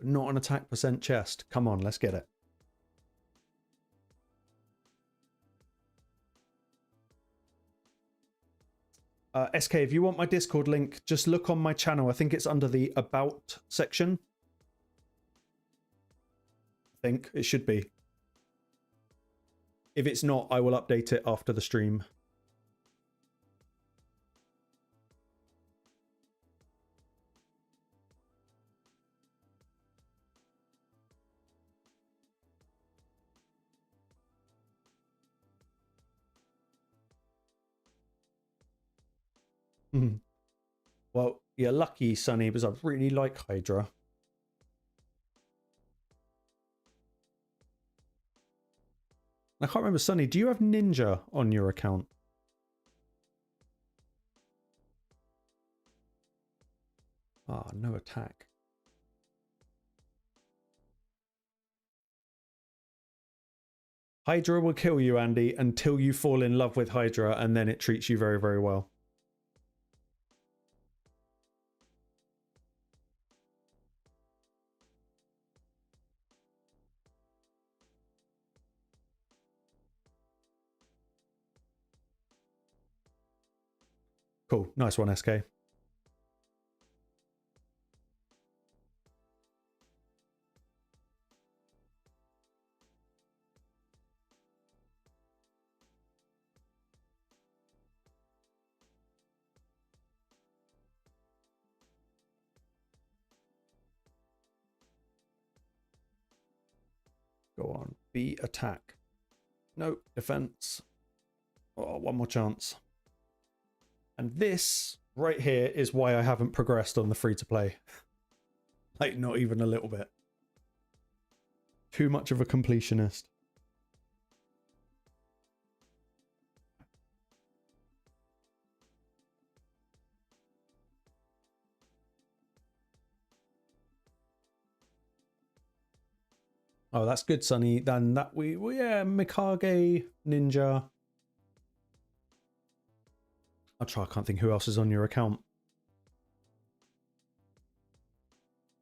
Not an attack percent chest. Come on, let's get it. SK, if you want my Discord link, just look on my channel. I think it's under the About section. I think it should be. If it's not, I will update it after the stream. Well, you're lucky, Sonny, because I really like Hydra. I can't remember, Sonny, do you have Ninja on your account? Ah, no attack. Hydra will kill you, Andy, until you fall in love with Hydra, and then it treats you very, very well. Cool. Nice one, SK. Go on. B attack. No defense. Oh, one more chance. And this right here is why I haven't progressed on the free-to-play. Like, not even a little bit. Too much of a completionist. Oh, that's good, Sonny. Then that yeah, Mikage, Ninja. I'll try. I can't think who else is on your account.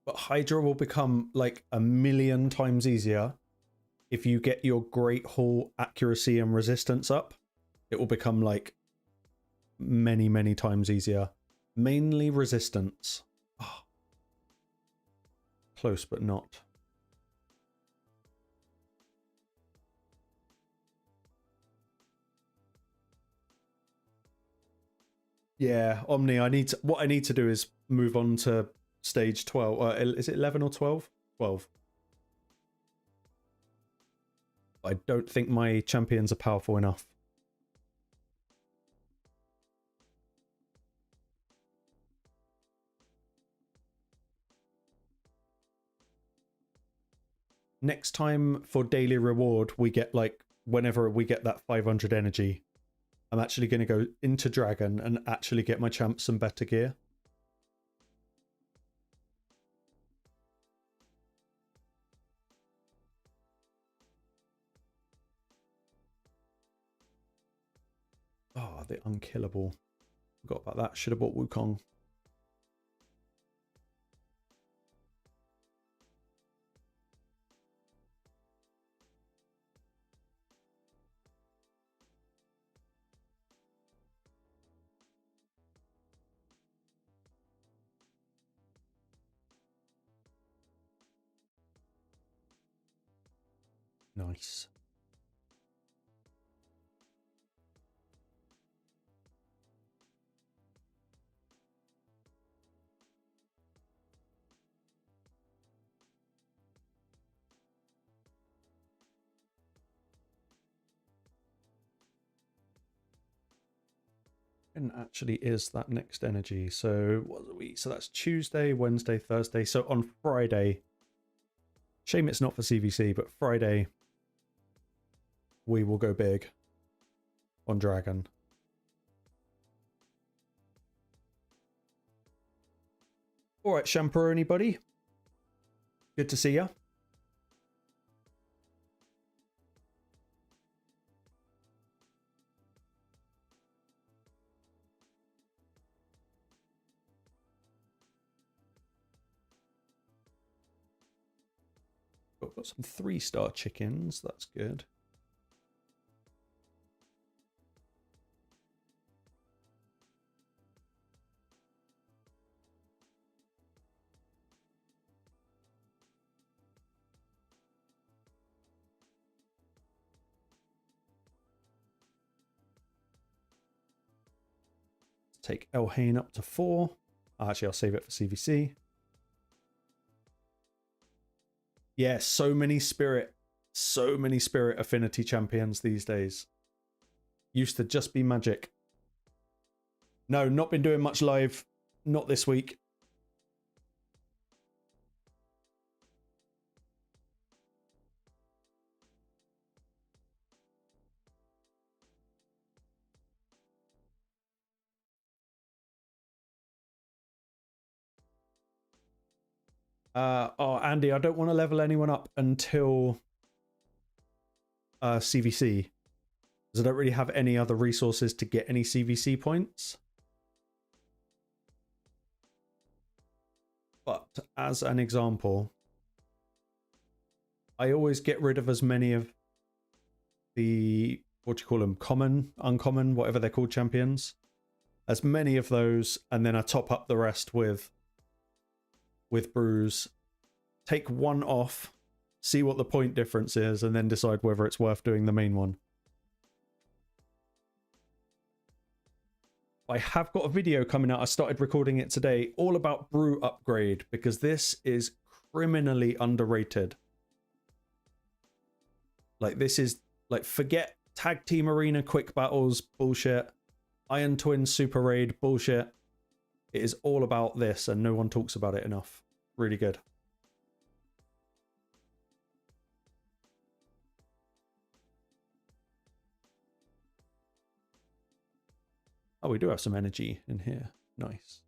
But Hydra will become like a million times easier if you get your Great Hall accuracy and resistance up. It will become like many, many times easier. Mainly resistance. Oh. Close, but not. Yeah, Omni, what I need to do is move on to stage 12. Is it 11 or 12? 12. I don't think my champions are powerful enough. next time for daily reward, we get like, whenever we get that 500 energy, I'm actually going to go into Dragon and actually get my champ some better gear. Oh, the unkillable. Forgot about that. Should have bought Wukong. Nice. And actually is that next energy. So what are we? So that's Tuesday, Wednesday, Thursday. So on Friday, shame it's not for CVC, but Friday we will go big on Dragon. All right, Champeroni buddy. Good to see ya. Got some 3-star chickens. That's good. Take Elhain up to 4. Actually, I'll save it for CVC. Yeah, so many spirit affinity champions these days. Used to just be magic. No, not been doing much live. Not this week. Oh, Andy, I don't want to level anyone up until CVC. Because I don't really have any other resources to get any CVC points. But as an example, I always get rid of as many of the, what do you call them, common, uncommon, whatever they're called, champions. As many of those, and then I top up the rest with brews. Take one off, see what the point difference is, and then decide whether it's worth doing the main one. I have got a video coming out. I started recording it today, all about brew upgrade, because this is criminally underrated. Like, this is, like, forget tag team arena quick battles bullshit, Iron Twin super raid bullshit. It is all about this, and no one talks about it enough. Really good. Oh, we do have some energy in here. Nice.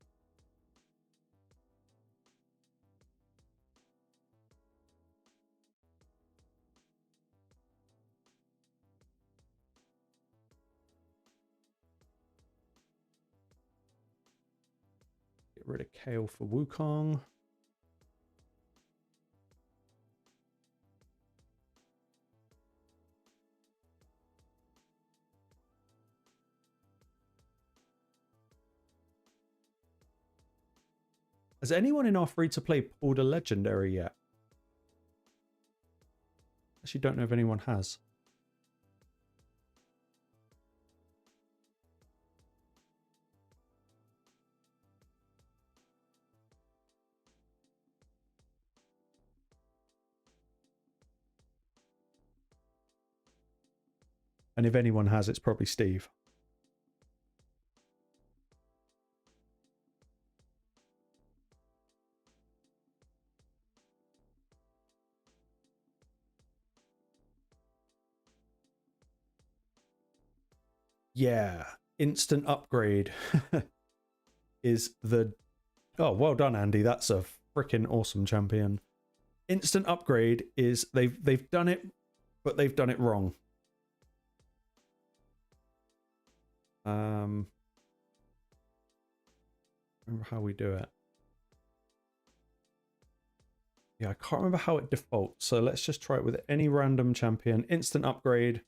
Get rid of Kale for Wukong. Has anyone in our free-to-play pulled a legendary yet? Actually, don't know if anyone has. And if anyone has, it's probably Steve. Yeah, instant upgrade is the... Oh, well done, Andy. That's a freaking awesome champion. Instant upgrade is they've done it, but they've done it wrong. Remember how we do it. Yeah, I can't remember how it defaults, so let's just try it with any random champion. Instant upgrade,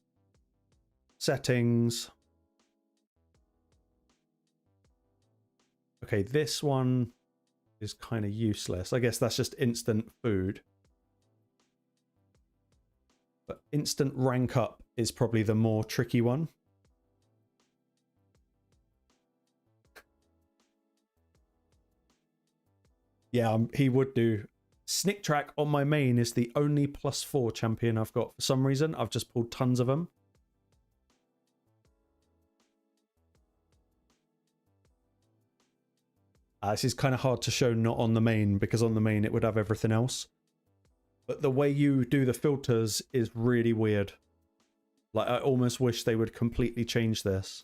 settings. Okay, this one is kind of useless. I guess that's just instant food. But instant rank up is probably the more tricky one. Yeah, he would do. Snick Track on my main is the only +4 champion I've got. For some reason, I've just pulled tons of them. This is kind of hard to show not on the main, because on the main it would have everything else. But the way you do the filters is really weird. Like, I almost wish they would completely change this.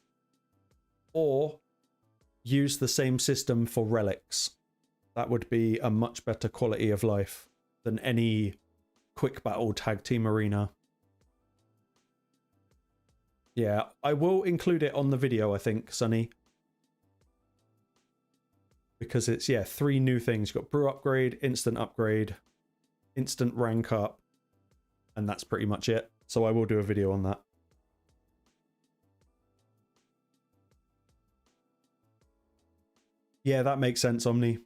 Or use the same system for relics. That would be a much better quality of life than any quick battle tag team arena. Yeah, I will include it on the video, I think, Sonny. Because it's, yeah, 3 new things. You've got brew upgrade, instant rank up, and that's pretty much it. So I will do a video on that. Yeah, that makes sense, Omni.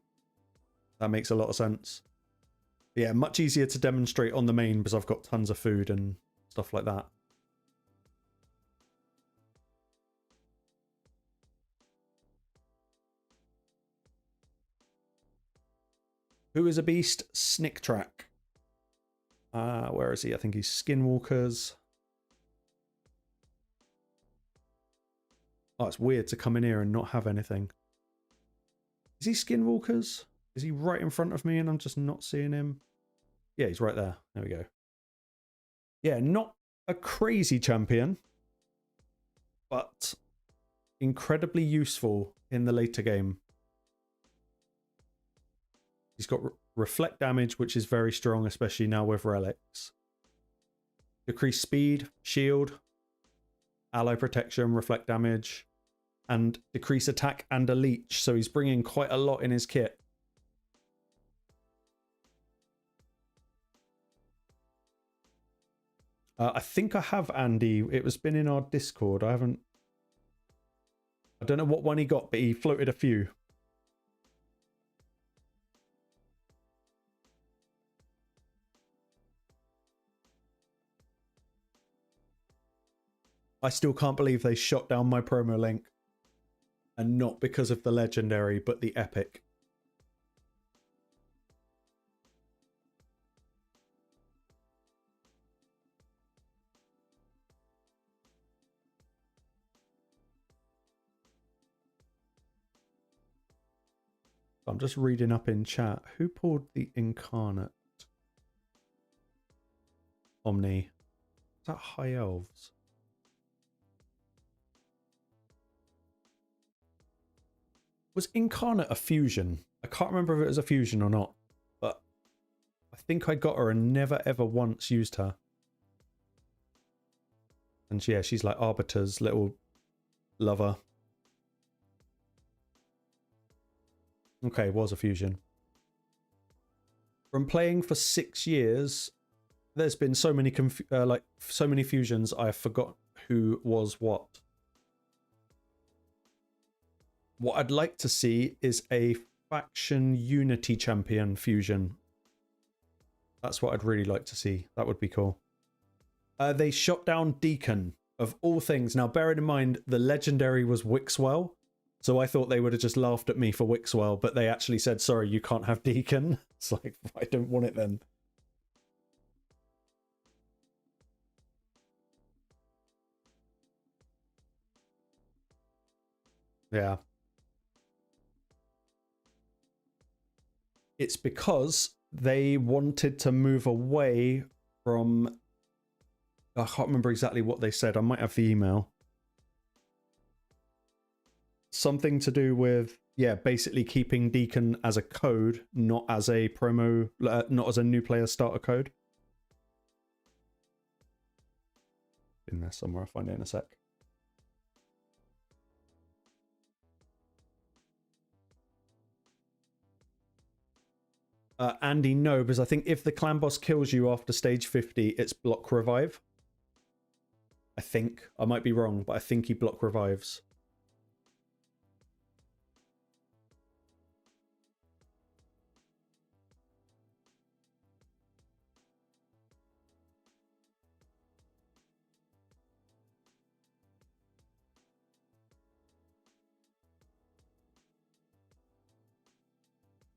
That makes a lot of sense. Yeah, much easier to demonstrate on the main because I've got tons of food and stuff like that. Who is a beast? Snick Track. Where is he? I think he's Skinwalkers. Oh, it's weird to come in here and not have anything. Is he Skinwalkers? Is he right in front of me and I'm just not seeing him? Yeah, he's right there. There we go. Yeah, not a crazy champion, but incredibly useful in the later game. He's got reflect damage, which is very strong, especially now with relics. Decrease speed, shield, ally protection, reflect damage, and decrease attack and a leech. So he's bringing quite a lot in his kit. I think I have, Andy. It was been in our Discord. I don't know what one he got, but he floated a few. I still can't believe they shot down my promo link. And not because of the legendary, but the epic. I'm just reading up in chat. Who pulled the Incarnate? Omni. Is that High Elves? Was Incarnate a fusion? I can't remember if it was a fusion or not, but I think I got her and never ever once used her. And yeah, she's like Arbiter's little lover. Okay, was a fusion. From playing for 6 years, there's been so many so many fusions I forgot who was what. What I'd like to see is a faction unity champion fusion. That's what I'd really like to see. That would be cool. They shot down Deacon, of all things. Now, bearing in mind, the legendary was Wixwell, so I thought they would have just laughed at me for Wixwell, but they actually said, sorry, you can't have Deacon. It's like, I don't want it then. Yeah. It's because they wanted to move away from... I can't remember exactly what they said. I might have the email. something to do with, yeah, basically keeping Deacon as a code, not as a promo, not as a new player starter code. In there somewhere, I'll find it in a sec. Andy, no, because I think if the clan boss kills you after stage 50, it's block revive. I think. I might be wrong, but I think he block revives.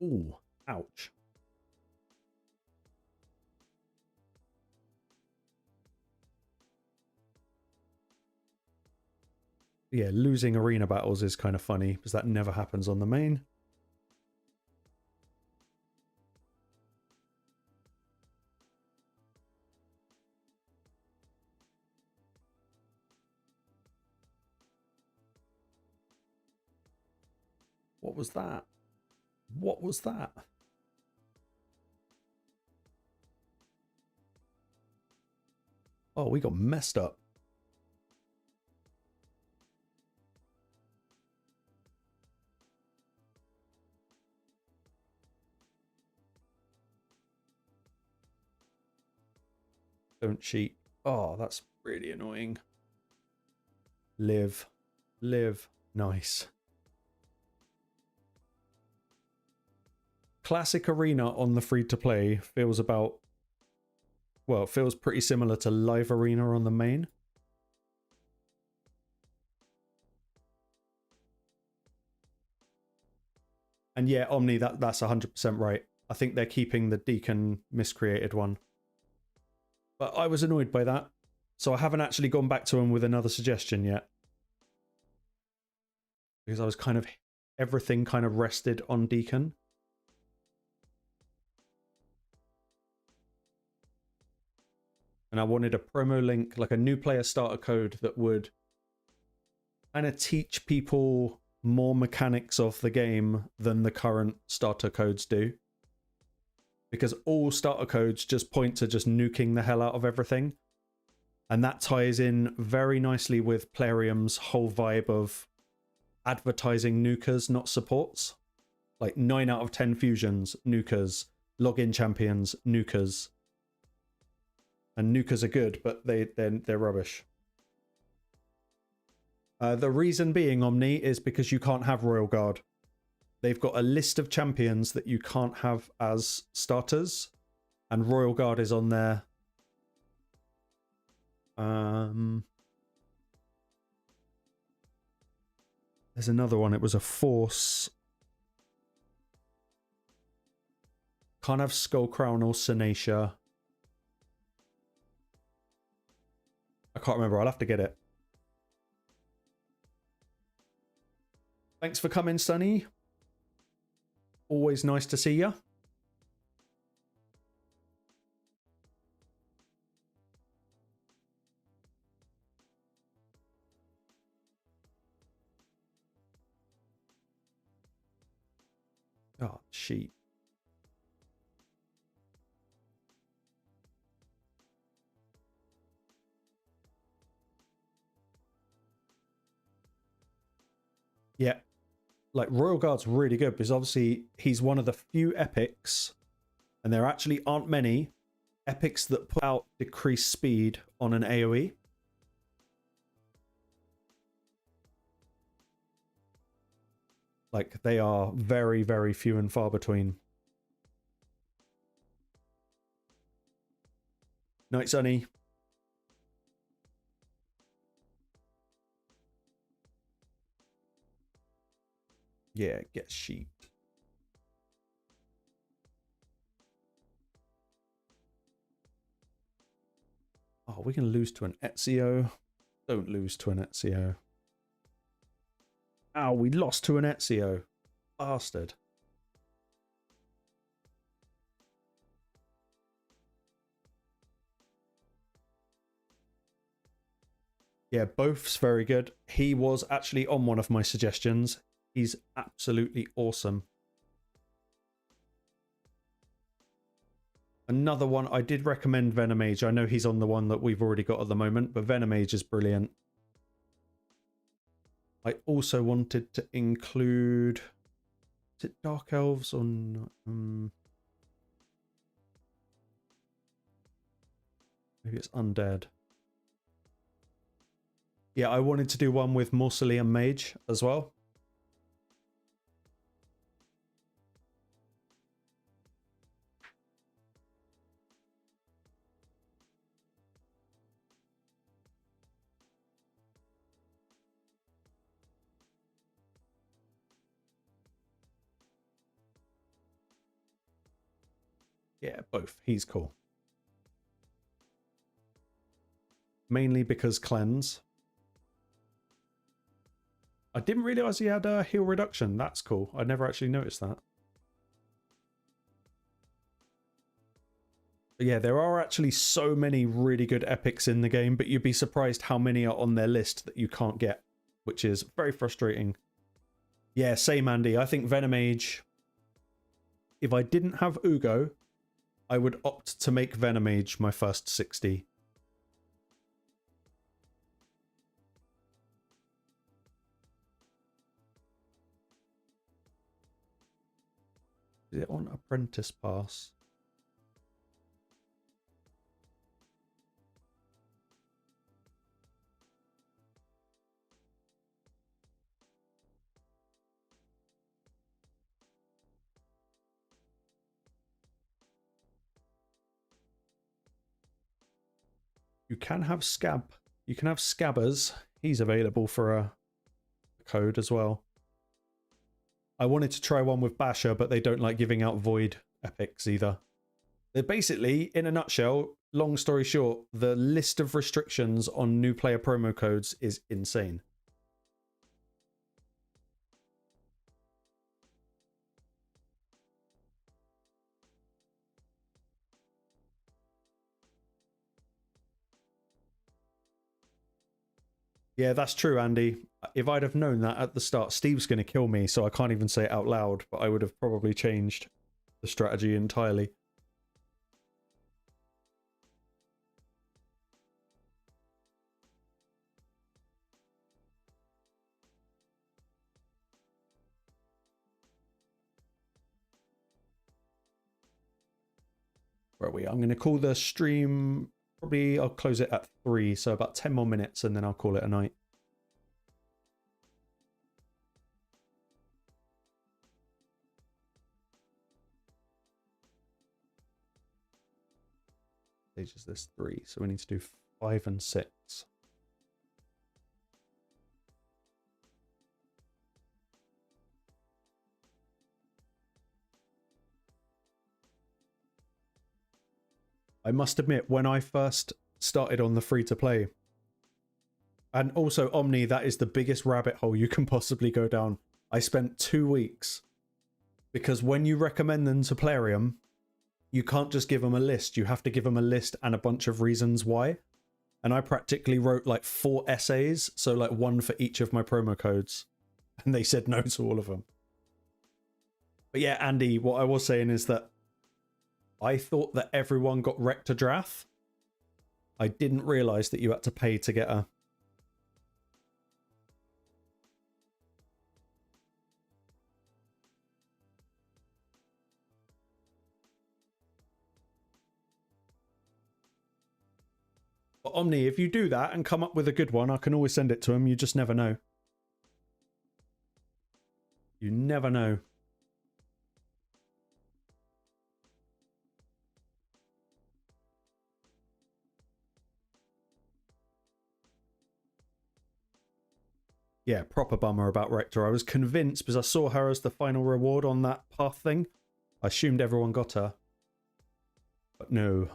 Ooh, ouch. Yeah, losing arena battles is kind of funny because that never happens on the main. What was that? What was that? Oh, we got messed up. Don't cheat. Oh, that's really annoying. Live. Live. Nice. Classic Arena on the free-to-play feels about... Well, it feels pretty similar to Live Arena on the main. And yeah, Omni, that's 100% right. I think they're keeping the Deacon miscreated one. But I was annoyed by that. So I haven't actually gone back to him with another suggestion yet. Because I was kind of... Everything kind of rested on Deacon. And I wanted a promo link, like a new player starter code that would kind of teach people more mechanics of the game than the current starter codes do. Because all starter codes just point to just nuking the hell out of everything. And that ties in very nicely with Plarium's whole vibe of advertising nukers, not supports. Like 9 out of 10 fusions, nukers. Login champions, nukers. And nukers are good, but they're rubbish. The reason being, Omni, is because you can't have Royal Guard. They've got a list of champions that you can't have as starters, and Royal Guard is on there. There's another one. It was a force. Can't have Skullcrown or Sinacia. I can't remember. I'll have to get it. Thanks for coming, Sunny. Always nice to see you. Oh, sheet. Yeah. Like, Royal Guard's really good because obviously he's one of the few epics, and there actually aren't many epics that put out decreased speed on an AoE. Like, they are very, very few and far between. Night, Sunny. Yeah, get sheet. Oh, we can lose to an Ezio. Don't lose to an Ezio. Ow, we lost to an Ezio. Bastard. Yeah, both's very good. He was actually on one of my suggestions. He's absolutely awesome. Another one, I did recommend Venomage. I know he's on the one that we've already got at the moment, but Venomage is brilliant. I also wanted to include... Is it Dark Elves or not? Maybe it's Undead. Yeah, I wanted to do one with Mausoleum Mage as well. Yeah, both. He's cool. Mainly because cleanse. I didn't realise he had a heal reduction. That's cool. I never actually noticed that. But yeah, there are actually so many really good epics in the game, but you'd be surprised how many are on their list that you can't get, which is very frustrating. Yeah, same Andy. I think Venomage, if I didn't have Uugo, I would opt to make Venomage my first 60. Is it on Apprentice Pass? You can have Scab. You can have Scabbers. He's available for a code as well. I wanted to try one with Basher, but they don't like giving out Void epics either. They're basically, in a nutshell, long story short, the list of restrictions on new player promo codes is insane. Yeah, that's true, Andy. If I'd have known that at the start, Steve's going to kill me, so I can't even say it out loud, but I would have probably changed the strategy entirely. Where are we? I'm going to call the stream, probably I'll close it at 3, so about 10 more minutes, and then I'll call it a night. Stage is this 3, so we need to do 5 and 6. I must admit, when I first started on the free-to-play, and also Omni, that is the biggest rabbit hole you can possibly go down. I spent 2 weeks, because when you recommend them to Plarium, you can't just give them a list. You have to give them a list and a bunch of reasons why. And I practically wrote like 4 essays, so like 1 for each of my promo codes. And they said no to all of them. But yeah, Andy, what I was saying is that I thought that everyone got Rector Drath. I didn't realise that you had to pay to get her. But Omni, if you do that and come up with a good one, I can always send it to him. You just never know. You never know. Yeah, proper bummer about Rector. I was convinced because I saw her as the final reward on that path thing. I assumed everyone got her. But no.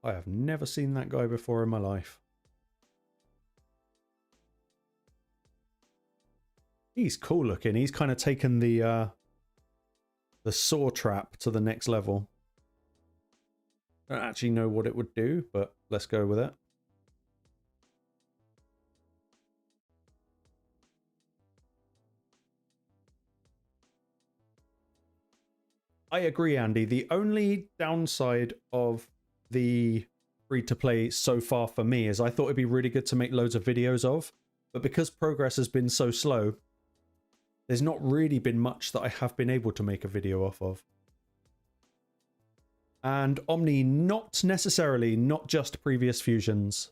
I have never seen that guy before in my life. He's cool looking. He's kind of taken the the saw trap to the next level. I don't actually know what it would do, but let's go with it. I agree, Andy. The only downside of the free-to-play so far for me is I thought it'd be really good to make loads of videos of, but because progress has been so slow, there's not really been much that I have been able to make a video off of. And Omni, not necessarily, not just previous fusions.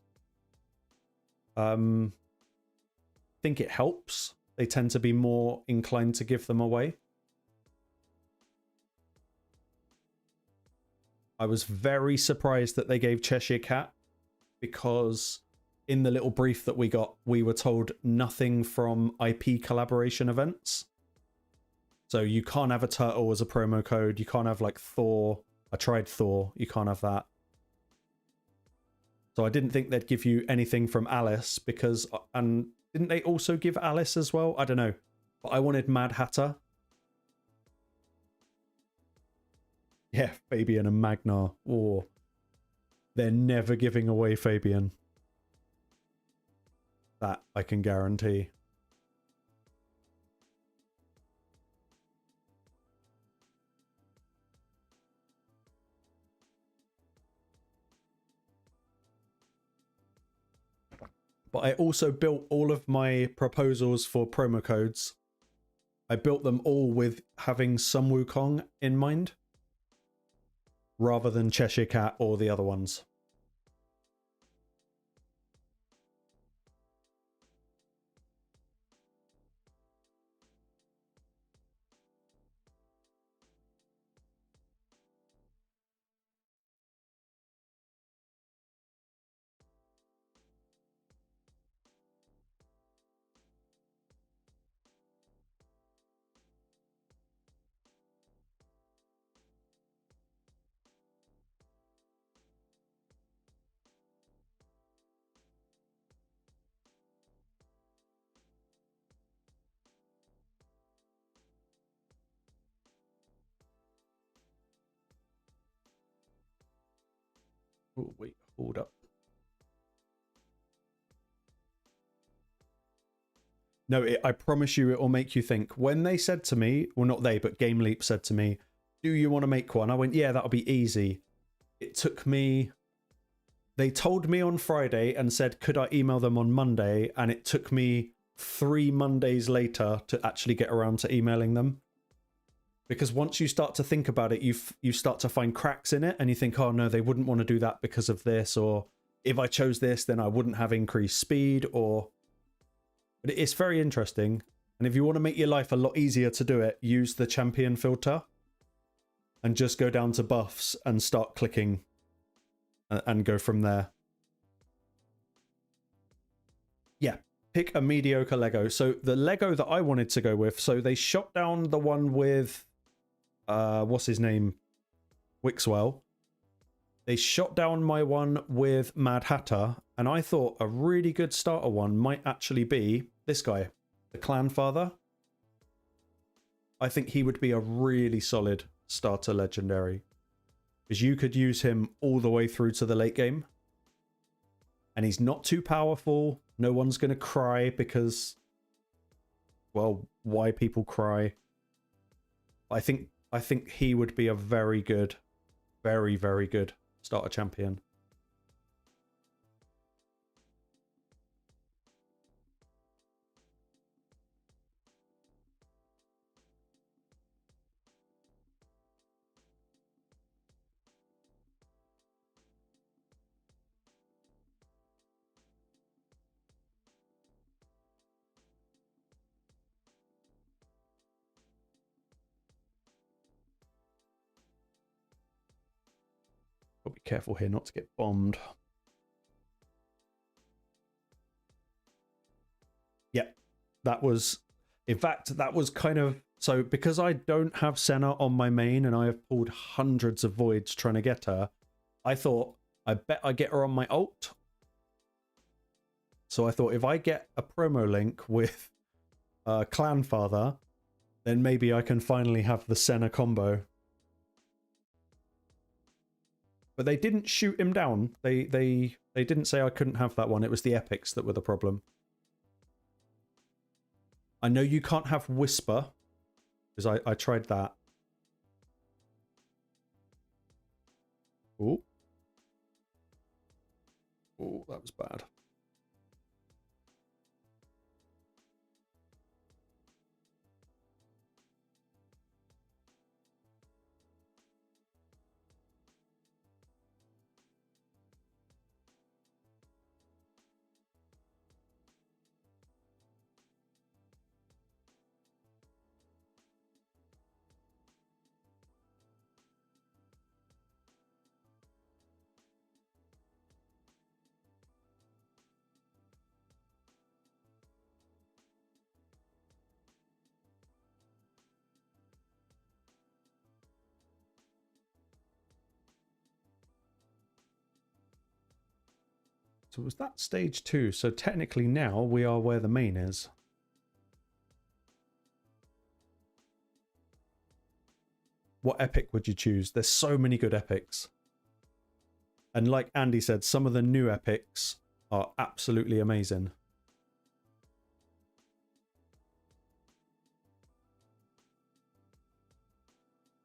Think it helps. They tend to be more inclined to give them away. I was very surprised that they gave Cheshire Cat, because in the little brief that we got, we were told nothing from IP collaboration events. So you can't have a turtle as a promo code. You can't have like Thor. I tried Thor. You can't have that. So I didn't think they'd give you anything from Alice because... And didn't they also give Alice as well? I don't know. But I wanted Mad Hatter. Yeah, Fabian and Magnar. Oh, they're never giving away Fabian. That I can guarantee. But I also built all of my proposals for promo codes. I built them all with having Sun Wukong in mind, rather than Cheshire Cat or the other ones. Oh, wait, hold up. No, I promise you it will make you think. When they said to me, well, not they, but Game Leap said to me, do you want to make one? I went, yeah, that'll be easy. It took me... They told me on Friday and said, could I email them on Monday? And it took me 3 Mondays later to actually get around to emailing them. Because once you start to think about it, you start to find cracks in it, and you think, oh no, they wouldn't want to do that because of this, or if I chose this, then I wouldn't have increased speed, or... But it's very interesting, and if you want to make your life a lot easier to do it, use the champion filter, and just go down to buffs and start clicking, and go from there. Yeah, pick a mediocre Lego. So the Lego that I wanted to go with, so they shot down the one with... what's his name? Wixwell. They shot down my one with Mad Hatter, and I thought a really good starter one might actually be this guy, the Clan Father. I think he would be a really solid starter legendary, because you could use him all the way through to the late game, and he's not too powerful. No one's going to cry because, well, why people cry? I think he would be a very good, very, very good starter champion. Got to be careful here not to get bombed. Yeah, that was... In fact, that was kind of... So, because I don't have Senna on my main, and I have pulled hundreds of voids trying to get her, I thought, I bet I get her on my ult. So I thought, if I get a promo link with Clan Father, then maybe I can finally have the Senna combo. But they didn't shoot him down. They didn't say I couldn't have that one. It was the epics that were the problem. I know you can't have Whisper, because I tried that. Oh. Oh, that was bad. So was that stage 2? So technically now we are where the main is. What epic would you choose? There's so many good epics. And like Andy said, some of the new epics are absolutely amazing.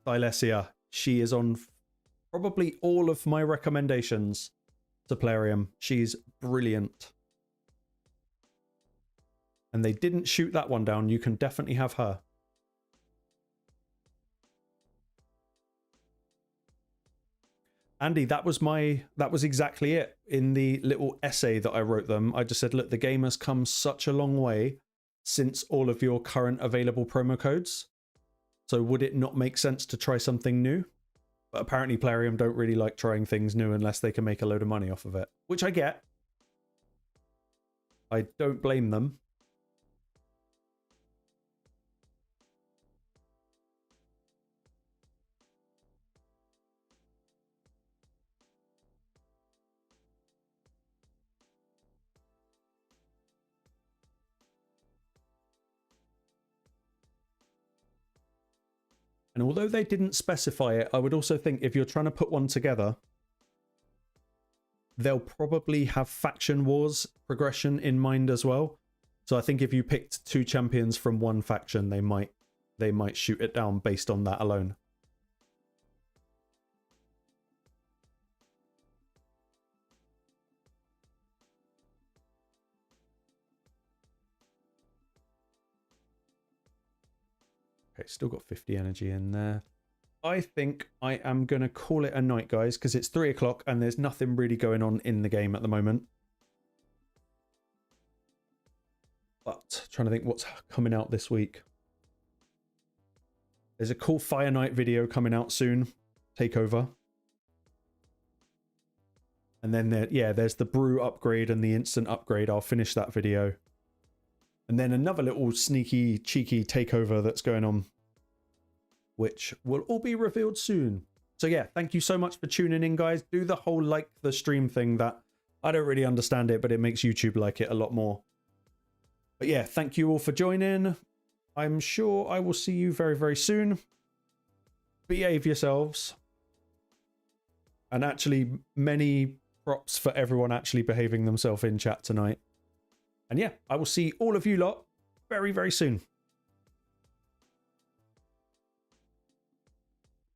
Thylesia, she is on probably all of my recommendations to Plarium. She's brilliant. And they didn't shoot that one down. You can definitely have her. Andy, that was exactly it. In the little essay that I wrote them, I just said, look, the game has come such a long way since all of your current available promo codes. So would it not make sense to try something new? But apparently Plarium don't really like trying things new unless they can make a load of money off of it, which I get. I don't blame them. And although they didn't specify it, I would also think if you're trying to put one together, they'll probably have faction wars progression in mind as well. So I think if you picked 2 champions from one faction, they might shoot it down based on that alone. Okay, still got 50 energy in there. I think I am going to call it a night, guys, because it's 3 o'clock and there's nothing really going on in the game at the moment. But trying to think what's coming out this week. There's a cool Fire Knight video coming out soon. Takeover. And then there's the brew upgrade and the instant upgrade. I'll finish that video. And then another little sneaky, cheeky takeover that's going on, which will all be revealed soon. So yeah, thank you so much for tuning in, guys. Do the whole like the stream thing. That I don't really understand it, but it makes YouTube like it a lot more. But yeah, thank you all for joining. I'm sure I will see you very, very soon. Behave yourselves. And actually, many props for everyone actually behaving themselves in chat tonight. And yeah, I will see all of you lot very, very soon.